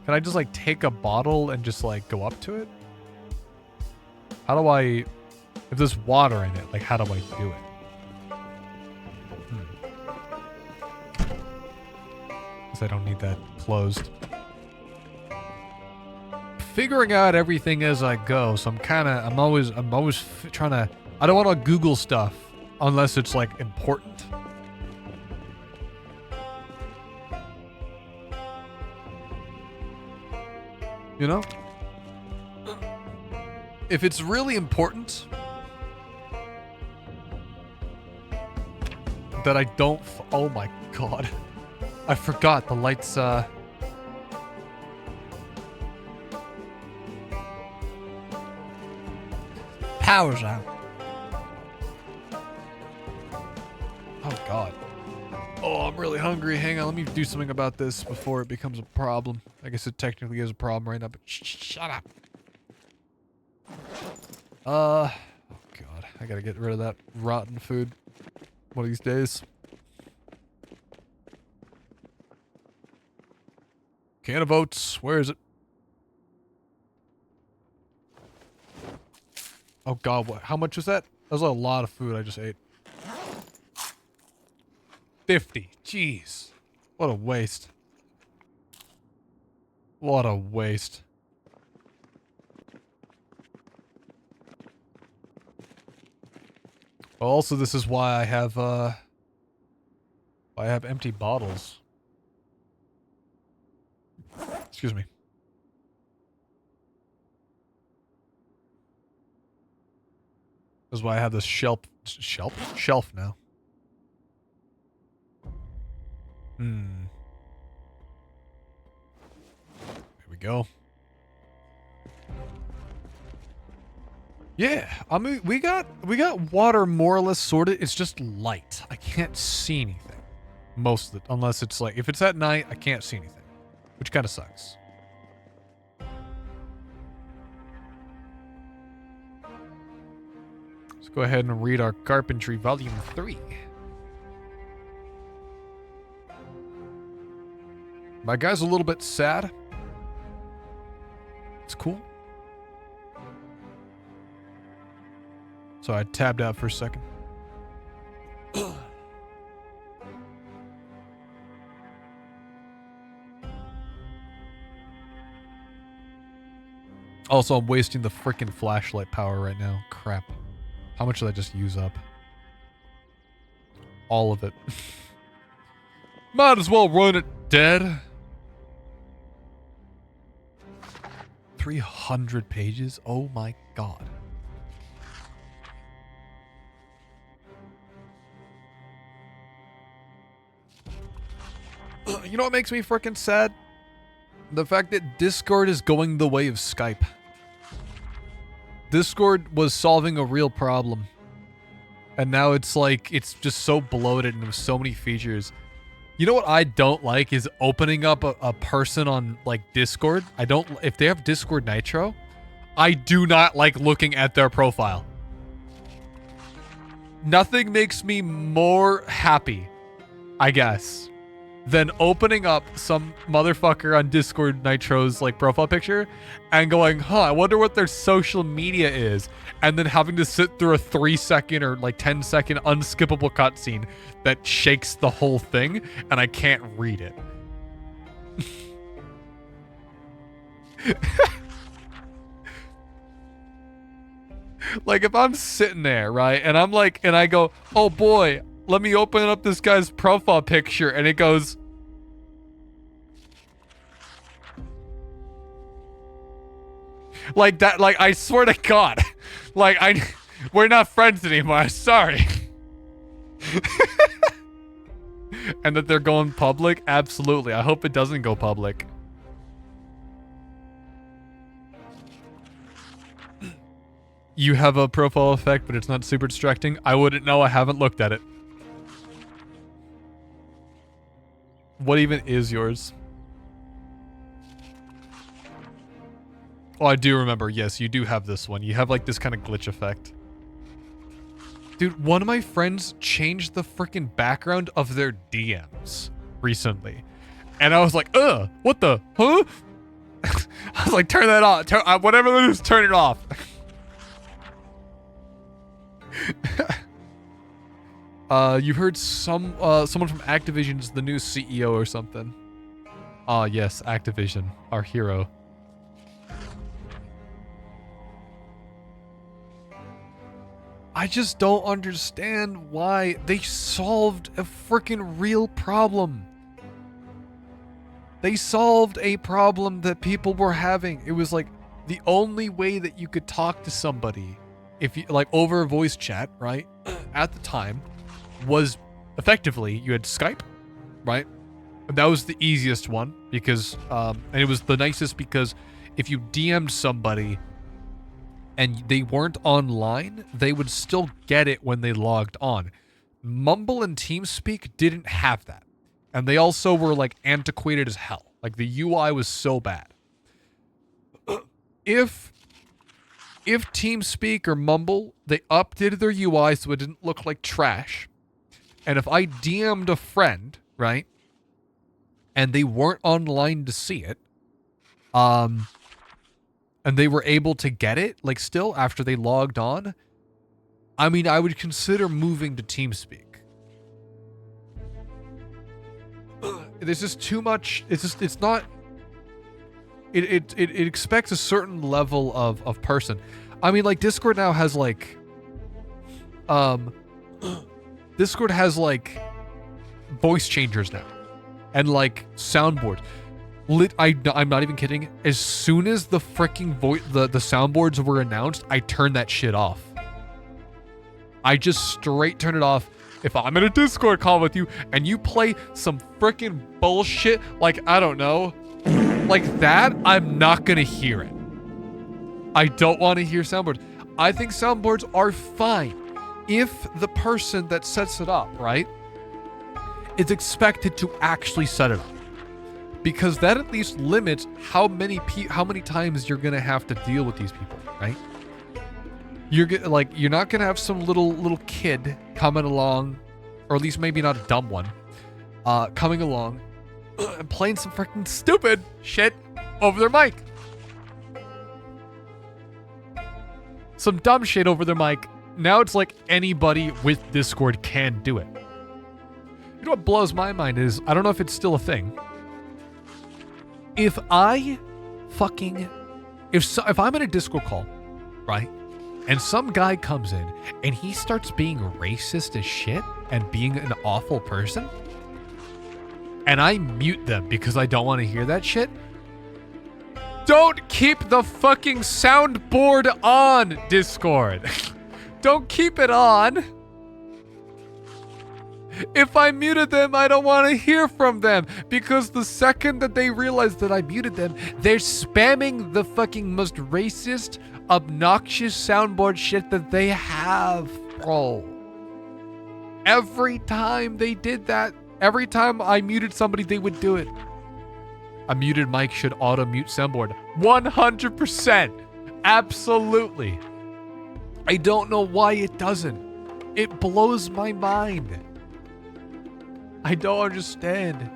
Can I just like take a bottle and just like go up to it? How do I... If there's water in it, like how do I do it? Because I don't need that closed. Figuring out everything as I go, so I'm always trying to... I don't want to Google stuff unless it's like important. You know? If it's really important that I don't... Oh my god. I forgot the lights, Power's out. Oh god. Oh, I'm really hungry. Hang on, let me do something about this before it becomes a problem. I guess it technically is a problem right now, but shut up. Oh god, I gotta get rid of that rotten food one of these days. Can of oats, where is it? Oh god, what? How much was that? That was a lot of food I just ate. 50. Jeez. What a waste. What a waste. Well, also, this is why I have empty bottles. Excuse me. This is why I have this shelf now. Here we go. Yeah, I mean, we got water more or less sorted. It's just light. I can't see anything. Most of it, unless it's like, if it's at night, I can't see anything, which kind of sucks. Let's go ahead and read our Carpentry Volume 3. My guy's a little bit sad. It's cool. So I tabbed out for a second. Also, I'm wasting the freaking flashlight power right now. Crap. How much did I just use up? All of it. Might as well run it dead. 300 pages? Oh my god. You know what makes me freaking sad? The fact that Discord is going the way of Skype. Discord was solving a real problem. And now it's like, it's just so bloated and with so many features. You know what I don't like is opening up a person on like Discord. If they have Discord Nitro, I do not like looking at their profile. Nothing makes me more happy, I guess, than opening up some motherfucker on Discord Nitro's like profile picture and going, huh, I wonder what their social media is. And then having to sit through a 3-second or like 10-second unskippable cutscene that shakes the whole thing and I can't read it. Like if I'm sitting there, right, and I'm like, and I go, oh boy, let me open up this guy's profile picture, and it goes, like that, like I swear to God, like we're not friends anymore, sorry. And that they're going public? Absolutely. I hope it doesn't go public. You have a profile effect, but it's not super distracting. I wouldn't know. I haven't looked at it. What even is yours? Oh, I do remember. Yes, you do have this one. You have like this kind of glitch effect. Dude, one of my friends changed the freaking background of their DMs recently. And I was like, ugh, what the, huh? I was like, turn that off. Whatever that is, turn it off. You heard someone from Activision's the new CEO or something. Ah, yes, Activision, our hero. I just don't understand why they solved a freaking real problem. They solved a problem that people were having. It was like the only way that you could talk to somebody, if you like over voice chat, right? At the time, was effectively you had Skype, right? And that was the easiest one because, and it was the nicest because if you DM'd somebody and they weren't online, they would still get it when they logged on. Mumble and TeamSpeak didn't have that. And they also were like antiquated as hell. Like the UI was so bad. If TeamSpeak or Mumble, they updated their UI so it didn't look like trash. And if I DM'd a friend, right, and they weren't online to see it, and they were able to get it, like still after they logged on, I mean, I would consider moving to TeamSpeak. There's just too much. It's not. It expects a certain level of person. I mean, like Discord now has like, Discord has like voice changers now, and like soundboards. I'm not even kidding. As soon as the freaking the soundboards were announced, I turned that shit off. I just straight turn it off. If I'm in a Discord call with you and you play some freaking bullshit, like, I don't know, like that, I'm not gonna hear it. I don't want to hear soundboards. I think soundboards are fine if the person that sets it up, right, is expected to actually set it up. Because that at least limits how many times you're gonna have to deal with these people, right? You're not gonna have some little kid coming along, or at least maybe not a dumb one, coming along and playing some freaking stupid shit over their mic. Some dumb shit over their mic. Now it's like anybody with Discord can do it. You know what blows my mind is, I don't know if it's still a thing. If I'm in a Discord call, right? And some guy comes in and he starts being racist as shit and being an awful person, and I mute them because I don't want to hear that shit. Don't keep the fucking soundboard on, Discord. Don't keep it on. If I muted them, I don't want to hear from them, because the second that they realize that I muted them, they're spamming the fucking most racist, obnoxious soundboard shit that they have, bro. Every time they did that, every time I muted somebody, they would do it. A muted mic should auto-mute soundboard. 100%. Absolutely. I don't know why it doesn't. It blows my mind. I don't understand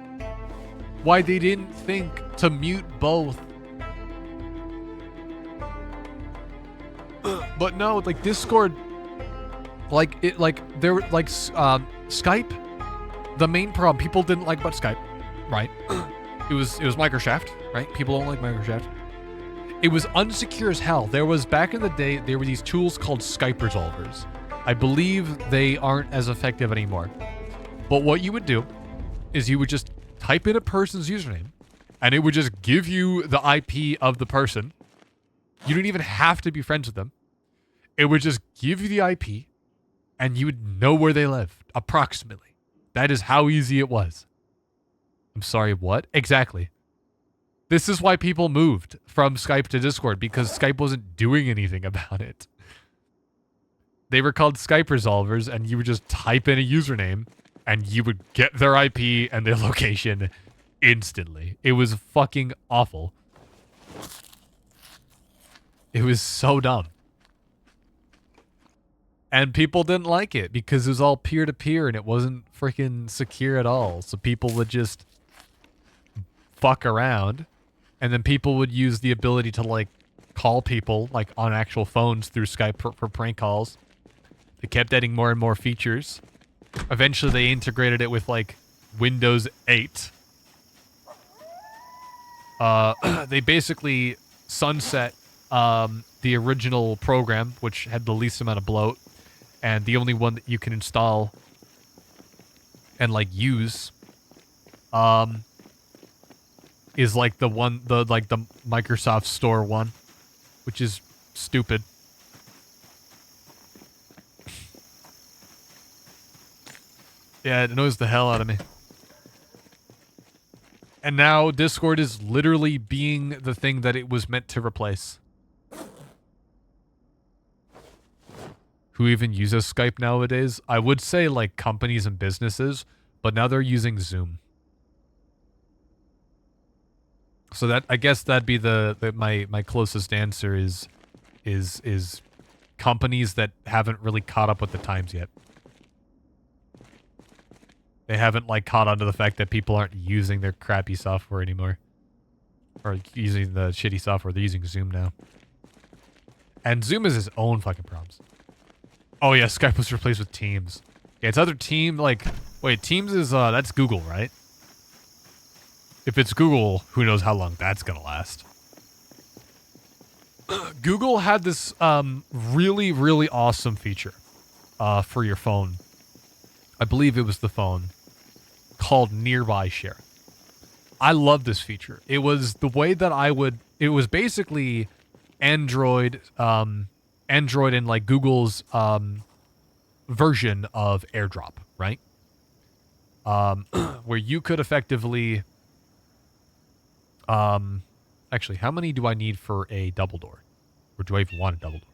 why they didn't think to mute both. But no, like Discord, Skype, the main problem people didn't like about Skype, right? It was Microsoft, right? People don't like Microsoft. It was unsecure as hell. There was, back in the day, there were these tools called Skype resolvers. I believe they aren't as effective anymore. But what you would do is you would just type in a person's username, and it would just give you the IP of the person. You didn't even have to be friends with them. It would just give you the IP, and you would know where they live, approximately. That is how easy it was. I'm sorry, what? Exactly. This is why people moved from Skype to Discord, because Skype wasn't doing anything about it. They were called Skype resolvers, and you would just type in a username, and you would get their IP and their location instantly. It was fucking awful. It was so dumb. And people didn't like it because it was all peer-to-peer and it wasn't freaking secure at all. So people would just fuck around. And then people would use the ability to, like, call people, like, on actual phones through Skype for prank calls. They kept adding more and more features. Eventually, they integrated it with, like, Windows 8. They basically sunset the original program, which had the least amount of bloat, and the only one that you can install and, like, use is, like, the Microsoft Store one, which is stupid. Yeah, it annoys the hell out of me. And now Discord is literally being the thing that it was meant to replace. Who even uses Skype nowadays? I would say, like, companies and businesses, but now they're using Zoom. So that, I guess that'd be my closest answer is companies that haven't really caught up with the times yet. They haven't, like, caught on to the fact that people aren't using their crappy software anymore. Or using the shitty software. They're using Zoom now. And Zoom has its own fucking problems. Oh yeah, Skype was replaced with Teams. Yeah, it's other Team, like... Wait, Teams is, that's Google, right? If it's Google, who knows how long that's gonna last. Google had this, really, really awesome feature, for your phone. I believe it was the phone. Called Nearby Share. I love this feature. It was the way that I would... It was basically Android and, like, Google's, version of AirDrop, right? Where you could effectively... actually, how many do I need for a double door? Or do I even want a double door?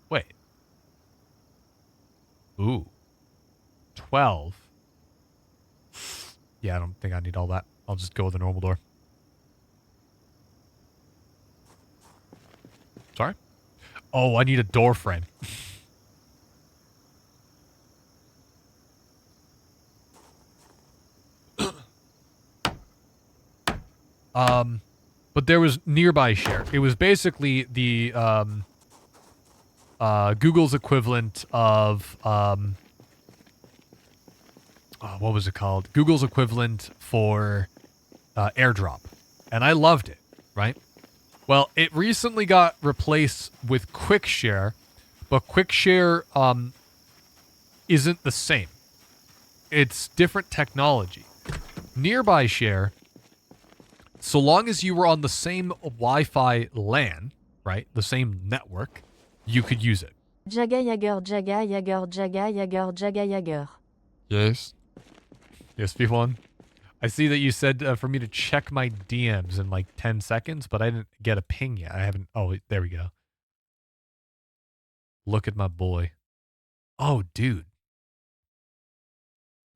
Wait. Ooh. 12. Yeah, I don't think I need all that. I'll just go with a normal door. Sorry? Oh, I need a door frame. But there was Nearby Share. It was basically the, Google's equivalent of, what was it called? Google's equivalent for, AirDrop. And I loved it, right? Well, it recently got replaced with Quick Share, but Quick Share, isn't the same. It's different technology. Nearby Share, so long as you were on the same Wi-Fi LAN, right? The same network, you could use it. Jagga, Jagga. Yes. Yes, V1. I see that you said for me to check my DMs in like 10 seconds, but I didn't get a ping yet. I haven't... Oh, there we go. Look at my boy. Oh, dude.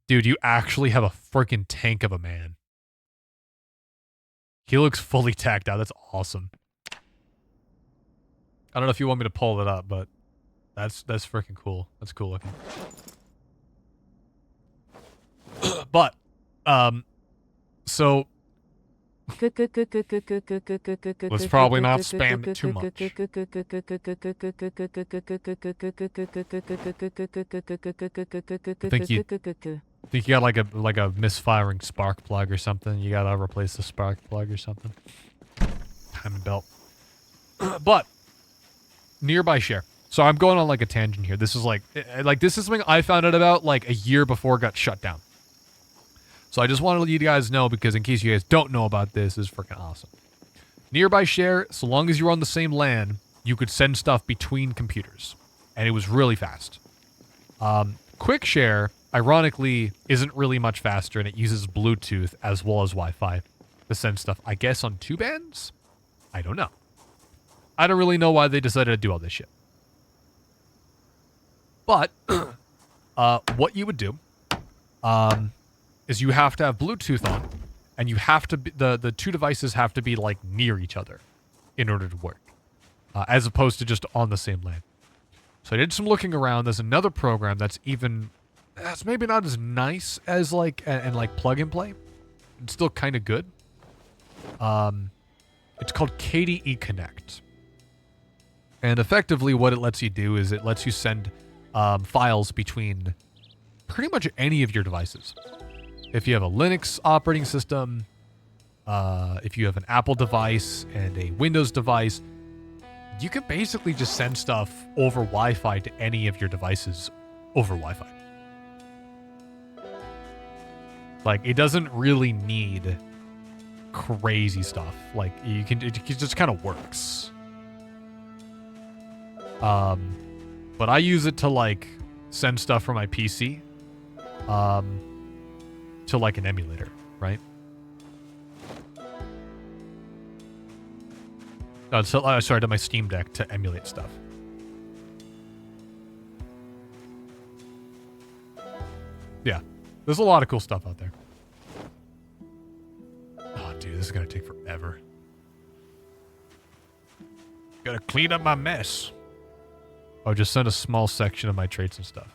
Dude, you actually have a freaking tank of a man. He looks fully tacked out. That's awesome. I don't know if you want me to pull it up, but that's freaking cool. That's cool looking. But, so let's probably not spam it too much. I think you got like a misfiring spark plug or something. You gotta replace the spark plug or something. Timing belt. But Nearby Share. So I'm going on like a tangent here. This is like this is something I found out about like a year before it got shut down. So I just wanted to let you guys know, because in case you guys don't know about this is freaking awesome. Nearby Share, so long as you were on the same LAN, you could send stuff between computers. And it was really fast. Quick Share, ironically, isn't really much faster, and it uses Bluetooth as well as Wi-Fi to send stuff, I guess, on 2 bands? I don't know. I don't really know why they decided to do all this shit. But what you would do is you have to have Bluetooth on, and you have to be, the two devices have to be like near each other in order to work, as opposed to just on the same LAN. So I did some looking around. There's another program that's maybe not as nice as like and like plug and play. It's still kind of good. It's called KDE Connect. And effectively what it lets you do is it lets you send files between pretty much any of your devices. If you have a Linux operating system, if you have an Apple device and a Windows device, you can basically just send stuff over Wi-Fi to any of your devices over Wi-Fi. Like, it doesn't really need crazy stuff. Like, it just kind of works. But I use it to, like, send stuff from my PC, to, like, an emulator, right? Sorry, to my Steam Deck to emulate stuff. Yeah. There's a lot of cool stuff out there. Oh, dude, this is gonna take forever. Gotta clean up my mess. Oh, just send a small section of my traits and stuff.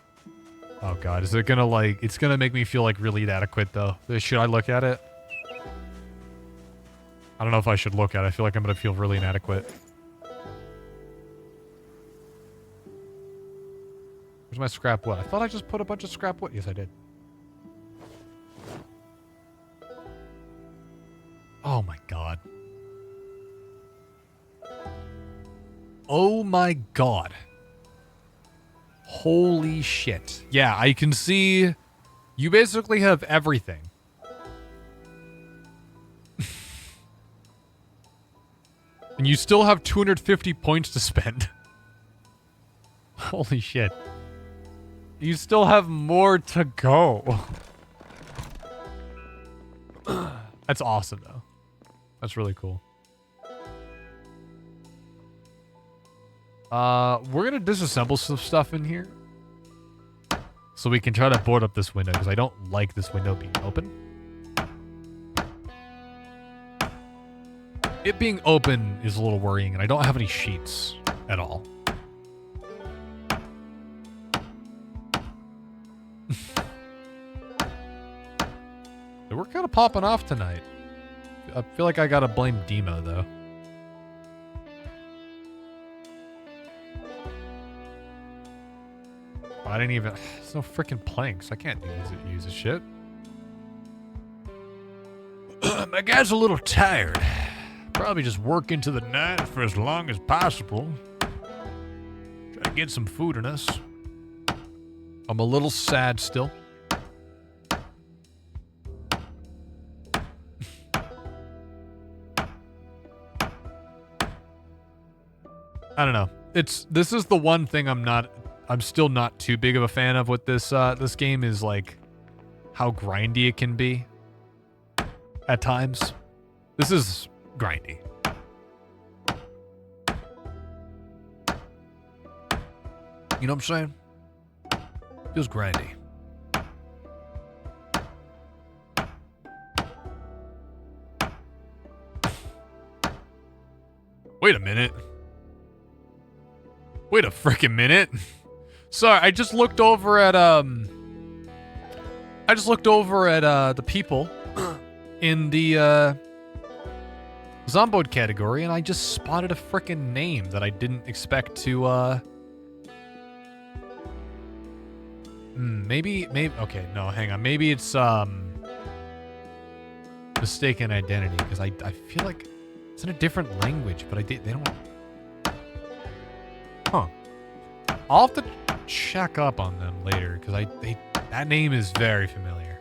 Oh god, is it gonna like... It's gonna make me feel like really inadequate though. Should I look at it? I don't know if I should look at it. I feel like I'm gonna feel really inadequate. Where's my scrap wood? I thought I just put a bunch of scrap wood. Yes, I did. Oh my god. Oh my god. Holy shit. Yeah, I can see you basically have everything. And you still have 250 points to spend. Holy shit. You still have more to go. That's awesome, though. That's really cool. We're gonna disassemble some stuff in here. So we can try to board up this window, because I don't like this window being open. It being open is a little worrying, and I don't have any sheets at all. We're kind of popping off tonight. I feel like I gotta blame Demo, though. I didn't even... There's no freaking planks. I can't use this shit. My guy's a little tired. Probably just work into the night for as long as possible. Try to get some food in us. I'm a little sad still. I don't know. This is the one thing I'm still not too big of a fan of with this this game is like how grindy it can be at times. This is grindy. You know what I'm saying? Feels grindy. Wait a minute. Wait a frickin' minute. Sorry, I just looked over at the people in the Zomboid category, and I just spotted a frickin' name that I didn't expect to maybe okay, no, hang on. Maybe it's mistaken identity, because I feel like it's in a different language, but they don't. Huh. I'll have to check up on them later, because that name is very familiar.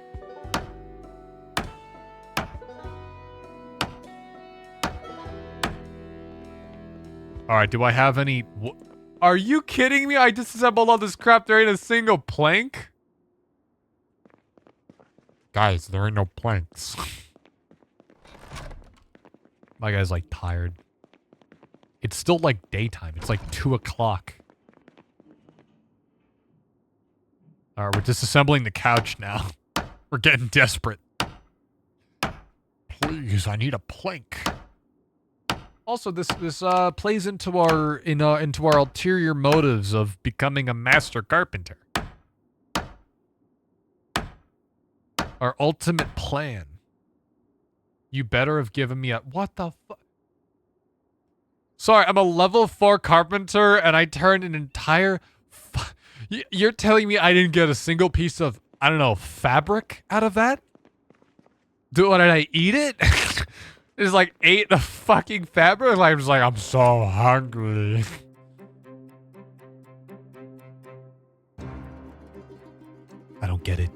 Alright, do I have any... Are you kidding me? I disassembled all this crap. There ain't a single plank? Guys, there ain't no planks. My guy's like tired. It's still like daytime. It's like 2 o'clock. Alright, we're disassembling the couch now. We're getting desperate. Please, I need a plank. Also, this plays into our ulterior motives of becoming a master carpenter. Our ultimate plan. You better have given me a... What the fuck? Sorry, I'm a level 4 carpenter and I turned an entire... You're telling me I didn't get a single piece of, I don't know, fabric out of that? What, did I eat it? Just like ate the fucking fabric? Like, I'm just like, I'm so hungry. I don't get it.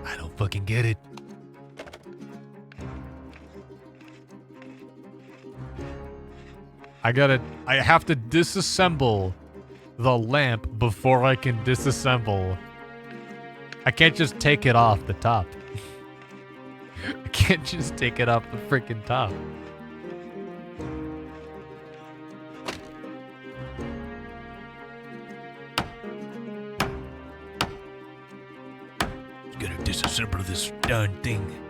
I don't fucking get it. I have to disassemble the lamp before I can disassemble. I can't just take it off the top. I can't just take it off the freaking top. Just gotta disassemble this darn thing.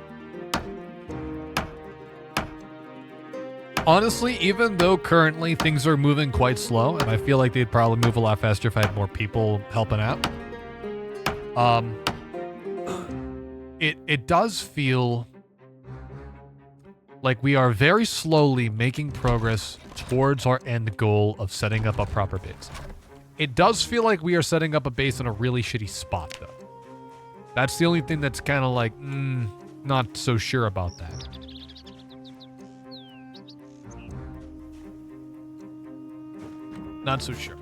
Honestly, even though currently things are moving quite slow, and I feel like they'd probably move a lot faster if I had more people helping out, it does feel like we are very slowly making progress towards our end goal of setting up a proper base. It does feel like we are setting up a base in a really shitty spot, though. That's the only thing that's kind of like, not so sure about that. Not so sure.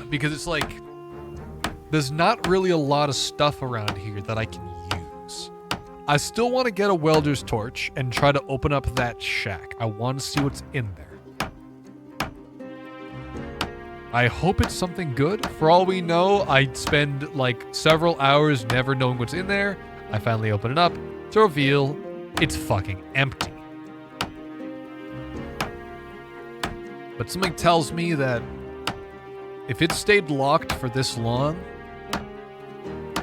Because it's like, there's not really a lot of stuff around here that I can use. I still want to get a welder's torch and try to open up that shack. I want to see what's in there. I hope it's something good. For all we know, I'd spend like several hours never knowing what's in there. I finally open it up to reveal it's fucking empty. But something tells me that if it stayed locked for this long,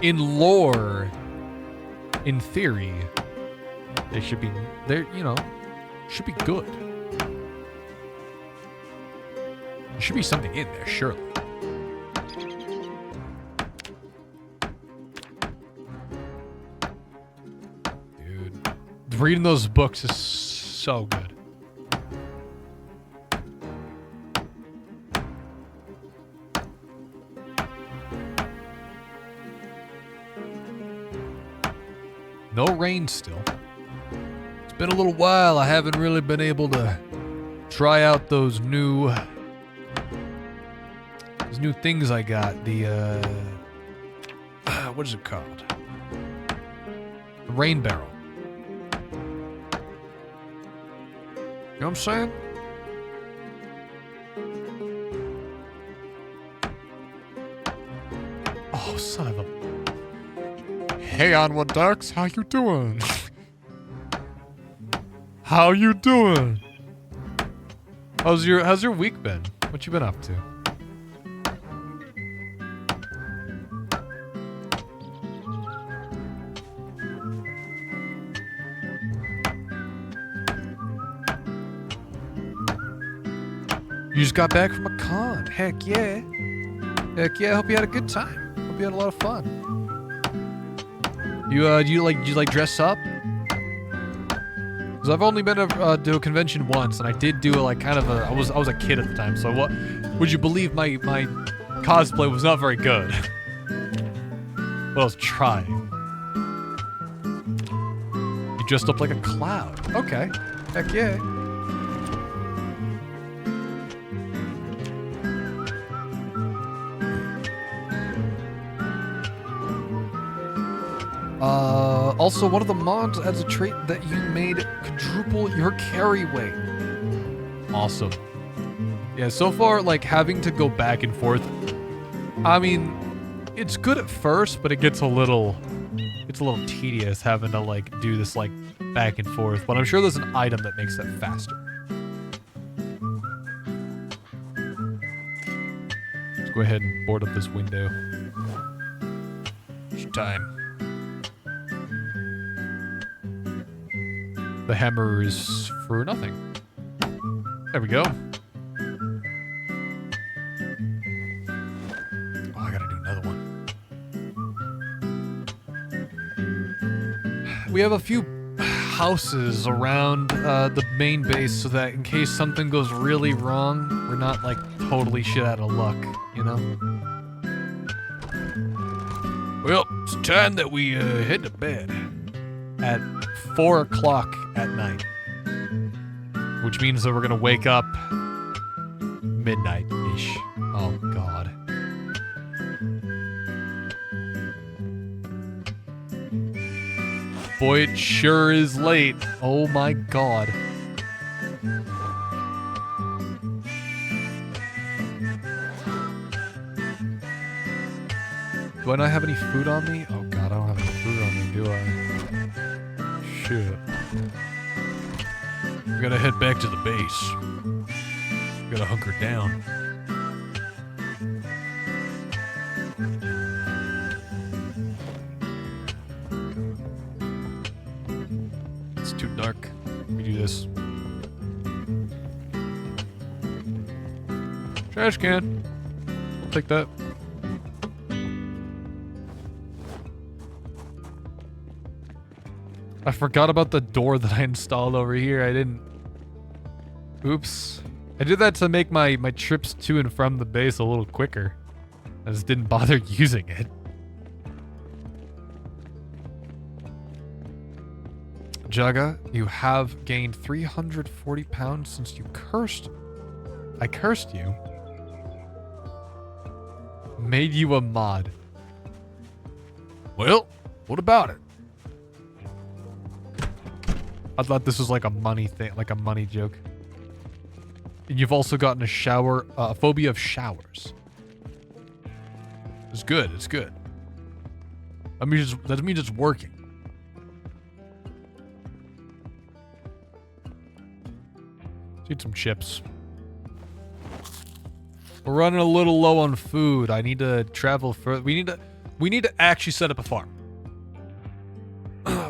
in lore, in theory, they should be, should be good. There should be something in there, surely. Dude, reading those books is so good. No rain still. It's been a little while. I haven't really been able to try out those new things I got. The what is it called? The rain barrel. You know what I'm saying? Oh, son of a... Hey, Onward Ducks, how you doing? How you doing? How's your week been? What you been up to? You just got back from a con. Heck yeah. Heck yeah, hope you had a good time. Hope you had a lot of fun. Did you dress up? Because I've only been to a convention once, and I did do like kind of a. I was a kid at the time, so what? Would you believe my cosplay was not very good? But I was trying. You dressed up like a cloud. Okay. Heck yeah. Also, one of the mods adds a trait that you made quadruple your carry weight. Awesome. Yeah, so far, like, having to go back and forth, I mean, it's good at first, but it gets a little tedious having to, like, do this, like, back and forth. But I'm sure there's an item that makes that faster. Let's go ahead and board up this window. food time. The hammer is for nothing. There we go. Oh, I gotta do another one. We have a few houses around the main base so that in case something goes really wrong, we're not like totally shit out of luck, you know? Well, it's time that we head to bed at 4 o'clock at night, which means that we're gonna wake up midnight-ish. Oh God. Boy, it sure is late. Oh my God. Do I not have any food on me? Oh God, I don't have any food on me, do I? Shit. We gotta head back to the base. We gotta hunker down. It's too dark. Let me do this. Trash can. I'll take that. I forgot about the door that I installed over here. I didn't... Oops. I did that to make my trips to and from the base a little quicker. I just didn't bother using it. Jagga, you have gained 340 pounds since you cursed. I cursed you. Made you a mod. Well, what about it? I thought this was like a money thing, like a money joke. And you've also gotten a phobia of showers. It's good, it's good. That means it's working. Let's eat some chips. We're running a little low on food. I need to travel further. We need to actually set up a farm.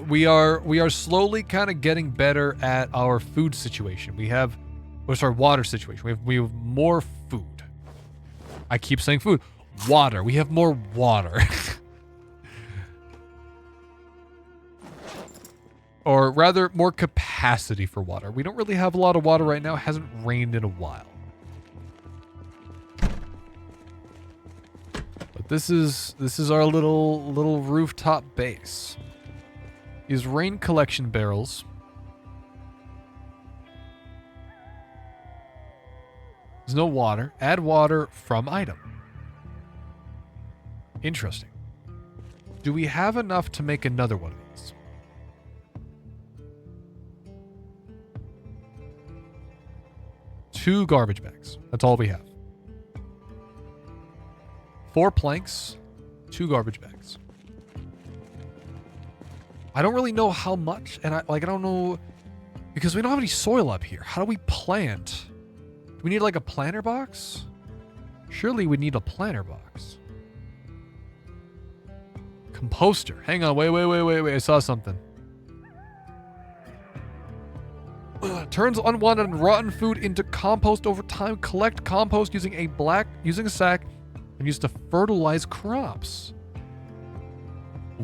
We are slowly kind of getting better at our food situation. Water situation. We have more food. I keep saying food. Water. We have more water. Or rather, more capacity for water. We don't really have a lot of water right now. It hasn't rained in a while. But this is our little rooftop base. These rain collection barrels. There's no water. Add water from item. Interesting. Do we have enough to make another one of these? Two garbage bags. That's all we have. 4 planks, 2 garbage bags. I don't really know how much, and I don't know, because we don't have any soil up here. How do we plant? Do we need like a planter box? Surely we need a planter box. Composter. Hang on, wait, I saw something. Turns unwanted and rotten food into compost over time. Collect compost using a sack and use to fertilize crops.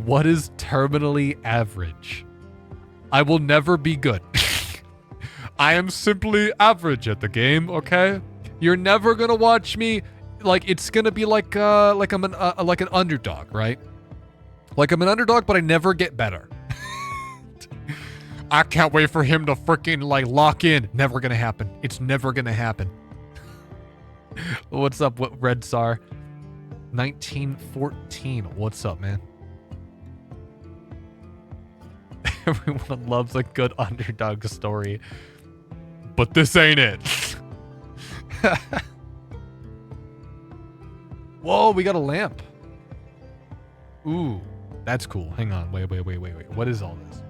What is terminally average? I will never be good. I am simply average at the game, okay? You're never gonna watch me like it's gonna be like I'm an underdog, right? Like I'm an underdog, but I never get better. I can't wait for him to freaking like lock in. Never gonna happen. It's never gonna happen. What's up, Red Sar? 1914. What's up, man? Everyone loves a good underdog story. But this ain't it. Whoa, we got a lamp. Ooh, that's cool. Hang on. Wait. What is all this?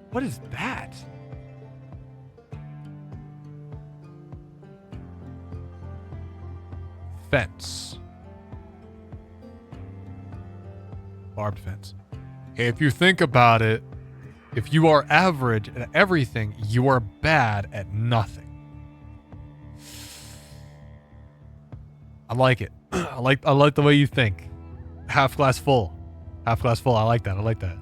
What is that? Fence. barbed fence. If you think about it, if you are average at everything, you are bad at nothing. I like it. I like the way you think. Half glass full. Half glass full. I like that. I like that.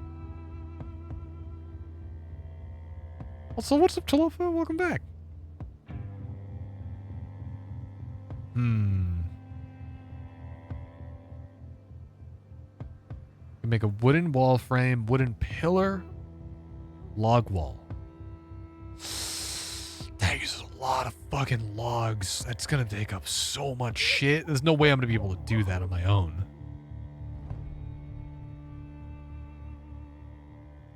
Also, what's up, Talofa? Welcome back. You make a wooden wall frame, wooden pillar, log wall. That uses a lot of fucking logs. That's gonna take up so much shit. There's no way I'm gonna be able to do that on my own.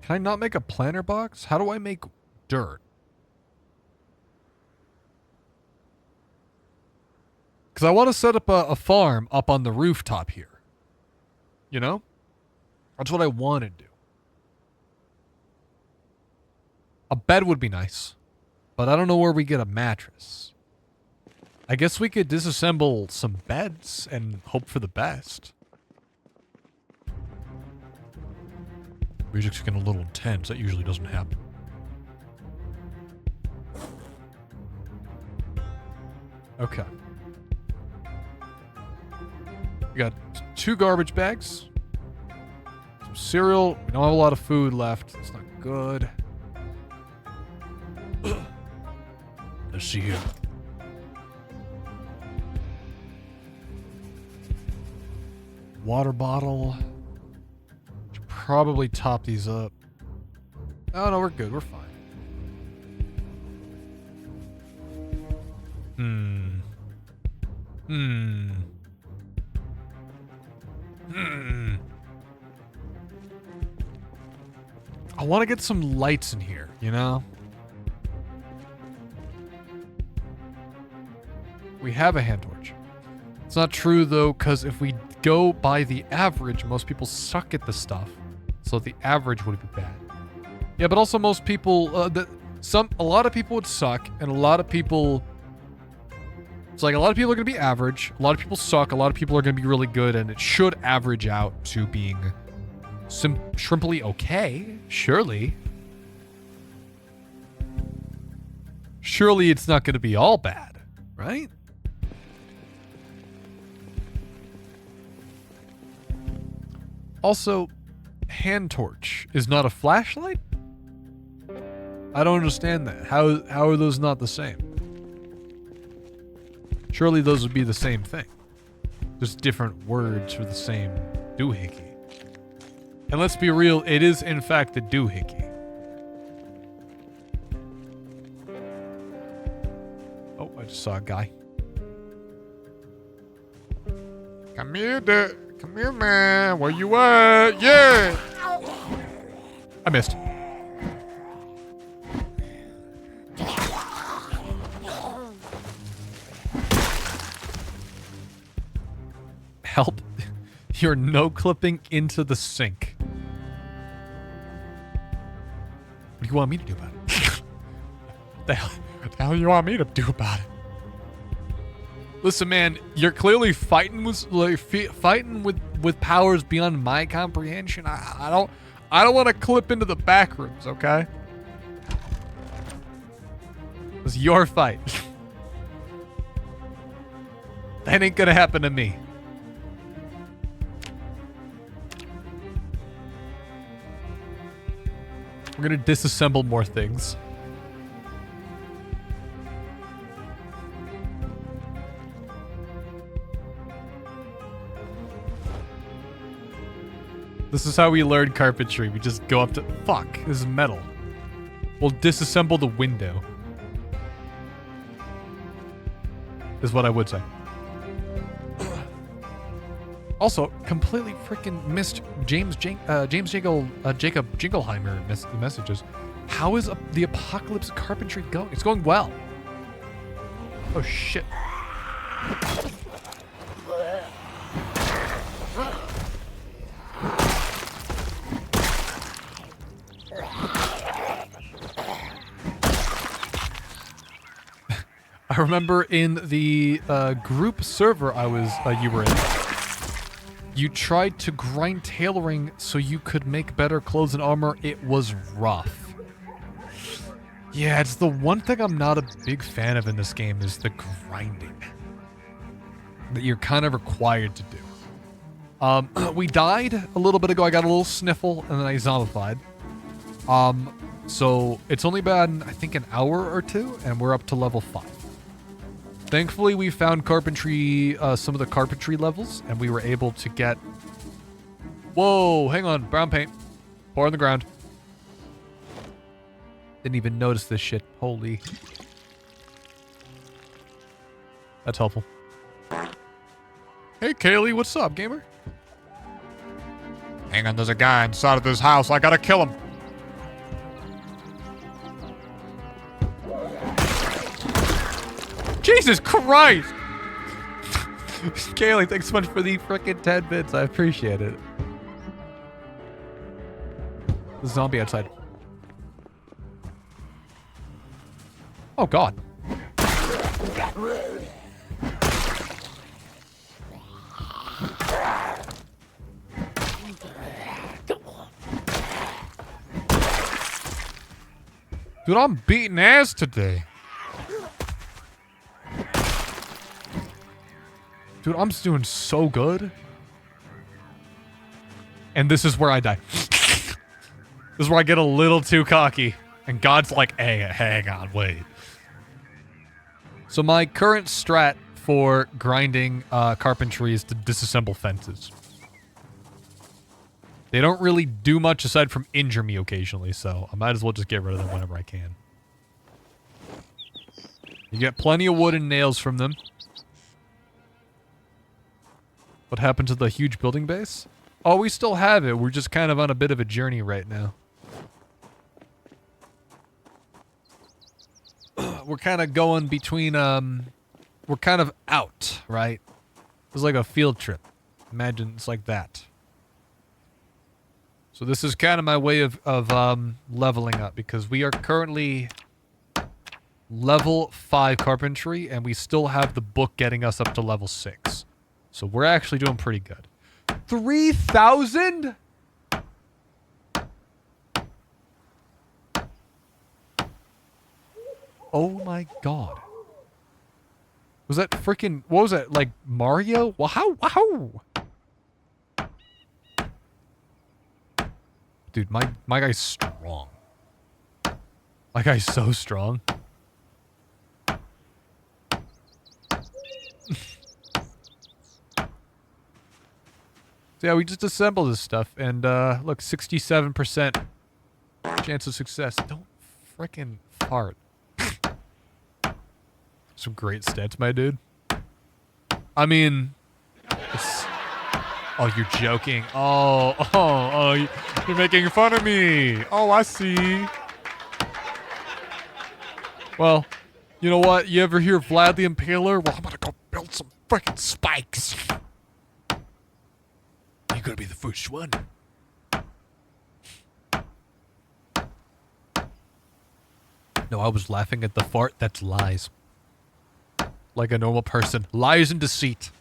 Can I not make a planter box? How do I make dirt? Because I want to set up a farm up on the rooftop here. You know? That's what I want to do. A bed would be nice. But I don't know where we get a mattress. I guess we could disassemble some beds and hope for the best. Music's getting a little intense. That usually doesn't happen. Okay. We got 2 garbage bags. Some cereal. We don't have a lot of food left. It's not good. Let's see here. Water bottle. Should probably top these up. Oh, no, we're good. We're fine. I want to get some lights in here, you know? We have a hand torch. It's not true, though, because if we go by the average, most people suck at the stuff. So the average would be bad. Yeah, but also most people, a lot of people would suck, and a lot of people... It's like a lot of people are going to be average, a lot of people suck, a lot of people are going to be really good, and it should average out to being shrimply okay, surely. Surely it's not going to be all bad, right? Also, hand torch is not a flashlight? I don't understand that. How are those not the same? Surely those would be the same thing. Just different words for the same doohickey. And let's be real, it is in fact a doohickey. Oh, I just saw a guy. Come here, come here, man. Where you at? Yeah. I missed. Help. You're no clipping into the sink. What do you want me to do about it? What the hell do you want me to do about it? Listen, man, you're clearly fighting with powers beyond my comprehension. I don't want to clip into the back rooms, okay? It's your fight. That ain't gonna happen to me. We're gonna disassemble more things. This is how we learn carpentry. We just go up to... Fuck, this is metal. We'll disassemble the window. Is what I would say. Also, completely freaking missed Jacob Jingleheimer messages. How is the apocalypse carpentry going? It's going well. Oh shit. I remember in the group server you were in, You tried to grind tailoring so you could make better clothes and armor. It was rough. Yeah, it's the one thing I'm not a big fan of in this game is the grinding that you're kind of required to do. We died a little bit ago. I got a little sniffle and then I zombified. So it's only been, I think, an hour or two and we're up to level 5. Thankfully, we found carpentry, some of the carpentry levels, and we were able to get... Whoa, hang on, brown paint. Pour on the ground. Didn't even notice this shit. Holy. That's helpful. Hey, Kaylee, what's up, gamer? Hang on, there's a guy inside of this house. I gotta kill him. Jesus Christ! Kaylee, thanks so much for the frickin' 10 bits. I appreciate it. The zombie outside. Oh, God. Dude, I'm beating ass today. Dude, I'm doing so good. And this is where I die. This is where I get a little too cocky. And God's like, hey, hang on, wait. So my current strat for grinding carpentry is to disassemble fences. They don't really do much aside from injure me occasionally, so I might as well just get rid of them whenever I can. You get plenty of wood and nails from them. What happened to the huge building base? Oh, we still have it. We're just kind of on a bit of a journey right now. We're kind of going between, we're kind of out, right? It's like a field trip. Imagine it's like that. So this is kind of my way of leveling up because we are currently level 5 carpentry and we still have the book getting us up to level 6. So we're actually doing pretty good. 3,000? Oh my God. Was that freaking, what was that, like Mario? Wow, wow. Dude, my guy's strong. My guy's so strong. So yeah, we just assembled this stuff, and look, 67% chance of success. Don't frickin' fart. Some great stats, my dude. I mean, it's... Oh, you're joking. Oh, you're making fun of me. Oh, I see. Well, you know what? You ever hear Vlad the Impaler? Well, I'm gonna go build some frickin' spikes. You gotta be the first one. No, I was laughing at the fart. That's lies. Like a normal person. Lies and deceit.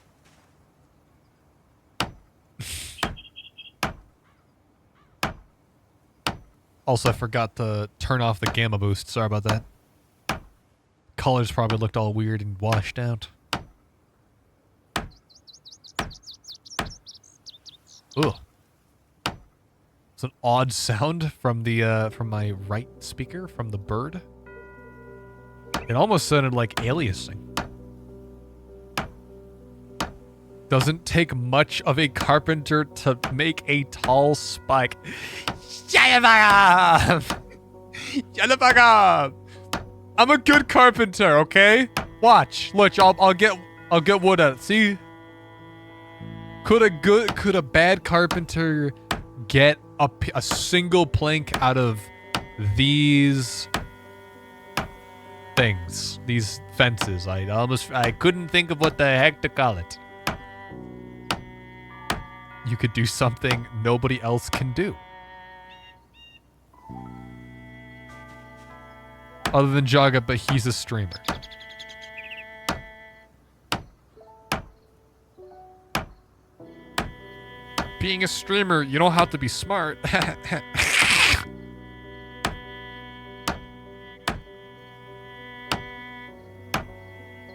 Also, I forgot to turn off the gamma boost. Sorry about that. Colors probably looked all weird and washed out. Ugh. It's an odd sound from the from my right speaker, from the bird. It almost sounded like aliasing. Doesn't take much of a carpenter to make a tall spike. Shut the fuck up! I'm a good carpenter, okay? Watch. Look, I'll get wood out. See? Could a bad carpenter get a single plank out of these things, these fences? I couldn't think of what the heck to call it. You could do something nobody else can do. Other than Jagga, but he's a streamer. being a streamer, you don't have to be smart.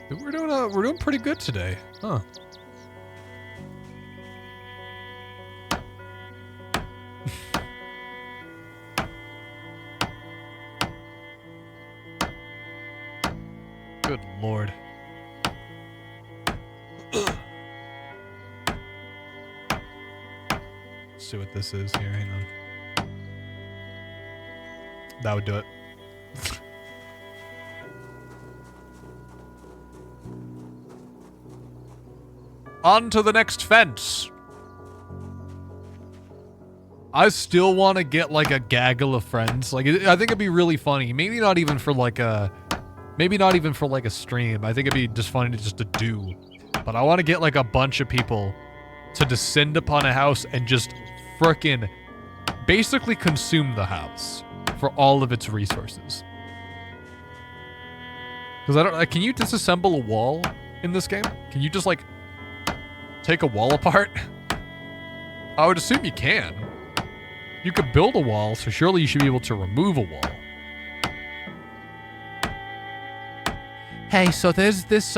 We're doing pretty good today, huh? Good lord. Let's see what this is here. Hang on. That would do it. On to the next fence. I still want to get like a gaggle of friends. Like, I think it'd be really funny. Maybe not even for like a stream. I think it'd be just funny to do. But I want to get like a bunch of people to descend upon a house and just frickin' basically consume the house for all of its resources. Because I don't. Can you disassemble a wall in this game? Can you just like take a wall apart? I would assume you can. You could build a wall, so surely you should be able to remove a wall. Hey, so there's this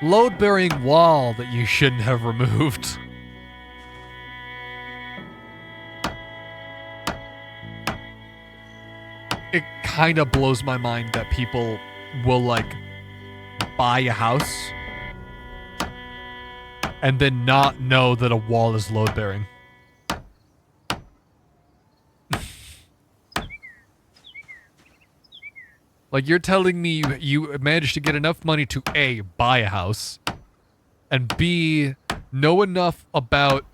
load-bearing wall that you shouldn't have removed. It kind of blows my mind that people will like buy a house and then not know that a wall is load-bearing. Like, you're telling me you managed to get enough money to A, buy a house, and B, know enough about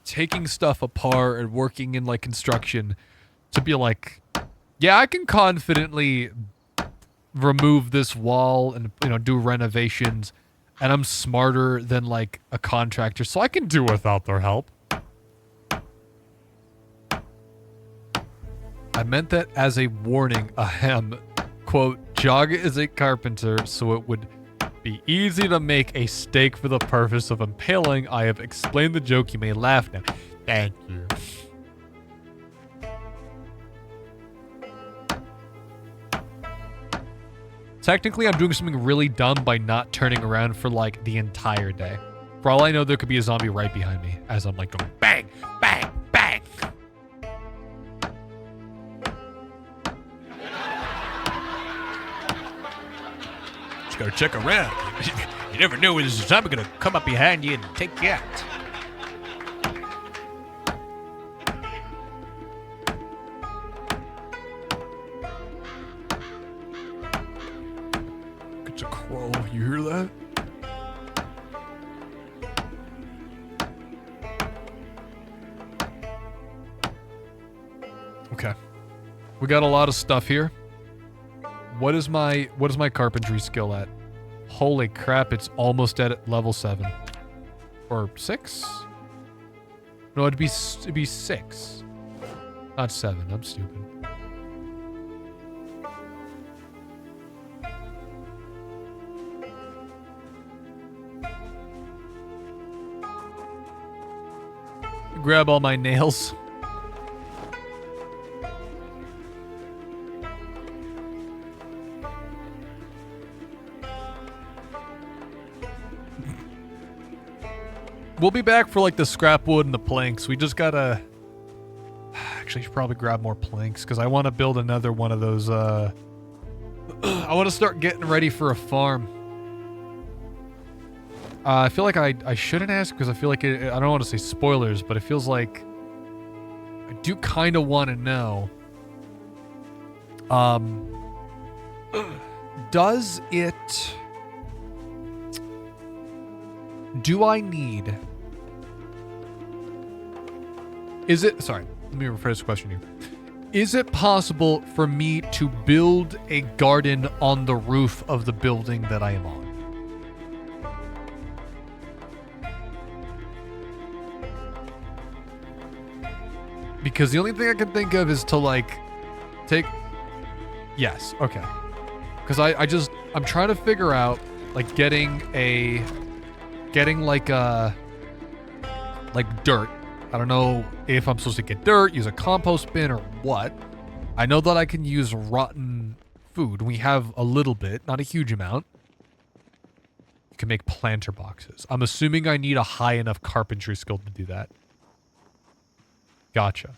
taking stuff apart and working in, like, construction to be like, yeah, I can confidently remove this wall and, you know, do renovations, and I'm smarter than, like, a contractor, so I can do without their help. I meant that as a warning, ahem. Quote, Jagga is a carpenter, so it would be easy to make a stake for the purpose of impaling. I have explained the joke. You may laugh now. Thank you. Technically, I'm doing something really dumb by not turning around for, like, the entire day. For all I know, there could be a zombie right behind me as I'm, like, going bang, bang, bang. Just gotta check around. You never know when there's a zombie gonna come up behind you and take you out. It's a crow. You hear that? Okay. We got a lot of stuff here. What is my carpentry skill at? Holy crap, it's almost at level 7. Or 6? No, it'd be 6. Not 7, I'm stupid. Grab all my nails. We'll be back for like the scrap wood and the planks. We just gotta... Actually, I should probably grab more planks because I want to build another one of those. I want to start getting ready for a farm. I feel like I shouldn't ask because I feel like I don't want to say spoilers, but it feels like I do kind of want to know. Does it... Do I need... Is it... Sorry, let me rephrase this question here. Is it possible for me to build a garden on the roof of the building that I am on? Because the only thing I can think of is to, like, take... Yes, okay. Because I'm trying to figure out, like, getting like dirt. I don't know if I'm supposed to get dirt, use a compost bin, or what. I know that I can use rotten food. We have a little bit, not a huge amount. You can make planter boxes. I'm assuming I need a high enough carpentry skill to do that. Gotcha.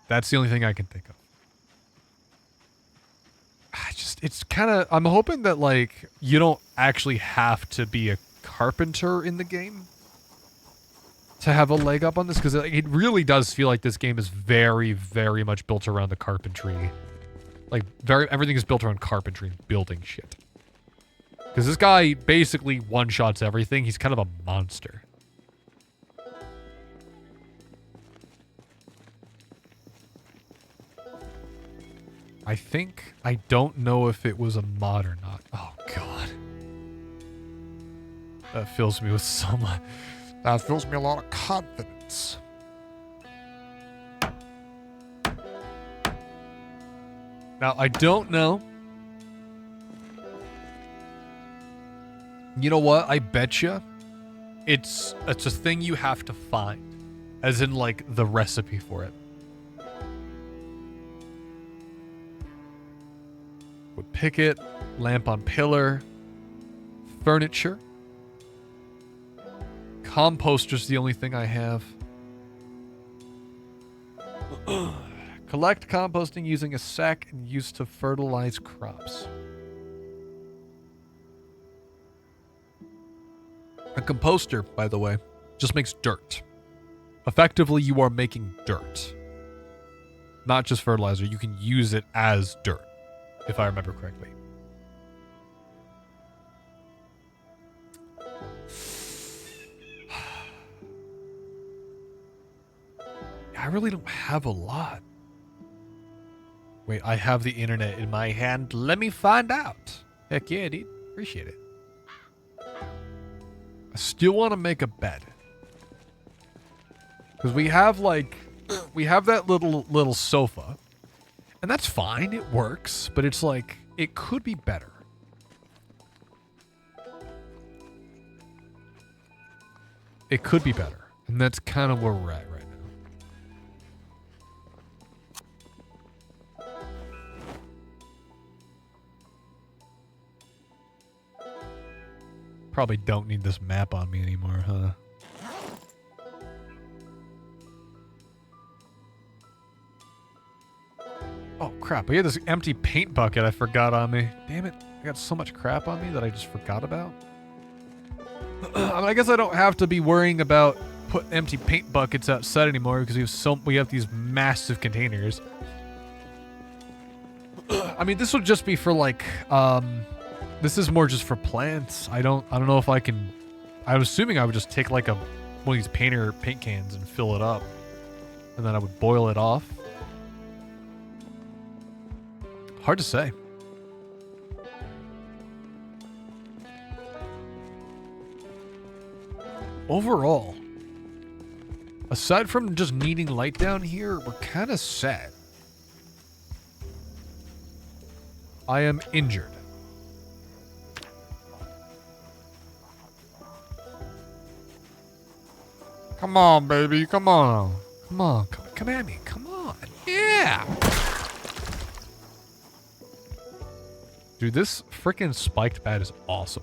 That's the only thing I can think of. It's kind of, I'm hoping that, like, you don't actually have to be a carpenter in the game to have a leg up on this, because it really does feel like this game is very, very much built around the carpentry. Like, everything is built around carpentry and building shit. Because this guy basically one-shots everything. He's kind of a monster. I don't know if it was a mod or not. Oh, God. That fills me with so much. That fills me a lot of confidence. Now, I don't know. You know what? I betcha it's a thing you have to find. As in, like, the recipe for it. Wood picket, lamp on pillar, furniture. Composter's the only thing I have. Collect composting using a sack and use to fertilize crops. A composter, by the way, just makes dirt. Effectively, you are making dirt. Not just fertilizer. You can use it as dirt, if I remember correctly. I really don't have a lot. Wait, I have the internet in my hand. Let me find out. Heck yeah, dude. Appreciate it. I still want to make a bed. Because we have, like, we have that little sofa. And that's fine. It works. But it's like, it could be better. It could be better. And that's kind of where we're at right now. Probably don't need this map on me anymore, huh? Oh, crap. We had this empty paint bucket I forgot on me. Damn it. I got so much crap on me that I just forgot about. I guess I don't have to be worrying about putting empty paint buckets outside anymore because we have these massive containers. I mean, this would just be for, like, this is more just for plants. I don't know if I can. I'm assuming I would just take like one of these paint cans and fill it up, and then I would boil it off. Hard to say. Overall, aside from just needing light down here, we're kind of sad. I am injured. Come on, baby. Come on. Come on. Come at me. Come on. Yeah. Dude, this freaking spiked bat is awesome.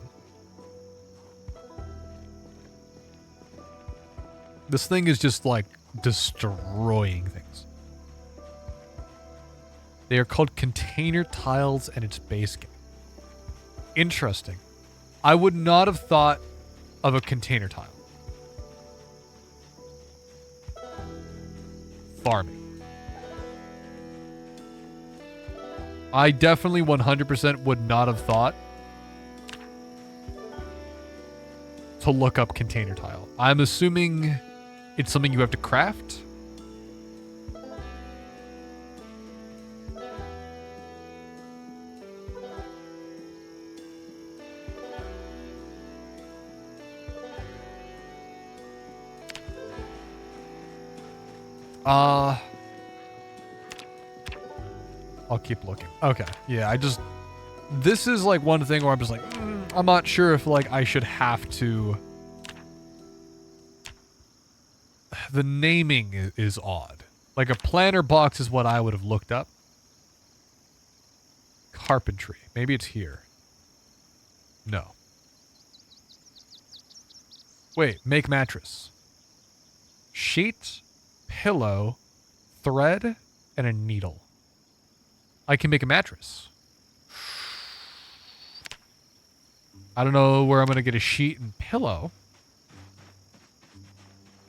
This thing is just like destroying things. They are called container tiles and it's base game. Interesting. I would not have thought of a container tile. Farming. I definitely 100% would not have thought to look up container tile. I'm assuming it's something you have to craft. I'll keep looking. Okay. Yeah, this is like one thing where I'm just like, I'm not sure if like I should have to the naming is odd. Like a planter box is what I would have looked up. Carpentry. Maybe it's here. No. Wait, make mattress. Sheet, pillow, thread, and a needle. I can make a mattress. I don't know where I'm going to get a sheet and pillow.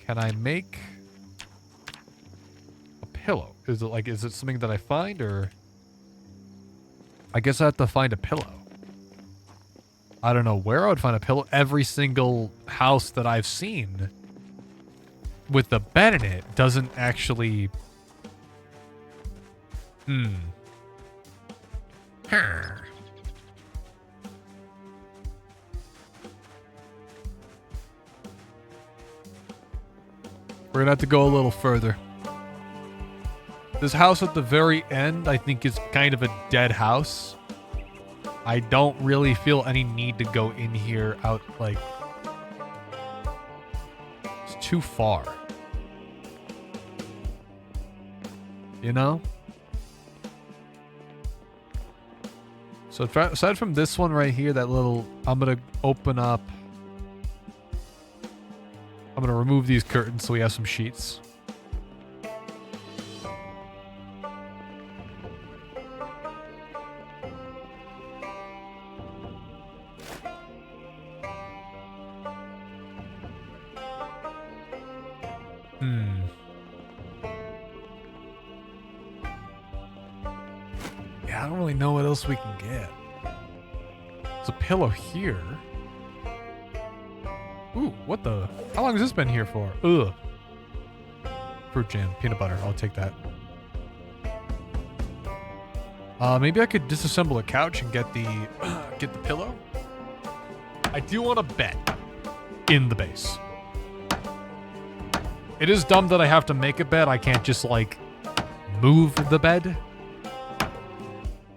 Can I make a pillow? Is it something that I find, or? I guess I have to find a pillow. I don't know where I would find a pillow. Every single house that I've seen with the bed in it doesn't actually... We're gonna have to go a little further. This house at the very end, I think, is kind of a dead house. I don't really feel any need to go in here out, like... It's too far. You know? So aside from this one right here, that little... I'm gonna open up... I'm gonna remove these curtains so we have some sheets. Yeah, I don't really know what else we can get. There's a pillow here. Ooh, what the? How long has this been here for? Ugh. Fruit jam, peanut butter. I'll take that. Maybe I could disassemble a couch and get the get the pillow. I do want a bed in the base. It is dumb that I have to make a bed. I can't just like move the bed.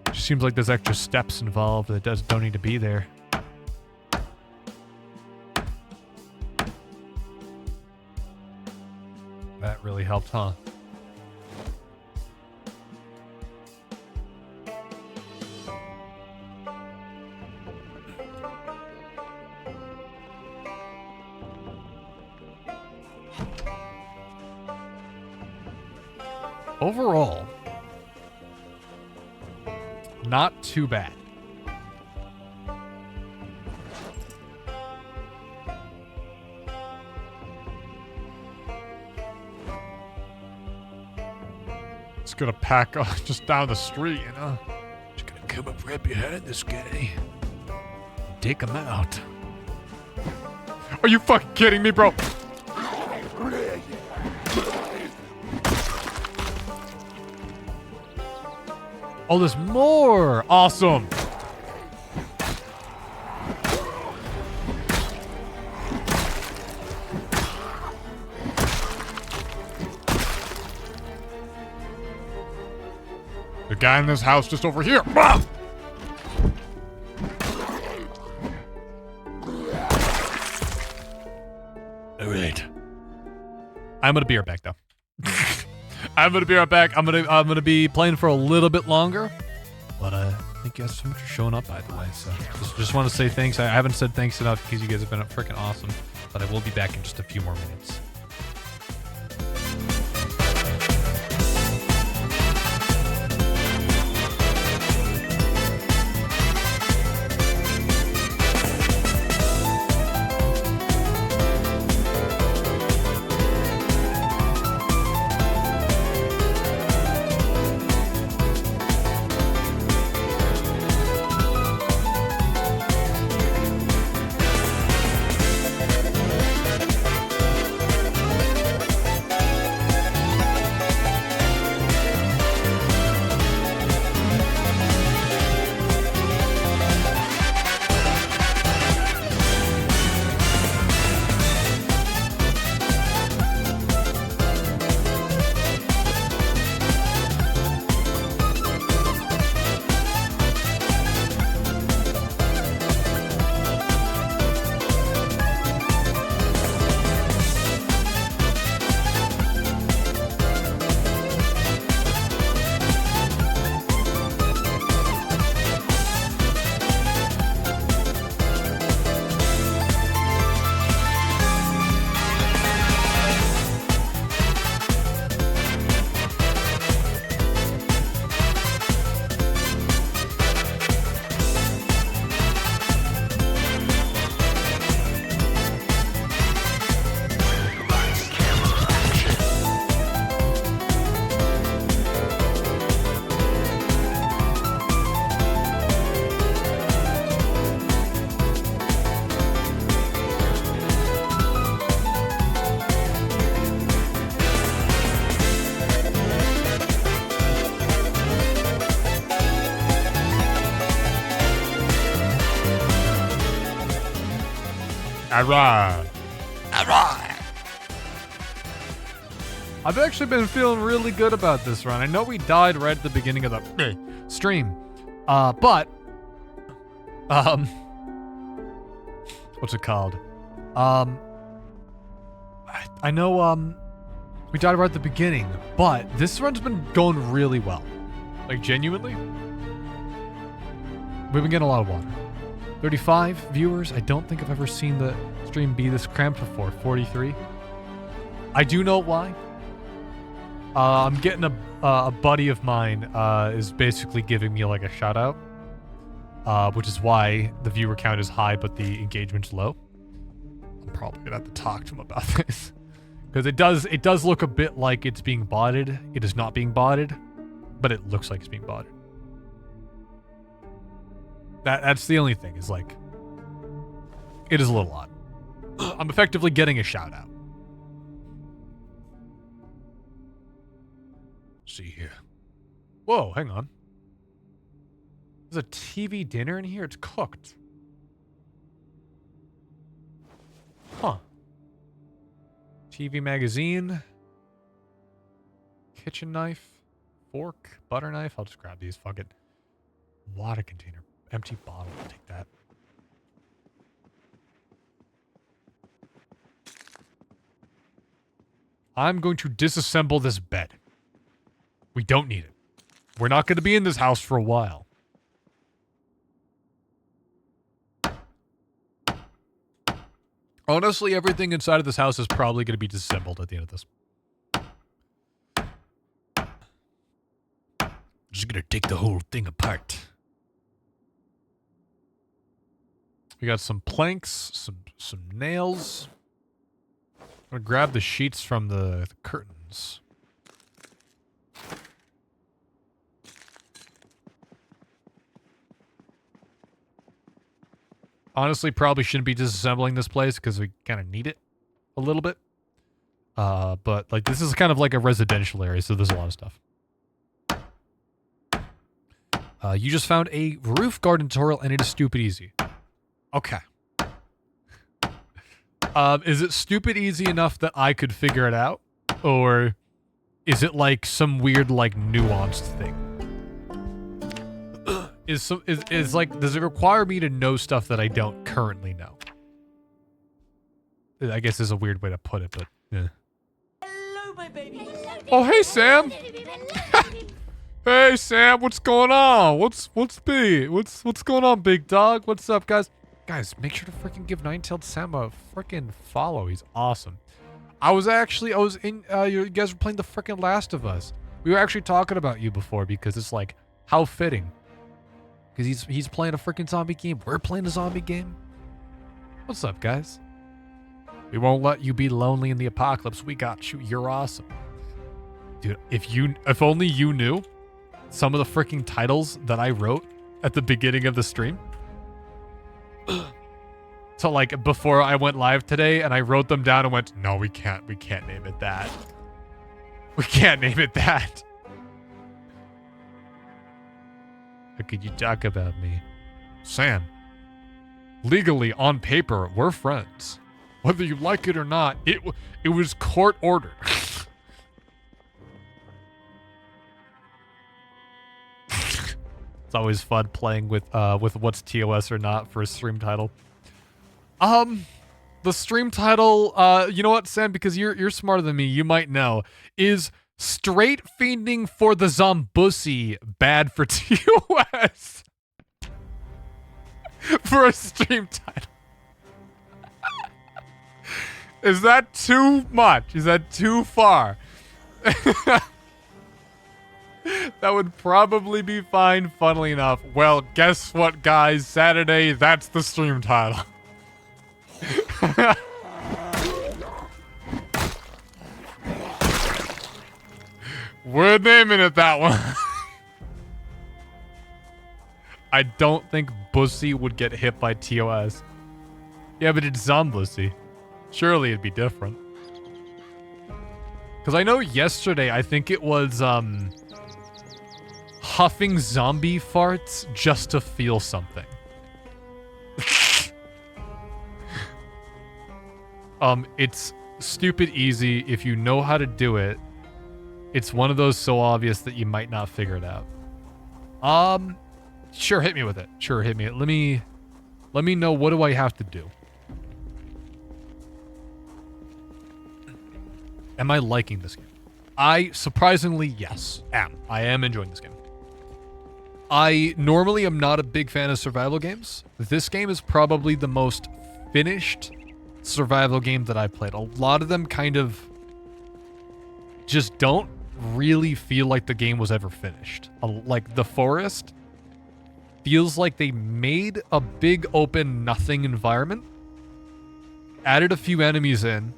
It just seems like there's extra steps involved that don't need to be there. That really helped, huh? Overall, not too bad. It's gonna pack just down the street, you know? Just gonna come up right behind this guy. Take him out. Are you fucking kidding me, bro? Oh, there's more! Awesome! The guy in this house just over here! Ah! Alright. I'm gonna be right back, though. I'm gonna be right back. I'm gonna be playing for a little bit longer, but thank you guys so much for showing up, by the way. So just want to say thanks. I haven't said thanks enough because you guys have been freaking awesome, but I will be back in just a few more minutes. Alright. I've actually been feeling really good about this run. I know we died right at the beginning of the stream. But what's it called? I know we died right at the beginning, but this run's been going really well. Like, genuinely. We've been getting a lot of water. 35 viewers. I don't think I've ever seen the stream be this cramped before. 43. I do know why. I'm getting a buddy of mine is basically giving me like a shout out, which is why the viewer count is high but the engagement's low. I'm probably gonna have to talk to him about this because it does look a bit like it's being botted. It is not being botted, but it looks like it's being botted. That's the only thing, is like, it is a little odd. I'm effectively getting a shout out. See here. Whoa, hang on. There's a TV dinner in here? It's cooked. Huh. TV magazine. Kitchen knife. Fork. Butter knife. I'll just grab these. Fuck it. Water container. Empty bottle. I'll take that. I'm going to disassemble this bed. We don't need it. We're not going to be in this house for a while. Honestly, everything inside of this house is probably going to be disassembled at the end of this. Just going to take the whole thing apart. We got some planks, some nails. I'm going to grab the sheets from the curtains. Honestly, probably shouldn't be disassembling this place because we kind of need it a little bit. But like, this is kind of like a residential area, so there's a lot of stuff. You just found a roof garden tutorial and it is stupid easy. Okay. Is it stupid easy enough that I could figure it out? Or is it like some weird, like, nuanced thing? Is like, does it require me to know stuff that I don't currently know? I guess is a weird way to put it, but yeah. Hello, my baby. Oh, hey, Sam. Hey, Sam. What's going on? What's going on, big dog? What's up, guys? Guys, make sure to freaking give Nine-Tailed Sam a freaking follow. He's awesome. I was in, you guys were playing the freaking Last of Us. We were actually talking about you before because it's like, how fitting. Because he's playing a freaking zombie game. We're playing a zombie game. What's up, guys? We won't let you be lonely in the apocalypse. We got you. You're awesome. Dude, if only you knew some of the freaking titles that I wrote at the beginning of the stream. So like before I went live today and I wrote them down and went, no, we can't name it that. We can't name it that. How could you talk about me? Sam, legally on paper, we're friends. Whether you like it or not, it was court ordered. It's always fun playing with what's TOS or not for a stream title. The stream title, you know what, Sam, because you're smarter than me, you might know, is Straight Fiending for the Zombussy Bad for TOS. For a stream title. Is that too much? Is that too far? That would probably be fine, funnily enough. Well, guess what, guys? Saturday, that's the stream title. We're naming it that one. I don't think Bussy would get hit by TOS. Yeah, but it's Zombussy. Surely it'd be different. Because I know yesterday, I think it was, huffing zombie farts just to feel something. It's stupid easy if you know how to do it. It's one of those so obvious that you might not figure it out. Sure, hit me with it. Sure, hit me. Let me know, what do I have to do? Am I liking this game? Surprisingly, yes, I am enjoying this game. I normally am not a big fan of survival games. This game is probably the most finished survival game that I've played. A lot of them kind of just don't really feel like the game was ever finished. Like The Forest feels like they made a big open nothing environment, added a few enemies in,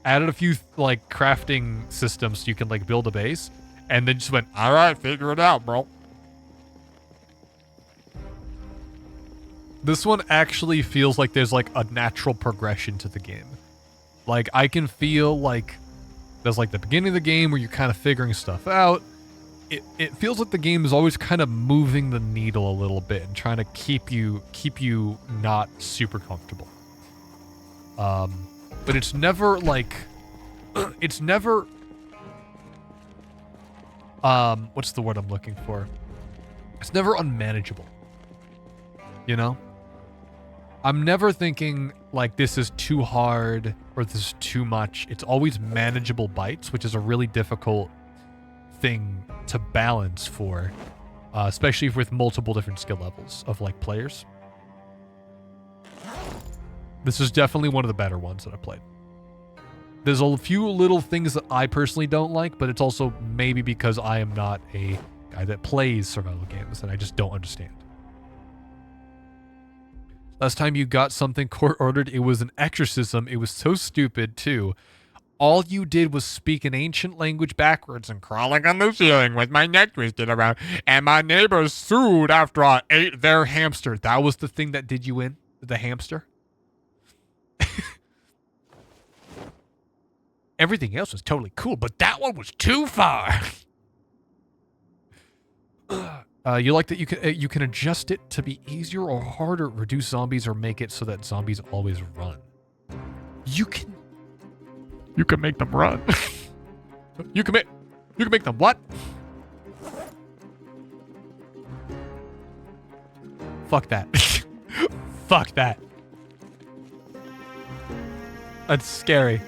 added a few like crafting systems so you can like build a base, and then just went, all right, figure it out, bro. This one actually feels like there's like a natural progression to the game. Like I can feel like there's like the beginning of the game where you're kind of figuring stuff out. It feels like the game is always kind of moving the needle a little bit and trying to keep you not super comfortable. But it's never like, it's never, what's the word I'm looking for? It's never unmanageable. You know? I'm never thinking like this is too hard or this is too much. It's always manageable bites, which is a really difficult thing to balance for, especially with multiple different skill levels of like players. This is definitely one of the better ones that I've played. There's a few little things that I personally don't like, but it's also maybe because I am not a guy that plays survival games and I just don't understand. Last time you got something court-ordered, it was an exorcism. It was so stupid, too. All you did was speak an ancient language backwards and crawling on the ceiling with my neck twisted around, and my neighbors sued after I ate their hamster. That was the thing that did you in? The hamster? Everything else was totally cool, but that one was too far. You like that you can adjust it to be easier or harder, reduce zombies, or make it so that zombies always run. You can make them run. you can make them what? Fuck that. Fuck that. That's scary.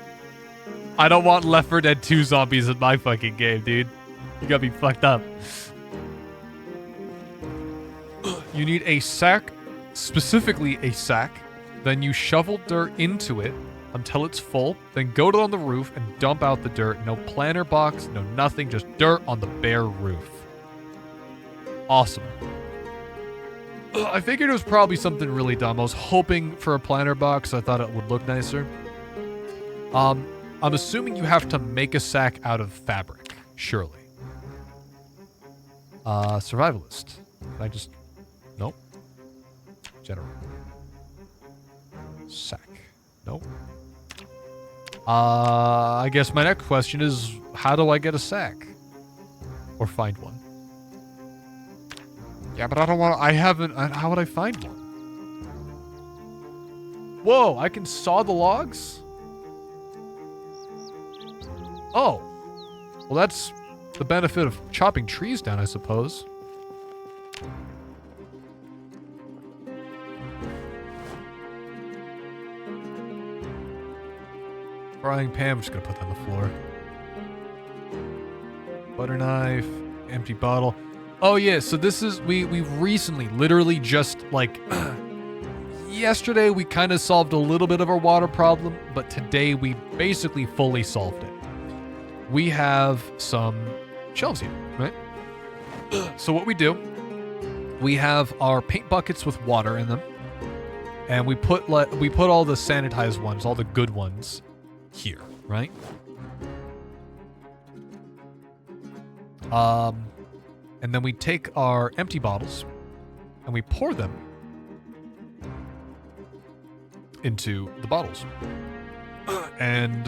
I don't want Left 4 Dead 2 zombies in my fucking game, dude. You got me fucked up. You need a sack, specifically a sack. Then you shovel dirt into it until it's full. Then go down the roof and dump out the dirt. No planter box, no nothing, just dirt on the bare roof. Awesome. I figured it was probably something really dumb. I was hoping for a planter box. I thought it would look nicer. I'm assuming you have to make a sack out of fabric, surely. Survivalist. Can I just... Nope. General. Sack. Nope. I guess my next question is, how do I get a sack? Or find one? Yeah, but I don't want to... how would I find one? Whoa, I can saw the logs? Oh. Well, that's the benefit of chopping trees down, I suppose. Frying pan, I'm just gonna put that on the floor. Butter knife, empty bottle. Oh yeah, so this is, we've recently, literally just like, yesterday we kind of solved a little bit of our water problem, but today we basically fully solved it. We have some shelves here, right? So what we do, we have our paint buckets with water in them, and we put all the sanitized ones, all the good ones, here, right? And then we take our empty bottles and we pour them into the bottles. And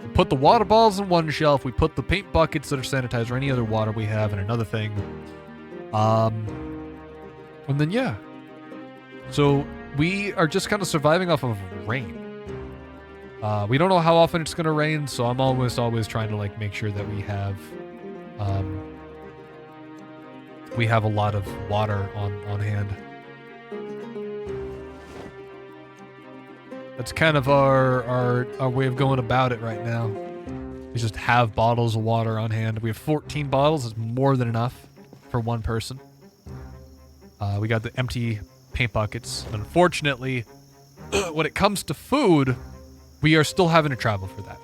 we put the water bottles in one shelf. We put the paint buckets that are sanitized or any other water we have in another thing. And then, yeah. So we are just kind of surviving off of rain. We don't know how often it's gonna rain, so I'm almost always trying to like make sure that we have a lot of water on hand. That's kind of our way of going about it right now. We just have bottles of water on hand. We have 14 bottles. It's more than enough for one person. We got the empty paint buckets. Unfortunately, when it comes to food, we are still having to travel for that.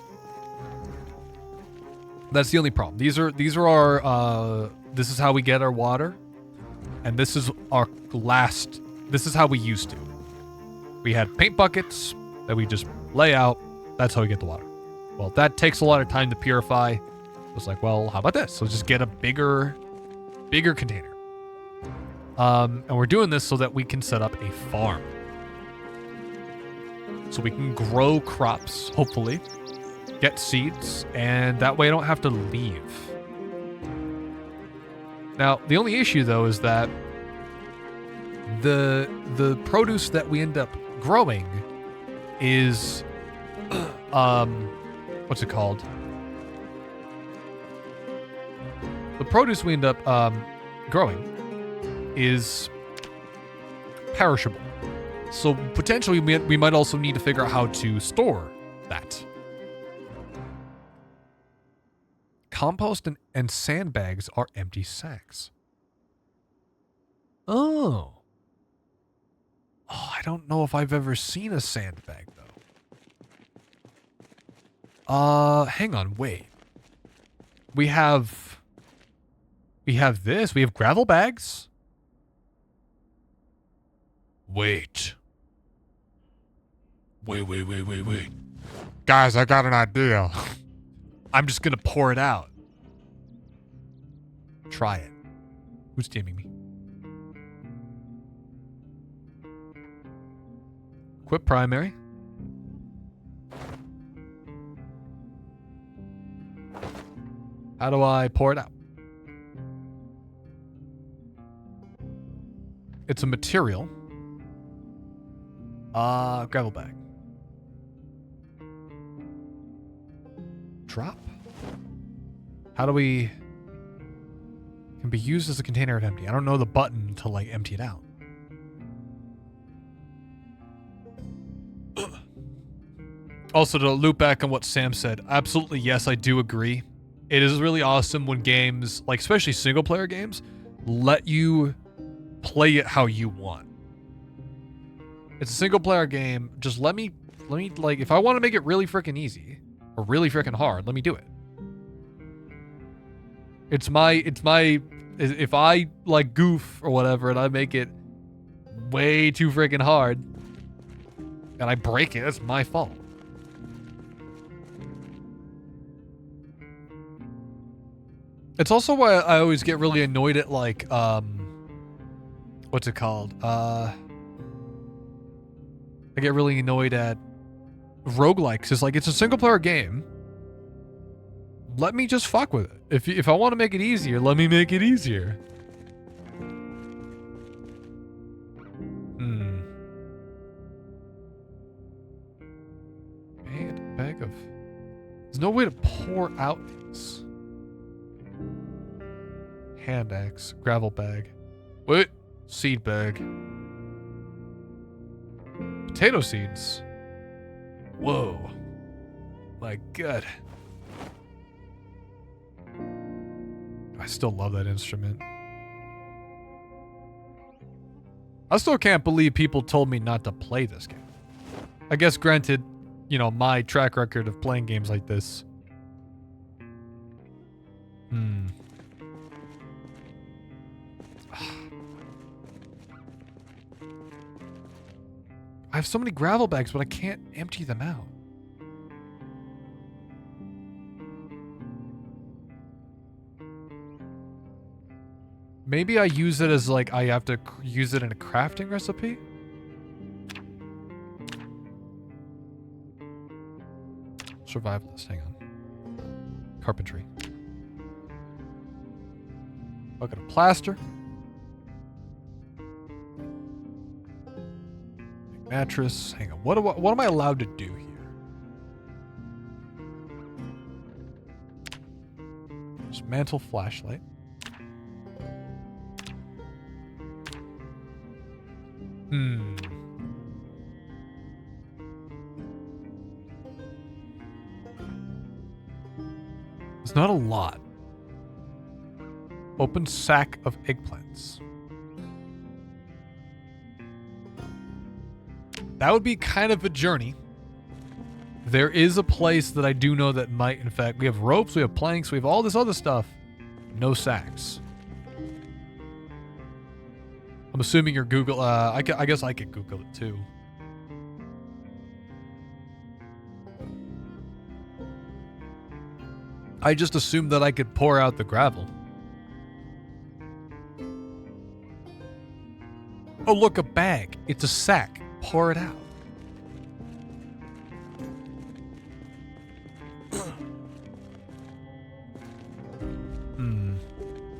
That's the only problem. These are our this is how we get our water, and this is our last. This is how we used to. We had paint buckets that we just lay out. That's how we get the water. Well, that takes a lot of time to purify. I was like, well, how about this? So just get a bigger container. And we're doing this so that we can set up a farm. So we can grow crops, hopefully, get seeds, and that way I don't have to leave. Now, the only issue though is that the produce that we end up growing is what's it called? The produce we end up growing is perishable. So potentially we might also need to figure out how to store that. Compost and sandbags are empty sacks. Oh, I don't know if I've ever seen a sandbag though. Hang on, wait. We have this. We have gravel bags. Wait. Wait. Guys, I got an idea. I'm just gonna pour it out. Try it. Who's DMing me? Equip primary. How do I pour it out? It's a material. Gravel bag. Drop? How do we... Can be used as a container if empty. I don't know the button to like empty it out. Also, to loop back on what Sam said, absolutely yes, I do agree. It is really awesome when games, like especially single player games, let you play it how you want. It's a single player game. Just let me like, if I want to make it really freaking easy or really freaking hard, let me do it. It's my, if I like goof or whatever and I make it way too freaking hard and I break it, that's my fault. It's also why I always get really annoyed at like, what's it called? I get really annoyed at roguelikes. It's like, it's a single player game. Let me just fuck with it. If I want to make it easier, let me make it easier. And a bag of... There's no way to pour out these. Hand axe, gravel bag. Wait, seed bag. Potato seeds. Whoa. My God. I still love that instrument. I still can't believe people told me not to play this game. I guess granted, you know, my track record of playing games like this. I have so many gravel bags, but I can't empty them out. Maybe I use it as like, I have to use it in a crafting recipe? Survivalist, hang on. Carpentry. Bucket of plaster. Mattress. Hang on. What am I allowed to do here? Mantle flashlight. Hmm. It's not a lot. Open sack of eggplants. That would be kind of a journey. There is a place that I do know that might, in fact, we have ropes, we have planks, we have all this other stuff. No sacks. I'm assuming you're Google, I guess I could Google it too. I just assumed that I could pour out the gravel. Oh, look, a bag. It's a sack. Pour it out.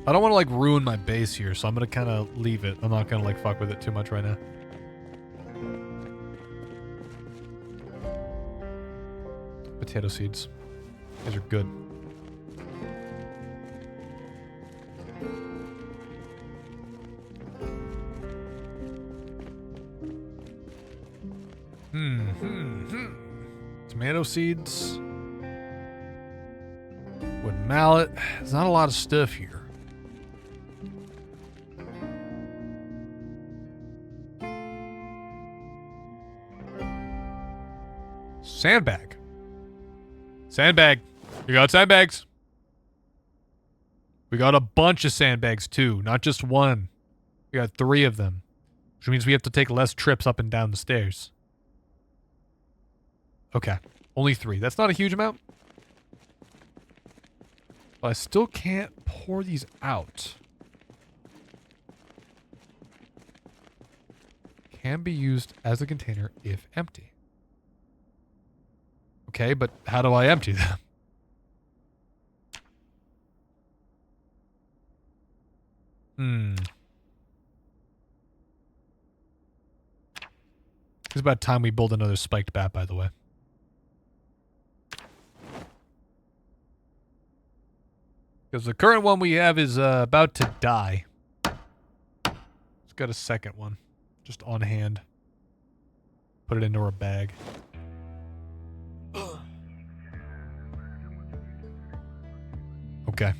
I don't want to, like, ruin my base here, so I'm going to kind of leave it. I'm not going to, like, fuck with it too much right now. Potato seeds. These are good. Tomato seeds. Wood mallet. There's not a lot of stuff here. Sandbag. Sandbag. We got sandbags. We got a bunch of sandbags too, not just one. We got 3 of them, which means we have to take less trips up and down the stairs. Okay, only 3. That's not a huge amount. But I still can't pour these out. Can be used as a container if empty. Okay, but how do I empty them? It's about time we build another spiked bat, by the way. Because the current one we have is about to die. Let's get a second one. Just on hand. Put it into our bag. Okay.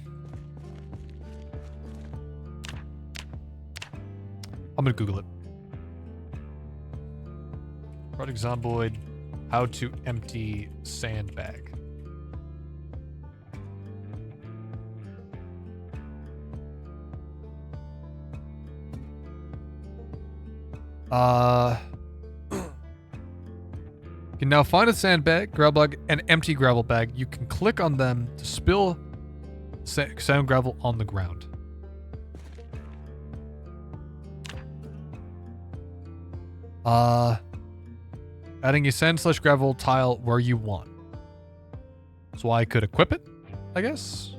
I'm gonna Google it. Project Zomboid, how to empty sandbag. You can now find a sandbag, gravel bag, and empty gravel bag. You can click on them to spill sand gravel on the ground. Adding a sand/gravel tile where you want. So I could equip it, I guess.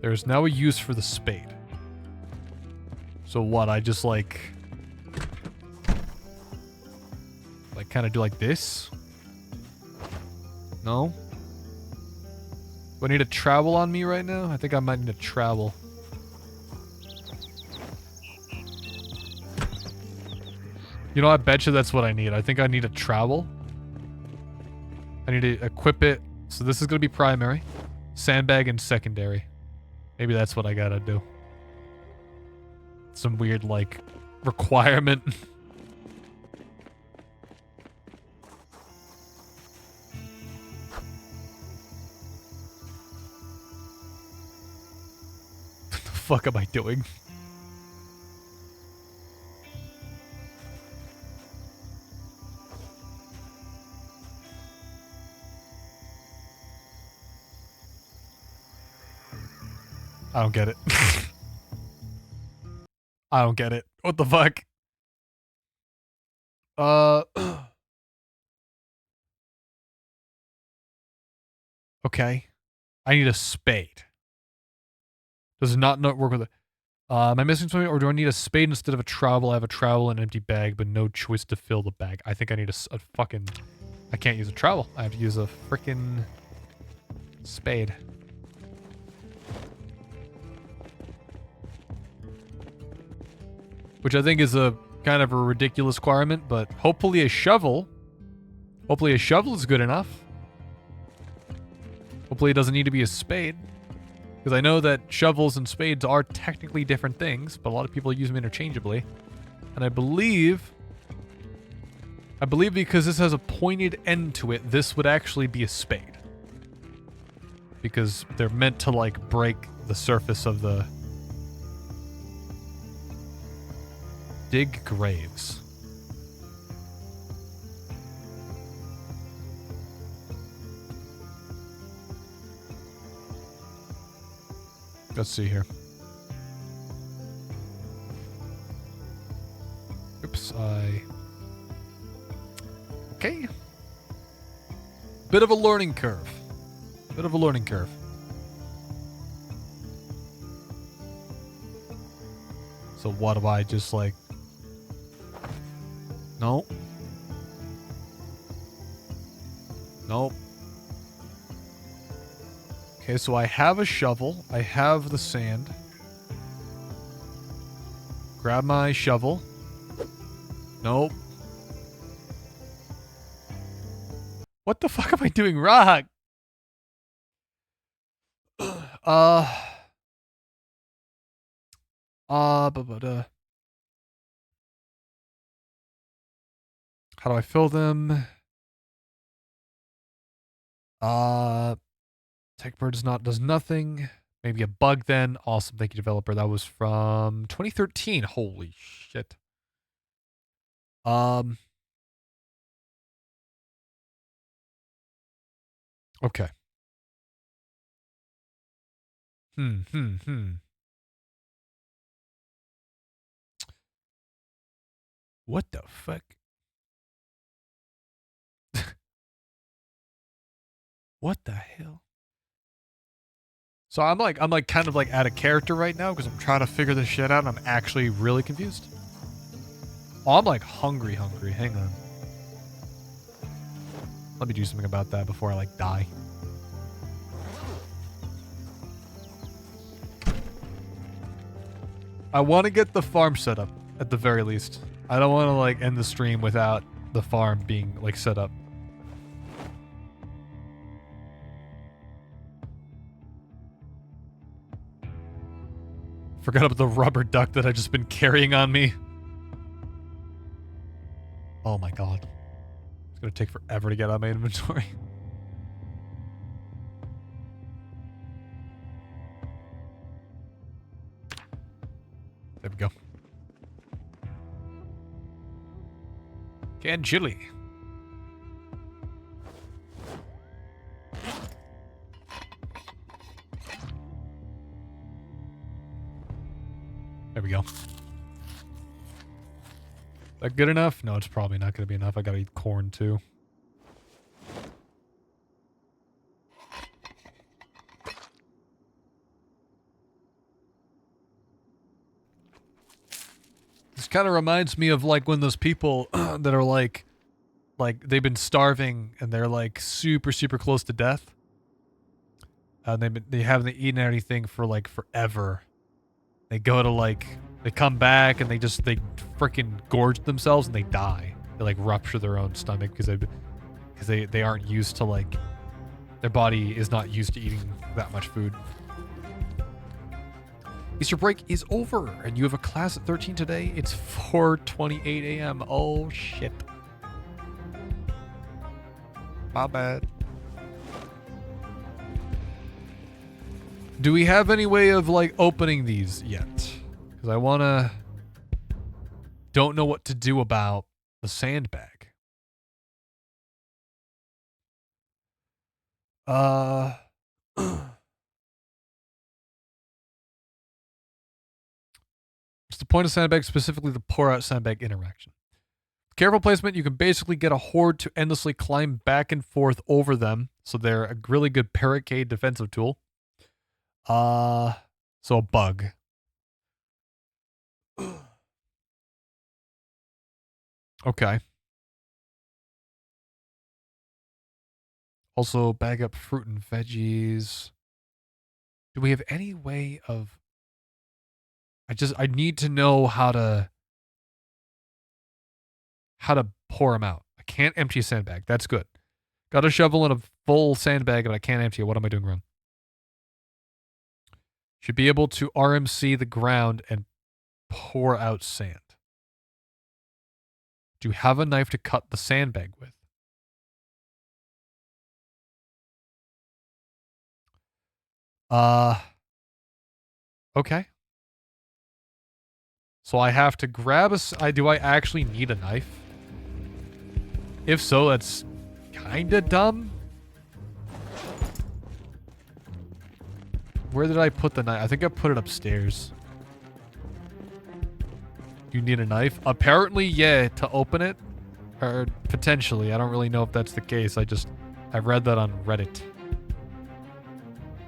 There's now a use for the spade. So what, I just like kind of do like this? No? Do I need a trowel on me right now? I think I might need a trowel. You know, I bet you that's what I need. I think I need a trowel. I need to equip it. So this is going to be primary. Sandbag and secondary. Maybe that's what I gotta do. Some weird, like, requirement. What the fuck am I doing? I don't get it. I don't get it. What the fuck? Okay. I need a spade. Does not work with it. Am I missing something, or do I need a spade instead of a trowel? I have a trowel and an empty bag, but no choice to fill the bag. I think I need a fucking... I can't use a trowel. I have to use a freaking spade. Which I think is a kind of a ridiculous requirement, but hopefully a shovel... Hopefully a shovel is good enough. Hopefully it doesn't need to be a spade. Because I know that shovels and spades are technically different things, but a lot of people use them interchangeably. And I believe because this has a pointed end to it, this would actually be a spade. Because they're meant to, like, break the surface of the... Dig graves. Let's see here. Oops, okay. Bit of a learning curve. Bit of a learning curve. So what do I just like... No. Nope. Okay, so I have a shovel. I have the sand. Grab my shovel. Nope. What the fuck am I doing wrong? How do I fill them? Techbird does nothing. Maybe a bug then. Awesome. Thank you, developer. That was from 2013. Holy shit. Okay. What the fuck? What the hell? So I'm like kind of like out of character right now because I'm trying to figure this shit out and I'm actually really confused. Oh, I'm like hungry. Hang on. Let me do something about that before I like die. I want to get the farm set up at the very least. I don't want to like end the stream without the farm being like set up. Forgot about the rubber duck that I've just been carrying on me. Oh my god. It's gonna take forever to get out of my inventory. There we go. Canned chili. There we go. Is that good enough? No, it's probably not going to be enough. I got to eat corn too. This kind of reminds me of like when those people that are like they've been starving and they're like super close to death. They haven't eaten anything for like forever. They go to like, they come back and they freaking gorge themselves and they die. They like rupture their own stomach because they aren't used to like, their body is not used to eating that much food. Easter break is over and you have a class at 13 today. It's 4:28 a.m. Oh shit. My bad. Do we have any way of like opening these yet? Because I wanna... Don't know what to do about the sandbag. What's the point of sandbag, specifically the pour out sandbag interaction? Careful placement, you can basically get a horde to endlessly climb back and forth over them, so they're a really good barricade defensive tool. So a bug. Okay. Also, bag up fruit and veggies. Do we have any way of... I need to know how to pour them out. I can't empty a sandbag. That's good. Got a shovel and a full sandbag, but I can't empty it. What am I doing wrong? Should be able to RMC the ground and pour out sand. Do you have a knife to cut the sandbag with? Okay. So I have to grab do I actually need a knife? If so, that's kinda dumb. Where did I put the knife? I think I put it upstairs. You need a knife? Apparently, yeah, to open it. Or potentially. I don't really know if that's the case. I read that on Reddit.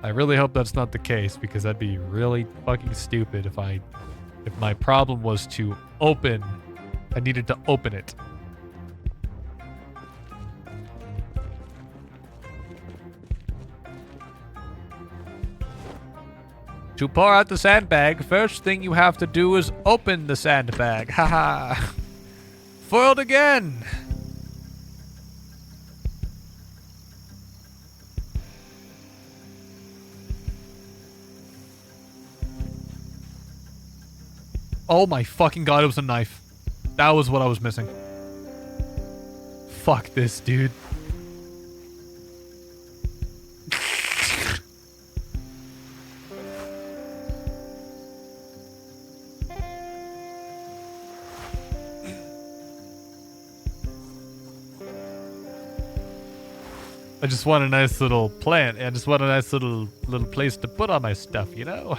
I really hope that's not the case, because that'd be really fucking stupid if my problem was to open. I needed to open it. To pour out the sandbag, first thing you have to do is open the sandbag. Haha. Foiled again. Oh my fucking god, it was a knife. That was what I was missing. Fuck this, dude. I just want a nice little plant. I just want a nice little place to put all my stuff, you know?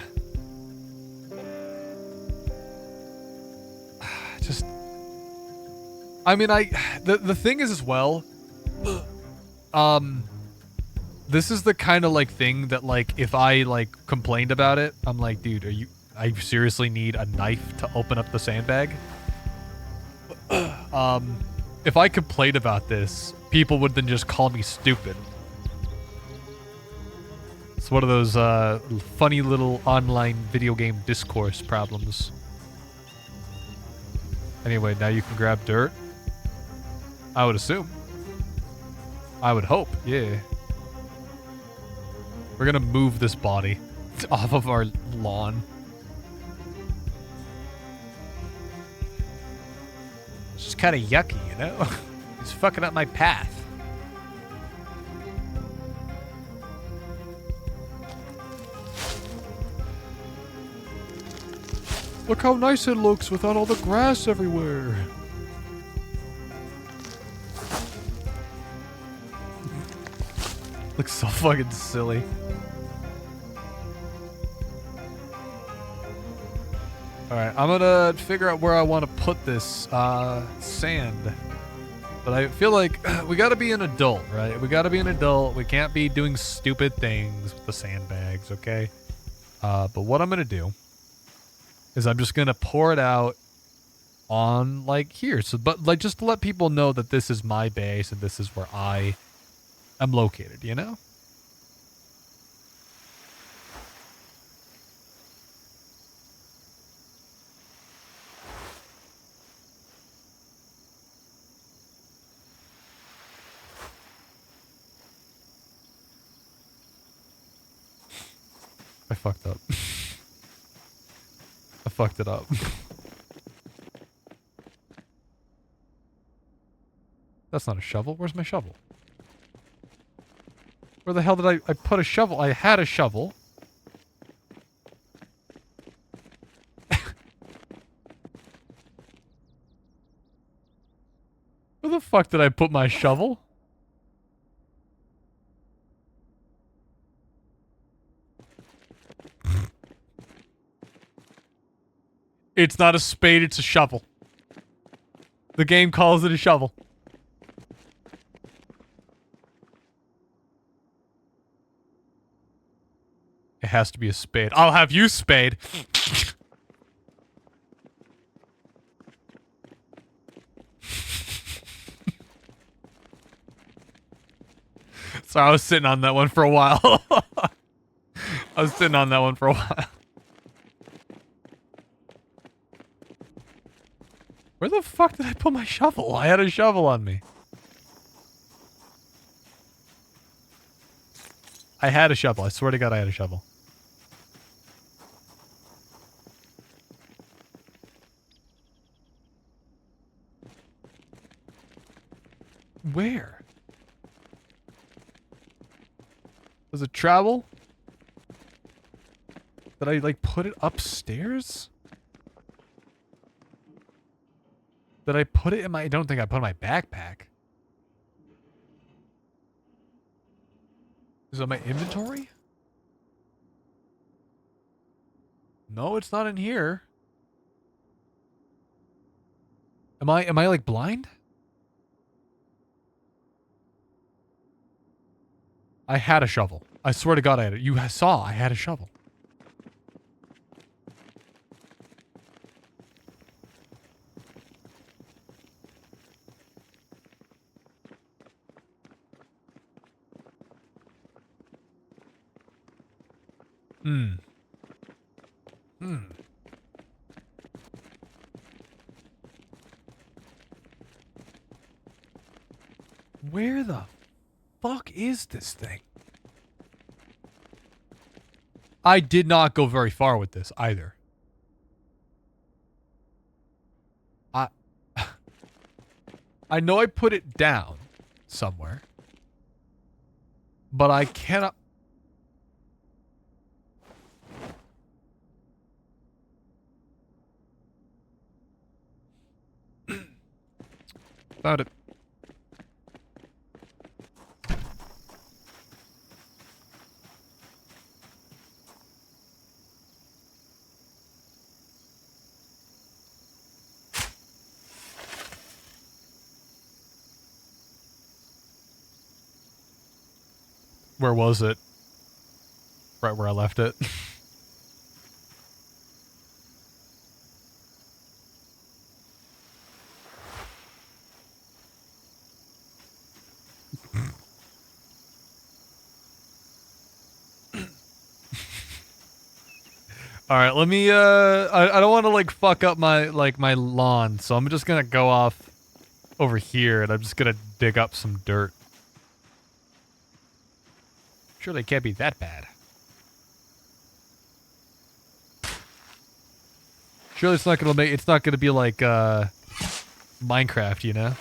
Just... I mean, the thing is as well, this is the kind of, like, thing that, like, if I, like, complained about it, I'm like, dude, I seriously need a knife to open up the sandbag? If I complained about this, people would then just call me stupid. It's one of those funny little online video game discourse problems. Anyway, now you can grab dirt. I would assume. I would hope, yeah. We're gonna move this body off of our lawn. It's just kind of yucky, you know? It's fucking up my path. Look how nice it looks without all the grass everywhere. Looks so fucking silly. Alright, I'm gonna figure out where I want to put this sand. But I feel like we gotta be an adult, right? We gotta be an adult. We can't be doing stupid things with the sandbags, okay? But what I'm gonna do is I'm just gonna pour it out on, like, here. So, but, like, just to let people know that this is my base and this is where I am located, you know? I fucked up. I fucked it up. That's not a shovel. Where's my shovel? Where the hell did I put a shovel? I had a shovel. Where the fuck did I put my shovel? It's not a spade, it's a shovel. The game calls it a shovel. It has to be a spade. I'll have you spade. So I was sitting on that one for a while. I was sitting on that one for a while. Where the fuck did I put my shovel? I had a shovel on me. I had a shovel. I swear to God I had a shovel. Where? Does it travel? Did I, like, put it upstairs? Did I put it in my... I don't think I put it in my backpack. Is it my inventory? No, it's not in here. Am I like blind? I had a shovel. I swear to God I had it. You saw I had a shovel. Where the fuck is this thing? I did not go very far with this either. I know I put it down somewhere, but I cannot. Found it. Where was it? Right where I left it. All right, let me I don't want to like fuck up my my lawn, so I'm just going to go off over here and I'm just going to dig up some dirt. Surely it can't be that bad. Surely it's not going to be like Minecraft, you know?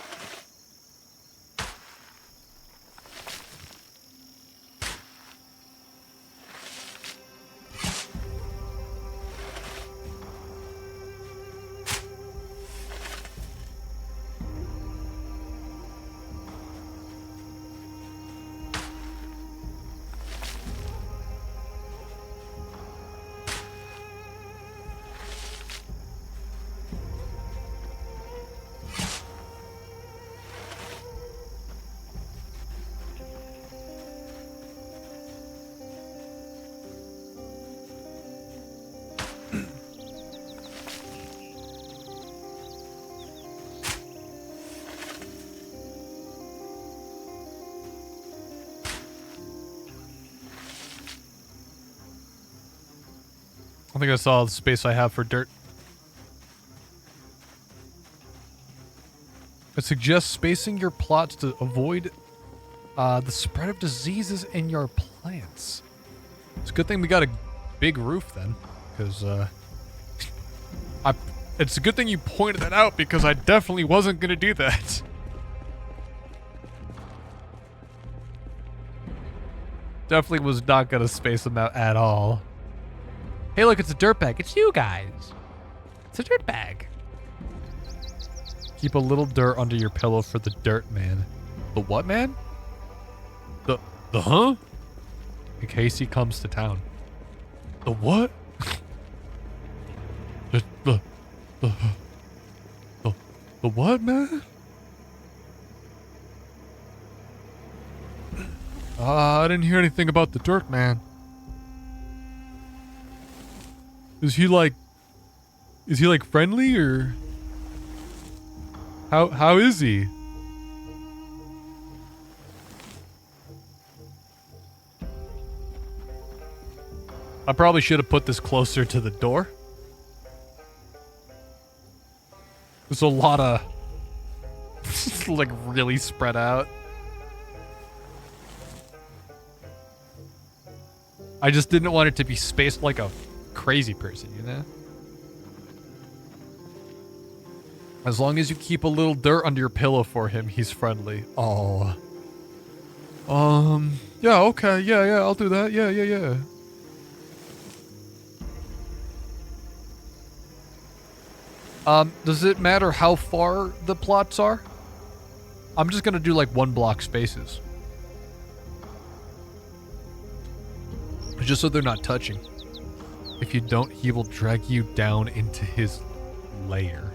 I think I saw the space I have for dirt. It suggests spacing your plots to avoid the spread of diseases in your plants. It's a good thing we got a big roof then, because it's a good thing you pointed that out because I definitely wasn't going to do that. Definitely was not going to space them out at all. Hey, look, it's a dirt bag. It's you guys. It's a dirt bag. Keep a little dirt under your pillow for the dirt man. The what man? The huh? In case he comes to town. The what? the what, man? I didn't hear anything about the dirt man. Is he like friendly or how is he? I probably should have put this closer to the door. There's a lot of like really spread out. I just didn't want it to be spaced like a crazy person, you know? As long as you keep a little dirt under your pillow for him, he's friendly. Oh. Yeah, okay. Yeah, I'll do that. Yeah. Does it matter how far the plots are? I'm just gonna do like 1 block spaces. Just so they're not touching. If you don't, he will drag you down into his lair.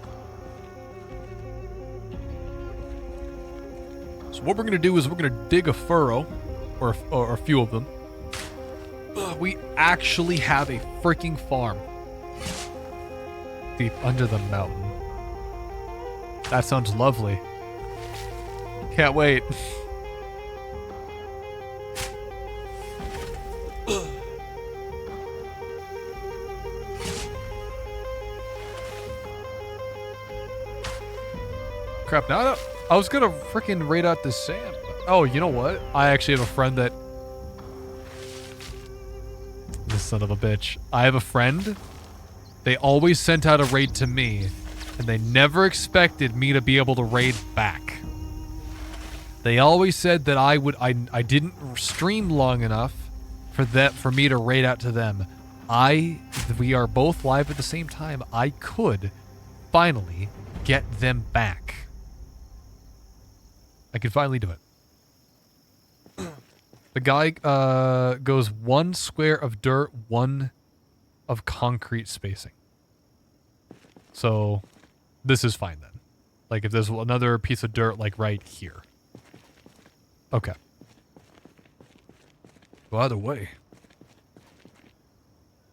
So what we're gonna do is we're gonna dig a furrow, or a few of them. We actually have a freaking farm deep under the mountain. That sounds lovely. Can't wait. Crap, now I was gonna freaking raid out this sand. Oh, you know what? I actually have a friend that... This son of a bitch. I have a friend. They always sent out a raid to me, and they never expected me to be able to raid back. They always said that I didn't stream long enough for me to raid out to them. We are both live at the same time. I could finally get them back. I could finally do it. The guy goes 1 square of dirt, 1 of concrete spacing. So this is fine then. Like if there's another piece of dirt like right here. Okay. Well, either way.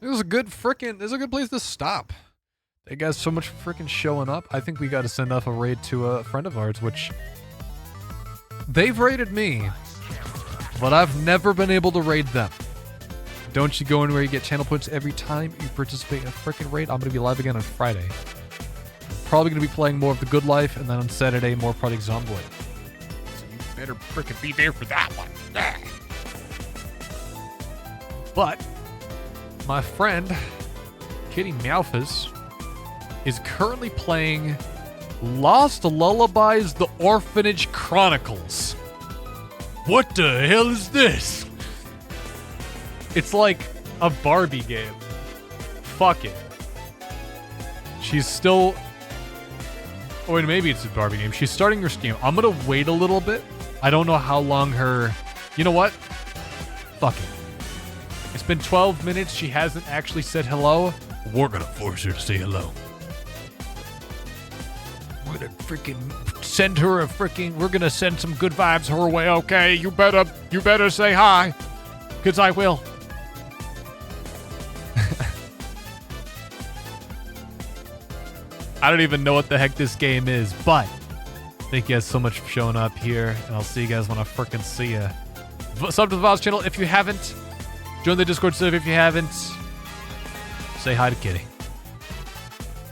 This is a good place to stop. Thank you guys so much for freaking showing up. I think we got to send off a raid to a friend of ours, which they've raided me, but I've never been able to raid them. Don't you go anywhere, you get channel points every time you participate in a freaking raid. I'm going to be live again on Friday. Probably going to be playing more of The Good Life, and then on Saturday, more Project Zomboid. So you better freaking be there for that one. Yeah. But my friend, Kitty Meowfus, is currently playing Lost Lullabies: The Orphanage Chronicles. What the hell is this? It's like a Barbie game. Fuck it. She's still... Oh, wait, maybe it's a Barbie game. She's starting her stream. I'm gonna wait a little bit. I don't know how long her... You know what? Fuck it. It's been 12 minutes. She hasn't actually said hello. We're gonna force her to say hello. We're gonna freaking send her a freaking... We're gonna send some good vibes her way, okay? You better say hi. Because I will. I don't even know what the heck this game is, but thank you guys so much for showing up here, and I'll see you guys when I freaking see ya. Sub to the Voz channel if you haven't. Join the Discord server if you haven't. Say hi to Kitty.